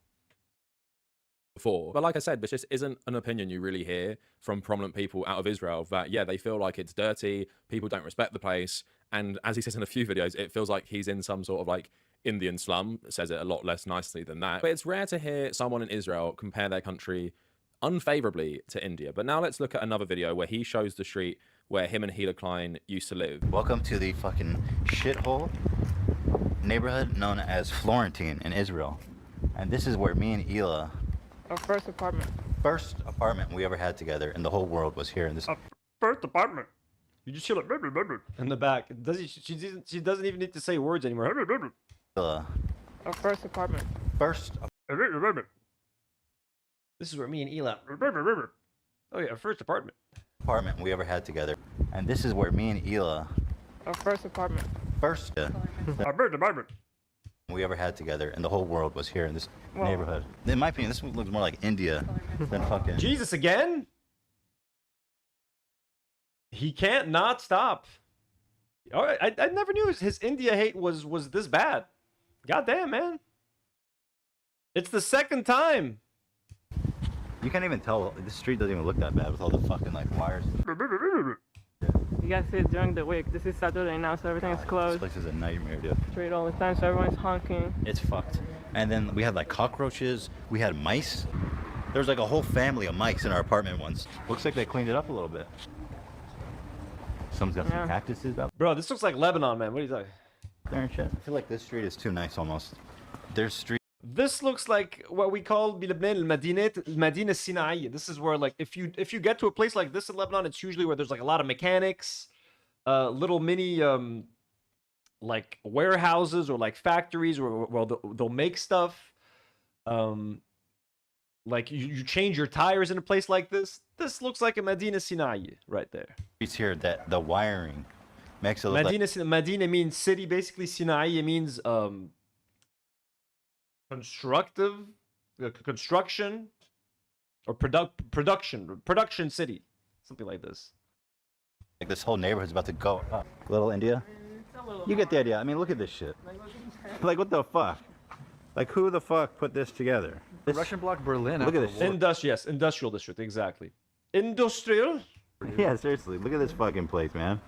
Before. But like I said, this just isn't an opinion you really hear from prominent people out of Israel that, yeah, they feel like it's dirty, people don't respect the place. And as he says in a few videos, it feels like he's in some sort of like Indian slum. It says it a lot less nicely than that. But it's rare to hear someone in Israel compare their country unfavorably to India. But now let's look at another video where he shows the street where him and Hila Klein used to live. Welcome to the fucking shithole neighborhood known as Florentine in Israel. And this is where me and Hila... Our first apartment. First apartment we ever had together in the whole world was here in this... First apartment. You just hear like... in the back. She doesn't even need to say words anymore. Our first apartment. First... This is where me and Eli... Oh yeah, our first apartment. Apartment we ever had together. And this is where me and Hila... Our first apartment. First... apartment. We ever had together in the whole world was here in this neighborhood. In my opinion, this looks more like India than fucking... Jesus, again? He can't not stop. All right, I never knew his India hate was this bad. Goddamn, man. It's the second time. You can't even tell. This street doesn't even look that bad with all the fucking like wires. You guys see it during the week. This is Saturday now, so everything is closed. This place is a nightmare, dude. Street all the time, so everyone's honking. It's fucked. And then we had like cockroaches. We had mice. There was like a whole family of mice in our apartment once. Looks like they cleaned it up a little bit. Someone's got some cactuses out. Bro, this looks like Lebanon, man. What are you talking? There and shit. I feel like this street is too nice almost. There's street. This looks like what we call Medina Sinai. This is where, like, if you get to a place like this in Lebanon, it's usually where there's like a lot of mechanics, little mini like warehouses or like factories where they'll make stuff. Like you change your tires in a place like this. This looks like a Medina Sinai right there. It's here that the wiring makes it look Medina means city, basically. Sinai it means construction or production city, something like this. like this whole neighborhood's about to go up. Little India. You get the idea. I mean, look at this shit. Like, what the fuck? Like, who the fuck put this together? This, Russian bloc Berlin. Look at this. Yes, industrial district, exactly. Industrial? Yeah, seriously. Look at this fucking place, man.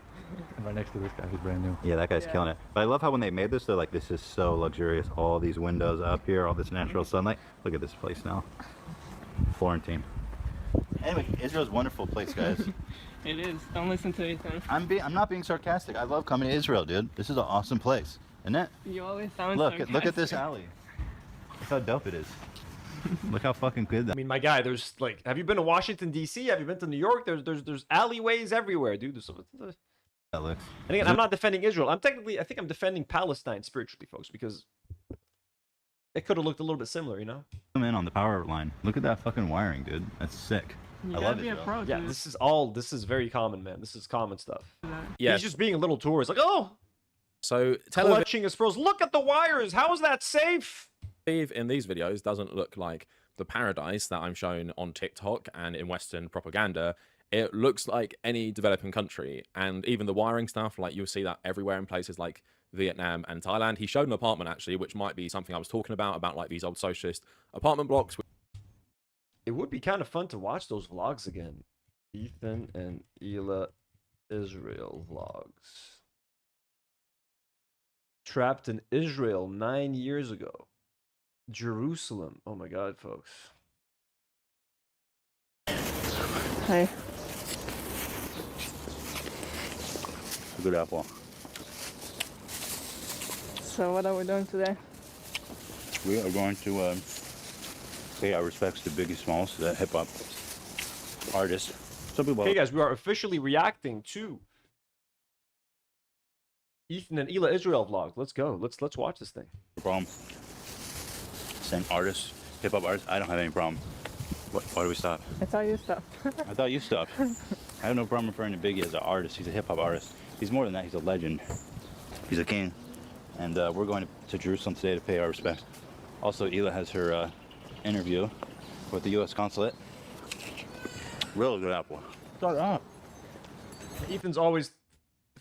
And right next to this guy who's brand new. Yeah, that guy's killing it. But I love how when they made this, they're like, this is so luxurious. All these windows up here, all this natural sunlight. Look at this place now. Florentine. Anyway, Israel's a wonderful place, guys. It is. Don't listen to Ethan. I'm not being sarcastic. I love coming to Israel, dude. This is an awesome place, isn't it? You always sound Look at this alley. Look how dope it is. Look how fucking good that. I mean, my guy, there's like, have you been to Washington D.C.? Have you been to New York? There's alleyways everywhere, dude. That looks. And again, I'm not defending Israel. I think I'm defending Palestine spiritually, folks, because it could have looked a little bit similar, you know? Come in on the power line. Look at that fucking wiring, dude. That's sick. I love it. Yeah, this is very common, man. This is common stuff. Yeah. He's just being a little tourist, like, oh, So clutching his pearls. Look at the wires. How is that safe? in these videos doesn't look like the paradise that I'm shown on TikTok and in Western propaganda. It looks like any developing country, and even the wiring stuff, like you'll see that everywhere in places like Vietnam and Thailand. He showed an apartment actually, which might be something I was talking about like these old socialist apartment blocks. It would be kind of fun to watch those vlogs again. Ethan and Ela Israel vlogs. Trapped in Israel 9 years ago. Jerusalem. Oh my God, folks. Hi. Good apple. So what are we doing today? We are going to pay our respects to Biggie Smalls, the hip hop artist. Some people. Hey guys, we are officially reacting to Ethan and Ela Israel vlog. Let's go. Let's watch this thing. No problem. Same artist, hip hop artist. I don't have any problem. Why do we stop? I thought you stopped. I thought you stopped. I have no problem referring to Biggie as an artist. He's a hip hop artist. He's more than that. He's a legend. He's a king. And we're going to Jerusalem today to pay our respects. Also, Ela has her interview with the U.S. consulate. Really good apple. Shut up. Ethan's always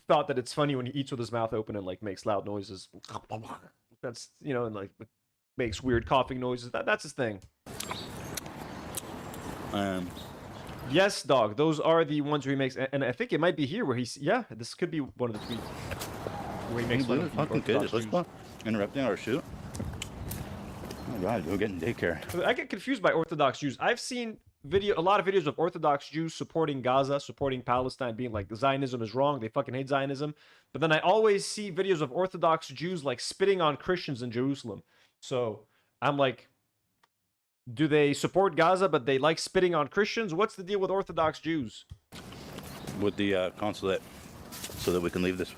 thought that it's funny when he eats with his mouth open and like makes loud noises. That's, you know, and like makes weird coughing noises. That's his thing. Yes, dog. Those are the ones where he makes, and I think it might be here where he's. Yeah, this could be one of the tweets where he makes fun of fucking good. Let's go. Interrupting our shoot. Oh God, we're getting daycare. I get confused by Orthodox Jews. I've seen a lot of videos of Orthodox Jews supporting Gaza, supporting Palestine, being like Zionism is wrong. They fucking hate Zionism. But then I always see videos of Orthodox Jews like spitting on Christians in Jerusalem. So I'm like, do they support Gaza, but they like spitting on Christians? What's the deal with Orthodox Jews? With the consulate, so that we can leave this.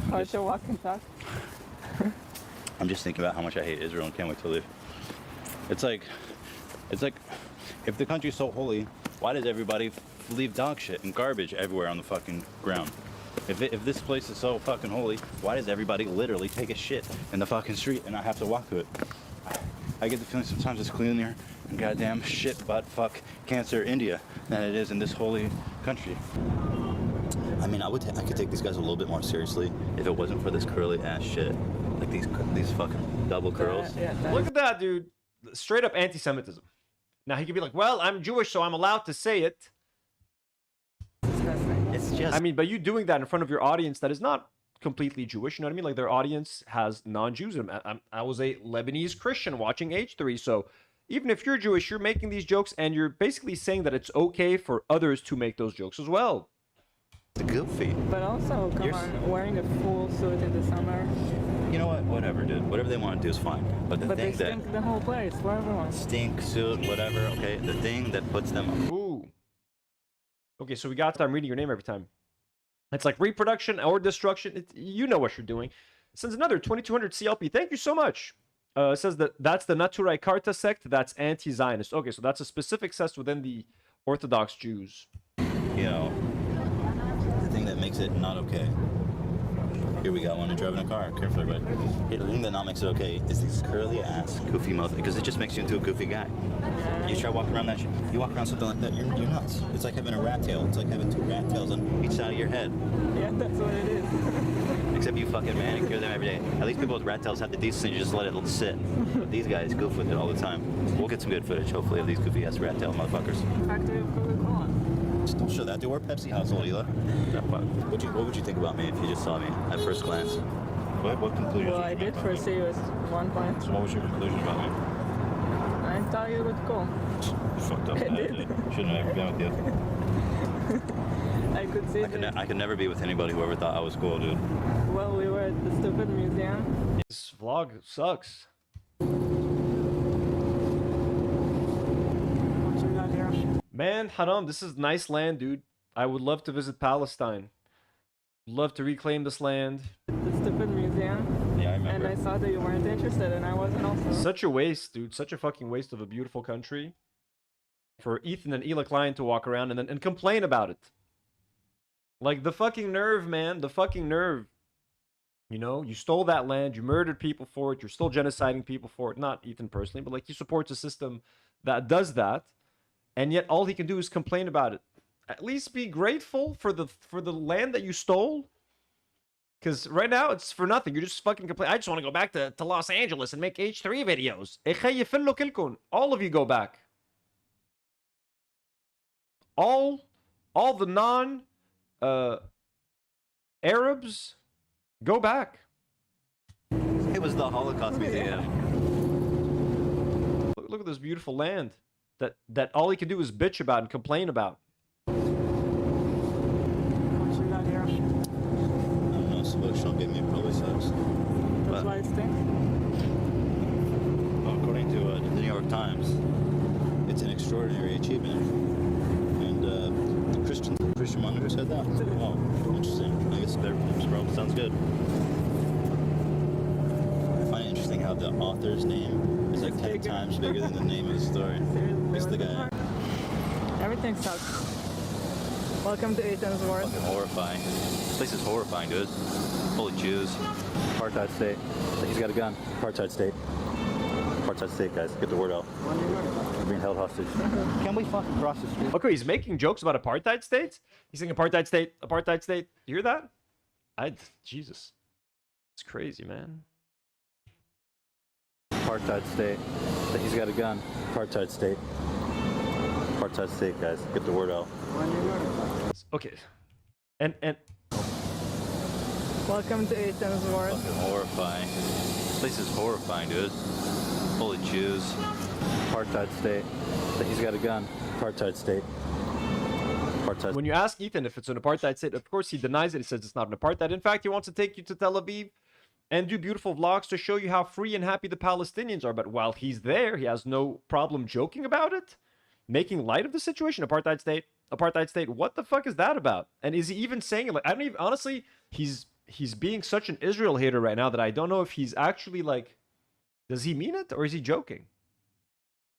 How's your walk and talk? I'm just thinking about how much I hate Israel and can't wait to leave. It's like, if the country's so holy, why does everybody leave dog shit and garbage everywhere on the fucking ground? If this place is so fucking holy, why does everybody literally take a shit in the fucking street and not have to walk to it? I get the feeling sometimes it's cleaner in goddamn shit, butt, fuck, cancer, India than it is in this holy country. I mean, I could take these guys a little bit more seriously if it wasn't for this curly ass shit, like these fucking double curls. Look at that, dude. Straight up anti-Semitism. Now he could be like, well, I'm Jewish, so I'm allowed to say it. It's just. I mean, but you doing that in front of your audience that is not completely Jewish, you know what I mean? Like their audience has non-Jews in them. I was a Lebanese Christian watching H3, so even if you're Jewish, you're making these jokes and you're basically saying that it's okay for others to make those jokes as well. It's goofy. But also, come on, wearing a full suit in the summer. You know what? Whatever, dude. Whatever they want to do is fine. But the thing they stink the whole place for everyone. Stink, suit, whatever. Okay, the thing that puts them up. Ooh. Okay, so we got to. I'm reading your name every time. It's like reproduction or destruction. You know what you're doing. Sends another 2200 CLP. Thank you so much. It says that that's the Naturai Karta sect. That's anti-Zionist. Okay, so that's a specific sect within the Orthodox Jews. You know, the thing that makes it not okay. Here we got one driving a car. Careful, everybody. Hey, the thing that not makes it okay is these curly ass, goofy mouth, because it just makes you into a goofy guy. You try walking around that shit. You walk around something like that, you're nuts. It's like having a rat tail. It's like having 2 rat tails on each side of your head. Yeah, that's what it is. Except you fucking manicure them every day. At least people with rat tails have the decency to just let it sit. But these guys goof with it all the time. We'll get some good footage, hopefully, of these goofy ass rat tail motherfuckers. Factory of Coca-Cola. Just don't show that. They were Pepsi household, Hila. What would you think about me if you just saw me at first glance? What conclusion? Well, I did first see you as one point. So what was your conclusion about me? I thought you looked cool. You fucked up. I did. Shouldn't have ever been with you. I could see that. I could never be with anybody who ever thought I was cool, dude. Well, we were at the stupid museum. This vlog sucks. What you got here? Man, haram, this is nice land, dude. I would love to visit Palestine. Love to reclaim this land. The stupid museum. Yeah, I remember. And I saw that you weren't interested, and I wasn't also. Such a waste, dude. Such a fucking waste of a beautiful country. For Ethan and Ela Klein to walk around and complain about it. Like, the fucking nerve, man. The fucking nerve. You know, you stole that land. You murdered people for it. You're still genociding people for it. Not Ethan personally, but like he supports a system that does that. And yet all he can do is complain about it. At least be grateful for the land that you stole. Because right now it's for nothing. You're just fucking complaining. I just want to go back to Los Angeles and make H3 videos. All of you go back. All the non Arabs, go back. It was the Holocaust Museum. Look at this beautiful land that all he can do is bitch about and complain about. What you got here? I don't know, smoke don't get me, it probably sucks. That's why it stinks? Well, according to the New York Times, it's an extraordinary achievement. And the Christian monitor said that. Oh, interesting. I guess that sounds good. I find it interesting how the author's name is like 10 times bigger than the name of the story. It's the guy. Everything sucks. Welcome to Ethan's world. Fucking horrifying. This place is horrifying, dude. Full of Jews. Apartheid state. He's got a gun. Apartheid state. Apartheid state, guys. Get the word out. We're being held hostage. Can we fucking cross the street? Okay, he's making jokes about apartheid states. He's saying apartheid state, apartheid state. You hear that? Jesus. It's crazy, man. Apartheid state. He's got a gun. Apartheid state. Apartheid state, guys. Get the word out. Okay. And welcome to Ethan's world. Fucking horrifying. This place is horrifying, dude. Full of Jews. Apartheid state. He's got a gun. Apartheid state. Apartheid. When you ask Ethan if it's an apartheid state, of course he denies it. He says it's not an apartheid. In fact, he wants to take you to Tel Aviv and do beautiful vlogs to show you how free and happy the Palestinians are. But while he's there, he has no problem joking about it, making light of the situation. Apartheid state, apartheid state. What the fuck is that about? And is he even saying it? Like, I don't even, honestly, he's being such an Israel hater right now that I don't know if he's actually like, does he mean it or is he joking?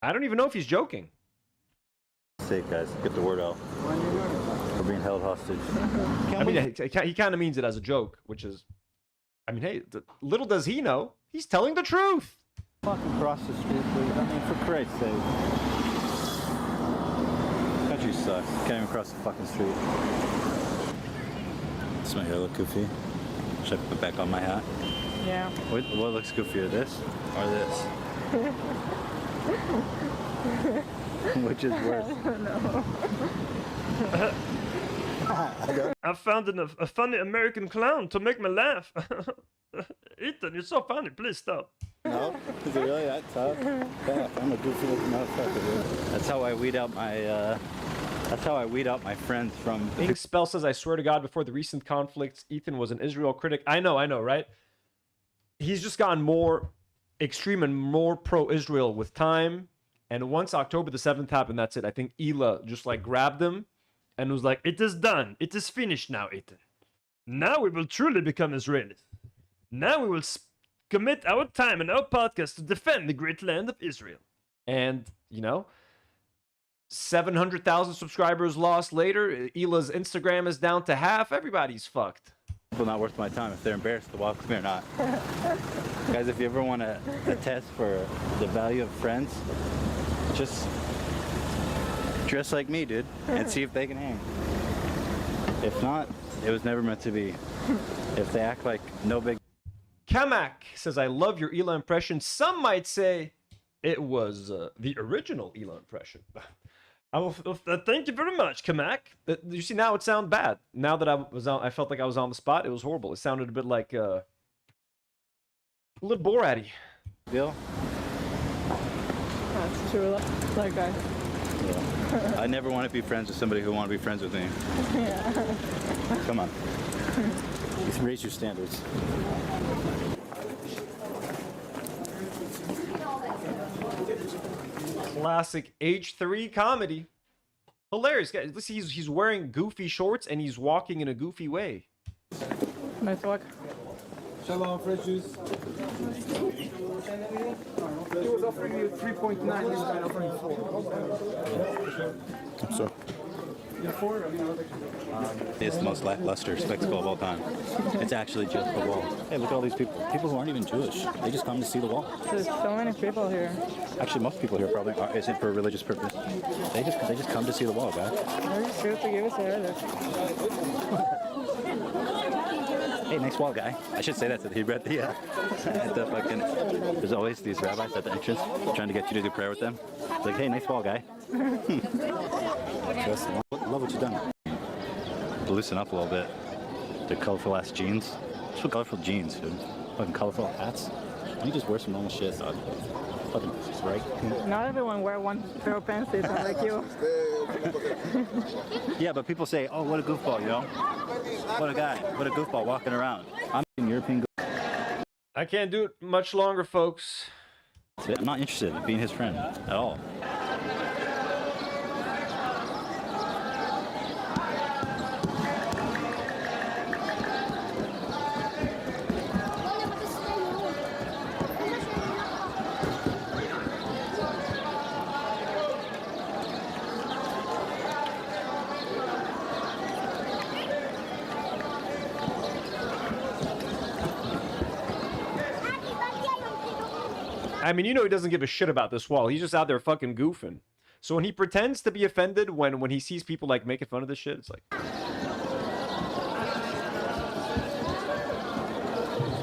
I don't even know if he's joking. State, guys. Get the word out. We're being held hostage. I mean, he kind of means it as a joke, which is, I mean, hey, little does he know, he's telling the truth. Fucking cross the street, please. I mean, for Christ's sake. Country sucks. Can't even cross the fucking street. Does my hair look goofy? Should I put back on my hat? Yeah. What looks goofier, this or this? Which is worse? I don't know. I found a funny American clown to make me laugh. Ethan, you're so funny. Please stop. No? Is it really that tough? Yeah, I'm a goofy looking motherfucker, dude. That's how I weed out my friends from... Ink Spell says, I swear to God, before the recent conflicts, Ethan was an Israel critic. I know, right? He's just gotten more extreme and more pro-Israel with time. And once October the 7th happened, that's it. I think Ela just like grabbed him and was like, it is done. It is finished now, Ethan. Now we will truly become Israelis. Now we will commit our time and our podcast to defend the great land of Israel. And, you know, 700,000 subscribers lost later. Hila's Instagram is down to half. Everybody's fucked. People not worth my time if they're embarrassed to walk with me or not. Guys, if you ever want a test for the value of friends, just dress like me, dude, and see if they can hang. If not, it was never meant to be. If they act like no big... Kamak says, I love your Hila impression. Some might say it was the original Hila impression. Thank you very much, Kamak. You see, now it sounds bad. Now that I felt like I was on the spot, it was horrible. It sounded a bit like a little Borat-y. Deal? That's true. That guy. Yeah. I never want to be friends with somebody who want to be friends with me. Yeah. Come on. You can raise your standards. Classic H3 comedy. Hilarious. Listen, he's wearing goofy shorts and he's walking in a goofy way. Nice walk. Shalom, fresh juice. He was offering you 3.9, this guy offering 4. So. It's the most lackluster spectacle of all time. It's actually just the wall. Hey, look at all these people. People who aren't even Jewish. They just come to see the wall. There's so many people here. Actually, most people here probably isn't for a religious purpose. They just come to see the wall, guys. Are you sure to give us a Hey, nice wall, guy. I should say that to the Hebrew at the fucking... There's always these rabbis at the entrance trying to get you to do prayer with them. It's like, hey, nice wall, guy. Love what you've done. Loosen up a little bit. The colorful ass jeans. Just colorful jeans, dude. Fucking colorful hats. Why don't you just wear some normal shit, dog? Fucking right. Not everyone wear one pair of pants like you. Yeah, but people say, oh, what a goofball, you know? What a guy. What a goofball walking around. I'm in European. I can't do it much longer, folks. I'm not interested in being his friend at all. I mean, you know he doesn't give a shit about this wall. He's just out there fucking goofing. So when he pretends to be offended when he sees people like making fun of this shit, it's like...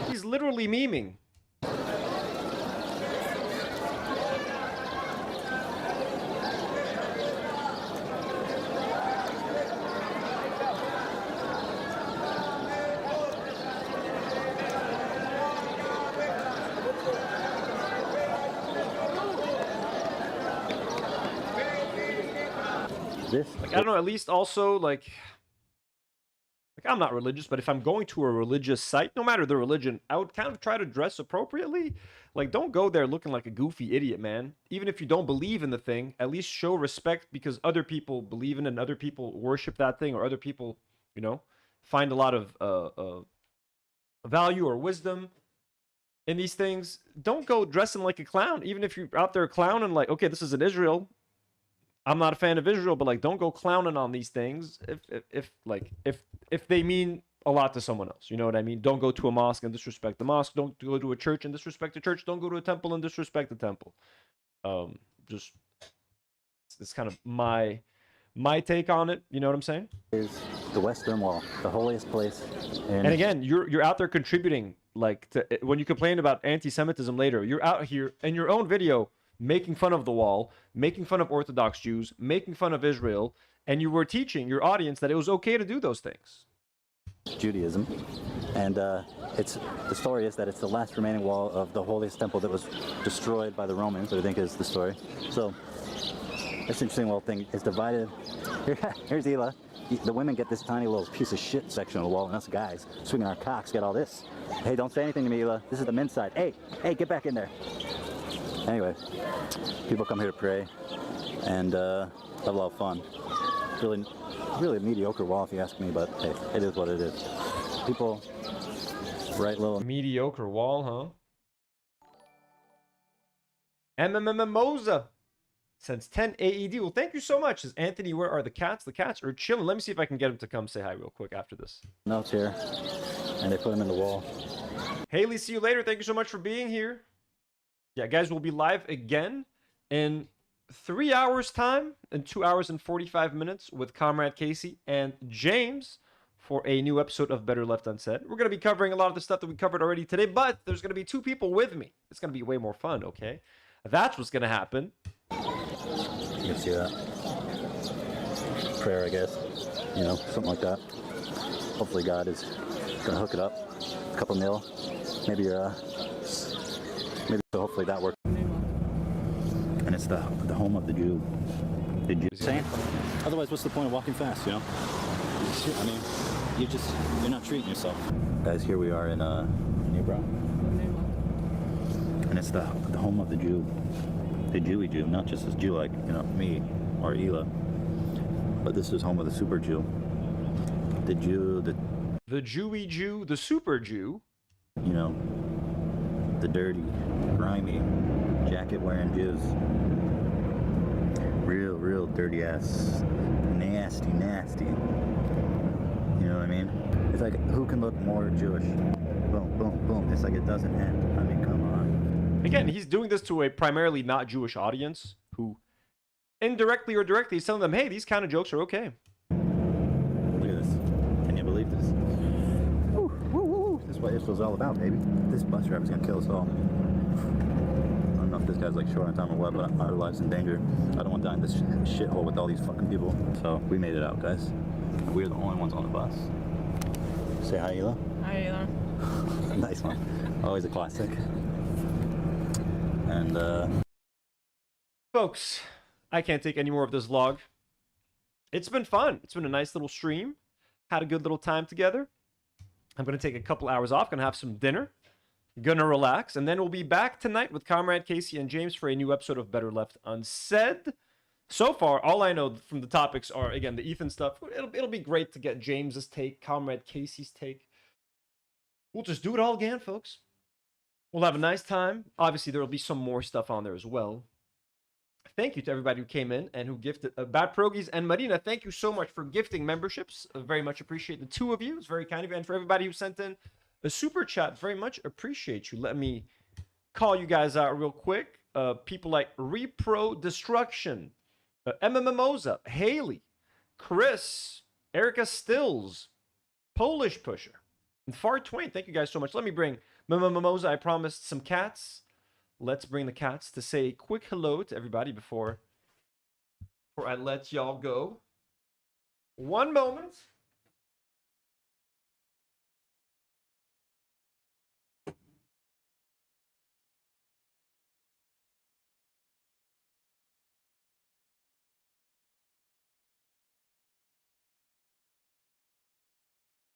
He's literally memeing. Like, I don't know, at least also, like I'm not religious, but if I'm going to a religious site, no matter the religion, I would kind of try to dress appropriately. Like, don't go there looking like a goofy idiot, man. Even if you don't believe in the thing, at least show respect because other people believe in it and other people worship that thing, or other people, you know, find a lot of value or wisdom in these things. Don't go dressing like a clown, even if you're out there clowning like, okay, this is in Israel. I'm not a fan of Israel, but like, don't go clowning on these things if they mean a lot to someone else. You know what I mean? Don't go to a mosque and disrespect the mosque. Don't go to a church and disrespect the church. Don't go to a temple and disrespect the temple. Just it's kind of my take on it. You know what I'm saying? Is the Western Wall, the holiest place. And again, you're out there contributing. Like when you complain about anti-Semitism later, you're out here in your own video making fun of the wall, making fun of Orthodox Jews, making fun of Israel, and you were teaching your audience that it was okay to do those things. Judaism, and the story is that it's the last remaining wall of the holiest temple that was destroyed by the Romans, I think is the story. So this interesting little thing is divided. Here's Hila. The women get this tiny little piece of shit section of the wall, and us guys swinging our cocks get all this. Hey, don't say anything to me, Hila. This is the men's side. Hey, get back in there. Anyway, people come here to pray and have a lot of fun. Really a mediocre wall if you ask me, but hey, it is what it is. People write little... Mediocre wall, huh? Mimosa sends 10 AED. Well, thank you so much. Says Anthony, where are the cats? The cats are chilling. Let me see if I can get them to come say hi real quick after this. Notes here, and they put them in the wall. Haley, see you later. Thank you so much for being here. Yeah, guys, we'll be live again in 3 hours time, in 2 hours and 45 minutes with Comrade Casey and James for a new episode of Better Left Unsaid. We're going to be covering a lot of the stuff that we covered already today, but there's going to be 2 people with me. It's going to be way more fun, okay? That's what's going to happen. You can see that. Prayer, I guess. You know, something like that. Hopefully God is going to hook it up. A couple mil. Maybe so hopefully that works. And it's the home of the Jew. Did you say? Otherwise, what's the point of walking fast, you know? I mean, you're not treating yourself. Guys, here we are in Nibra. And it's the home of the Jew. The Jewy Jew, not just this Jew like, you know, me or Ela. But this is home of the super Jew. The Jew, the Jewy Jew, the super Jew. You know, the dirty, grimy, jacket-wearing Jews. Real dirty ass, nasty. You know what I mean? It's like, who can look more Jewish? Boom, boom, boom. It's like it doesn't end. I mean, come on. Again, he's doing this to a primarily not Jewish audience who indirectly or directly is telling them, hey, these kind of jokes are okay. Look at this. Can you believe this? Woo, woo, woo. This is what Israel's all about, baby. This bus driver's gonna kill us all. I don't know if this guy's like short on time or what, but our life's in danger. I don't want to die in this shithole with all these fucking people. So we made it out, guys. We're the only ones on the bus. Say hi, Ela. Hi, Ela. Nice one. Always a classic. And folks, I can't take any more of this vlog. It's been fun. It's been a nice little stream. Had a good little time together. I'm going to take a couple hours off. Going to have some dinner. Gonna relax. And then we'll be back tonight with Comrade Casey and James for a new episode of Better Left Unsaid. So far, all I know from the topics are, again, the Ethan stuff. It'll be great to get James's take, Comrade Casey's take. We'll just do it all again, folks. We'll have a nice time. Obviously, there will be some more stuff on there as well. Thank you to everybody who came in and who gifted Bad Pierogies and Marina. Thank you so much for gifting memberships. I very much appreciate the 2 of you. It's very kind of you. And for everybody who sent in a super chat, very much appreciate you. Let me call you guys out real quick. People like Repro Destruction, Emma Mimosa, Haley, Chris, Erica Stills, Polish Pusher, and Far Twain. Thank you guys so much. Let me bring Mimosa. I promised some cats. Let's bring the cats to say a quick hello to everybody before I let y'all go. One moment.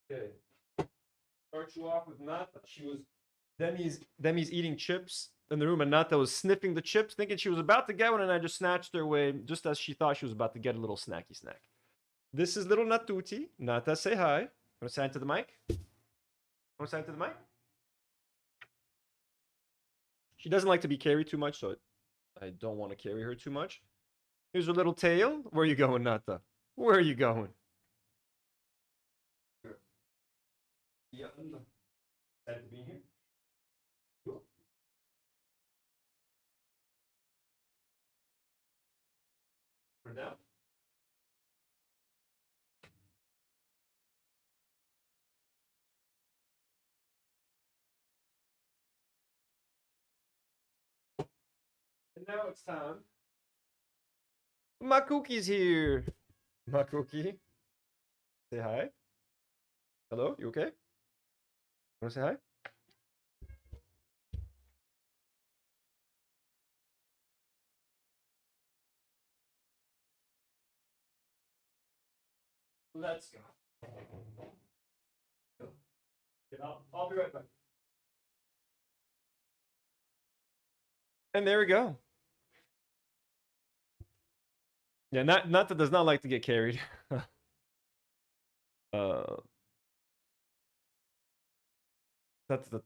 Okay. Start you off with Nata. She was Demi's eating chips in the room, and Nata was sniffing the chips, thinking she was about to get one, and I just snatched her away just as she thought she was about to get a little snacky snack. This is little Natuti. Nata, say hi. Want to sign to the mic? Want to sign to the mic? She doesn't like to be carried too much, so I don't want to carry her too much. Here's her little tail. Where are you going, Nata? Where are you going? Yeah, sad to be here. Cool. For now. And now it's time. My cookie's here. My cookie. Say hi. Hello, you okay? Want to say hi? Let's go. I'll be right back. And there we go. Yeah, Nata does not like to get carried.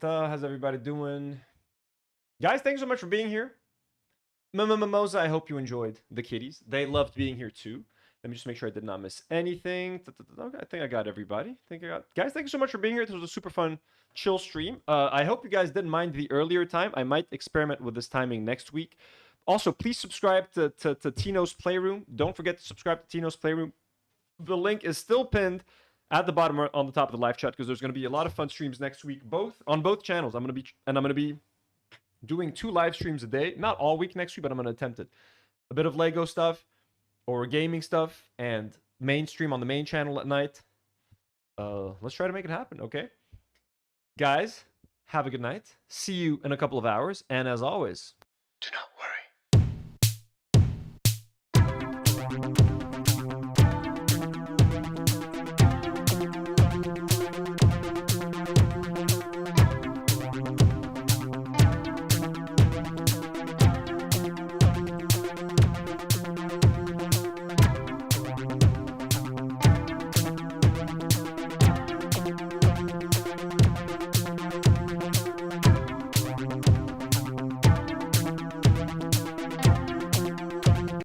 How's everybody doing? Guys, thanks so much for being here. Mimosa, I hope you enjoyed the kitties. They loved being here too. Let me just make sure I did not miss anything. Okay, I think I got everybody. Guys, thank you so much for being here. This was a super fun, chill stream. I hope you guys didn't mind the earlier time. I might experiment with this timing next week. Also, please subscribe to Tino's Playroom. Don't forget to subscribe to Tino's Playroom. The link is still pinned at the bottom or on the top of the live chat because there's going to be a lot of fun streams next week, on both channels. I'm going to be doing 2 live streams a day. Not all week next week, but I'm going to attempt it. A bit of Lego stuff or gaming stuff and mainstream on the main channel at night. Let's try to make it happen, okay? Guys, have a good night. See you in a couple of hours. And as always, do not worry.